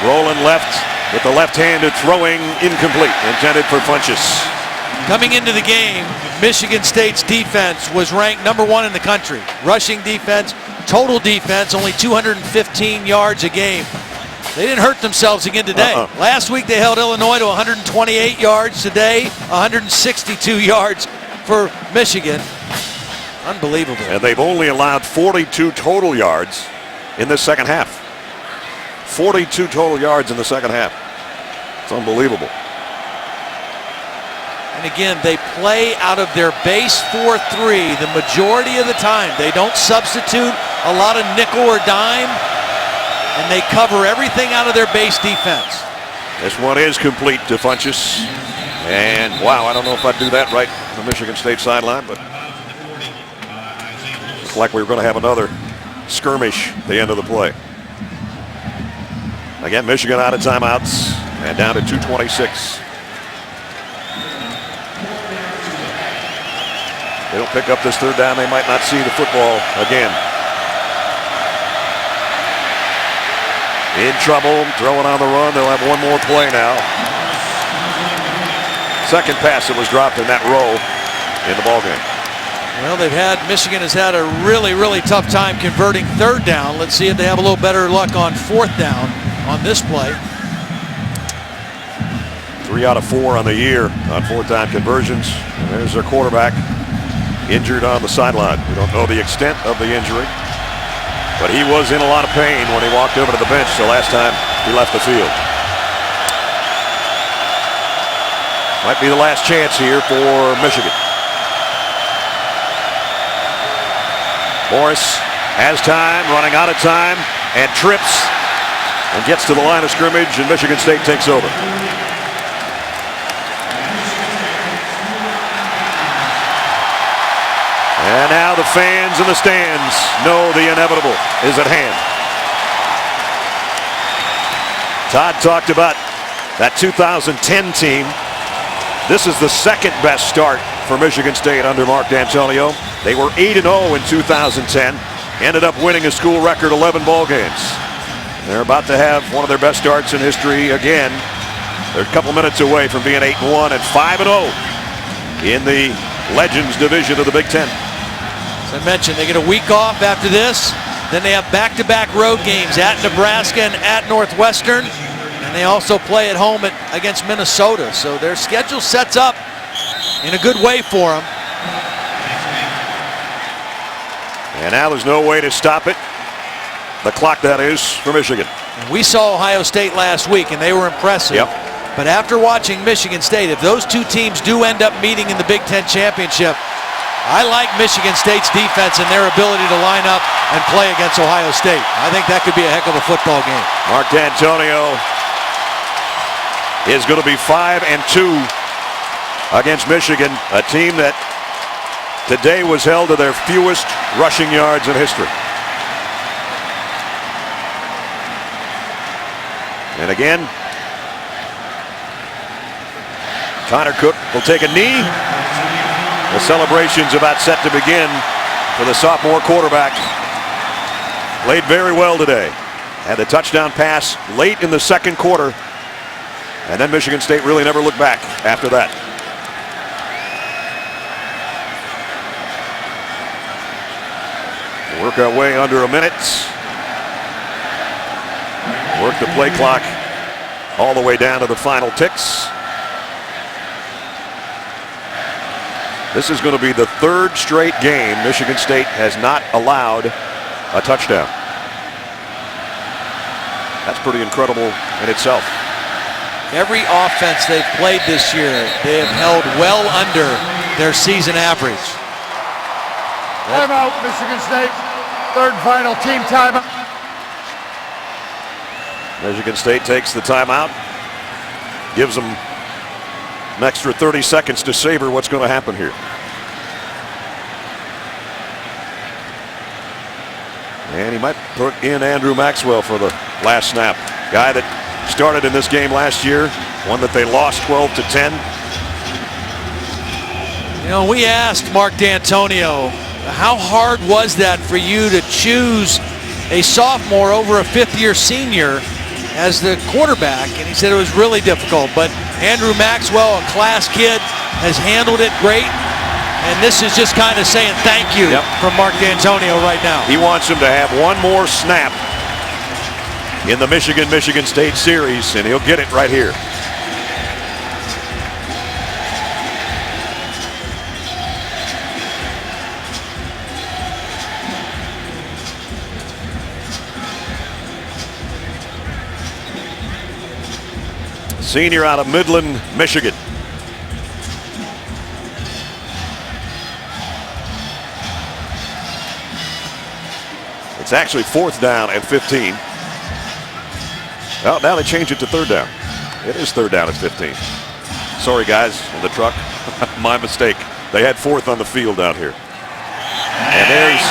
Rolling left with the left-handed throwing incomplete, intended for Funchess. Coming into the game, Michigan State's defense was ranked number 1 in the country. Rushing defense, total defense, only 215 yards a game. They didn't hurt themselves again today. Last week they held Illinois to 128 yards. Today, 162 yards for Michigan. Unbelievable. And they've only allowed 42 total yards in the second half. 42 total yards in the second half. It's unbelievable. And again, they play out of their base 4-3 the majority of the time. They don't substitute a lot of nickel or dime, and they cover everything out of their base defense. This one is complete to Funchess. And wow, I don't know if I'd do that right on the Michigan State sideline, but looks like we were going to have another skirmish at the end of the play. Again, Michigan out of timeouts and down to 2:26. They don't pick up this third down, they might not see the football again. In trouble, throwing on the run. They'll have one more play now. Second pass that was dropped in that row in the ballgame. Well, Michigan has had a really, really tough time converting third down. Let's see if they have a little better luck on fourth down on this play. 3 out of 4 on the year on fourth down conversions. And there's their quarterback injured on the sideline. We don't know the extent of the injury, but he was in a lot of pain when he walked over to the bench the last time he left the field. Might be the last chance here for Michigan. Morris has time, running out of time, and trips and gets to the line of scrimmage, and Michigan State takes over. And now the fans in the stands know the inevitable is at hand. Todd talked about that 2010 team. This is the second best start for Michigan State under Mark D'Antonio. They were 8-0 in 2010, ended up winning a school record 11 ball games. They're about to have one of their best starts in history again. They're a couple minutes away from being 8-1 and 5-0 in the Legends division of the Big Ten. As I mentioned, they get a week off after this. Then they have back-to-back road games at Nebraska and at Northwestern. And they also play at home against Minnesota. So their schedule sets up in a good way for them. And now there's no way to stop it. The clock, that is, for Michigan. And we saw Ohio State last week, and they were impressive. Yep. But after watching Michigan State, if those two teams do end up meeting in the Big Ten championship, I like Michigan State's defense and their ability to line up and play against Ohio State. I think that could be a heck of a football game. Mark D'Antonio is going to be 5-2 against Michigan, a team that today was held to their fewest rushing yards in history. And again, Connor Cook will take a knee. The celebration's about set to begin for the sophomore quarterback. Played very well today. Had the touchdown pass late in the second quarter. And then Michigan State really never looked back after that. We'll work our way under a minute. Work the play clock all the way down to the final ticks. This is going to be the third straight game Michigan State has not allowed a touchdown. That's pretty incredible in itself. Every offense they've played this year, they have held well under their season average. Timeout, Michigan State. Third and final team timeout. Michigan State takes the timeout. Gives them an extra 30 seconds to savor what's going to happen here. And he might put in Andrew Maxwell for the last snap. Guy that started in this game last year, one that they lost 12-10. You know, we asked Mark D'Antonio, how hard was that for you to choose a sophomore over a fifth-year senior as the quarterback? And he said it was really difficult, but Andrew Maxwell, a class kid, has handled it great. And this is just kind of saying thank you from Mark D'Antonio right now. He wants him to have one more snap in the Michigan State series, and he'll get it right here. Senior out of Midland, Michigan. It's actually fourth down and 15. Well, now they change it to third down. It is third down at 15. Sorry, guys, in the truck. My mistake. They had fourth on the field down here. And there's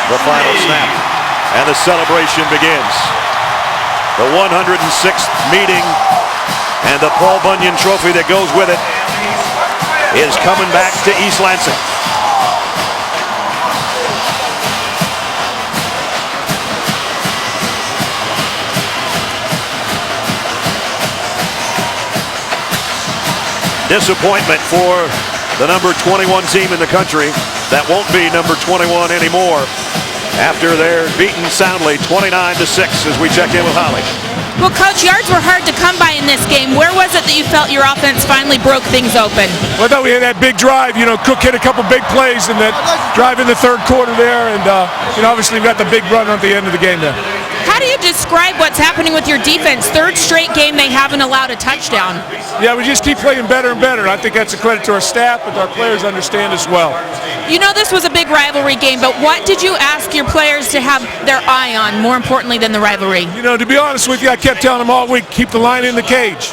the final snap. And the celebration begins. The 106th meeting and the Paul Bunyan Trophy that goes with it is coming back to East Lansing. Disappointment for the number 21 team in the country that won't be number 21 anymore after they're beaten soundly 29-6 as we check in with Holly. Well, Coach, yards were hard to come by in this game. Where was it that you felt your offense finally broke things open? Well, I thought we had that big drive. Cook hit a couple big plays in that drive in the third quarter there, and obviously we got the big run at the end of the game there. How do you describe what's happening with your defense? Third straight game they haven't allowed a touchdown. Yeah, we just keep playing better and better. I think that's a credit to our staff, but our players understand as well. This was a big rivalry game, but what did you ask your players to have their eye on, more importantly than the rivalry? To be honest with you, I kept telling them all week, keep the line in the cage.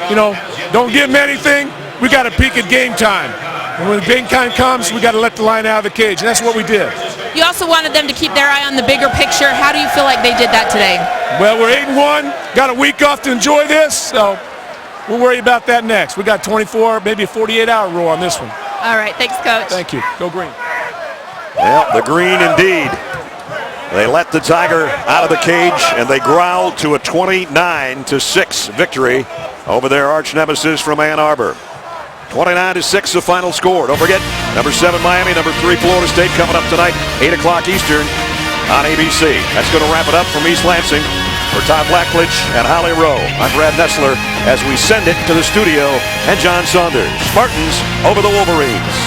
Don't give them anything. We got to peak at game time. And when the game time comes, we got to let the line out of the cage, and that's what we did. You also wanted them to keep their eye on the bigger picture. How do you feel like they did that today? Well, we're 8-1, got a week off to enjoy this, so we'll worry about that next. We got 24, maybe a 48-hour rule on this one. All right, thanks, Coach. Thank you. Go Green. Well, the Green indeed. They let the Tiger out of the cage, and they growled to a 29-6 victory over their arch nemesis from Ann Arbor. 29-6 the final score. Don't forget, number 7 Miami, number 3 Florida State coming up tonight, 8 o'clock Eastern on ABC. That's going to wrap it up from East Lansing. For Todd Blackledge and Holly Rowe, I'm Brad Nessler as we send it to the studio and John Saunders. Spartans over the Wolverines.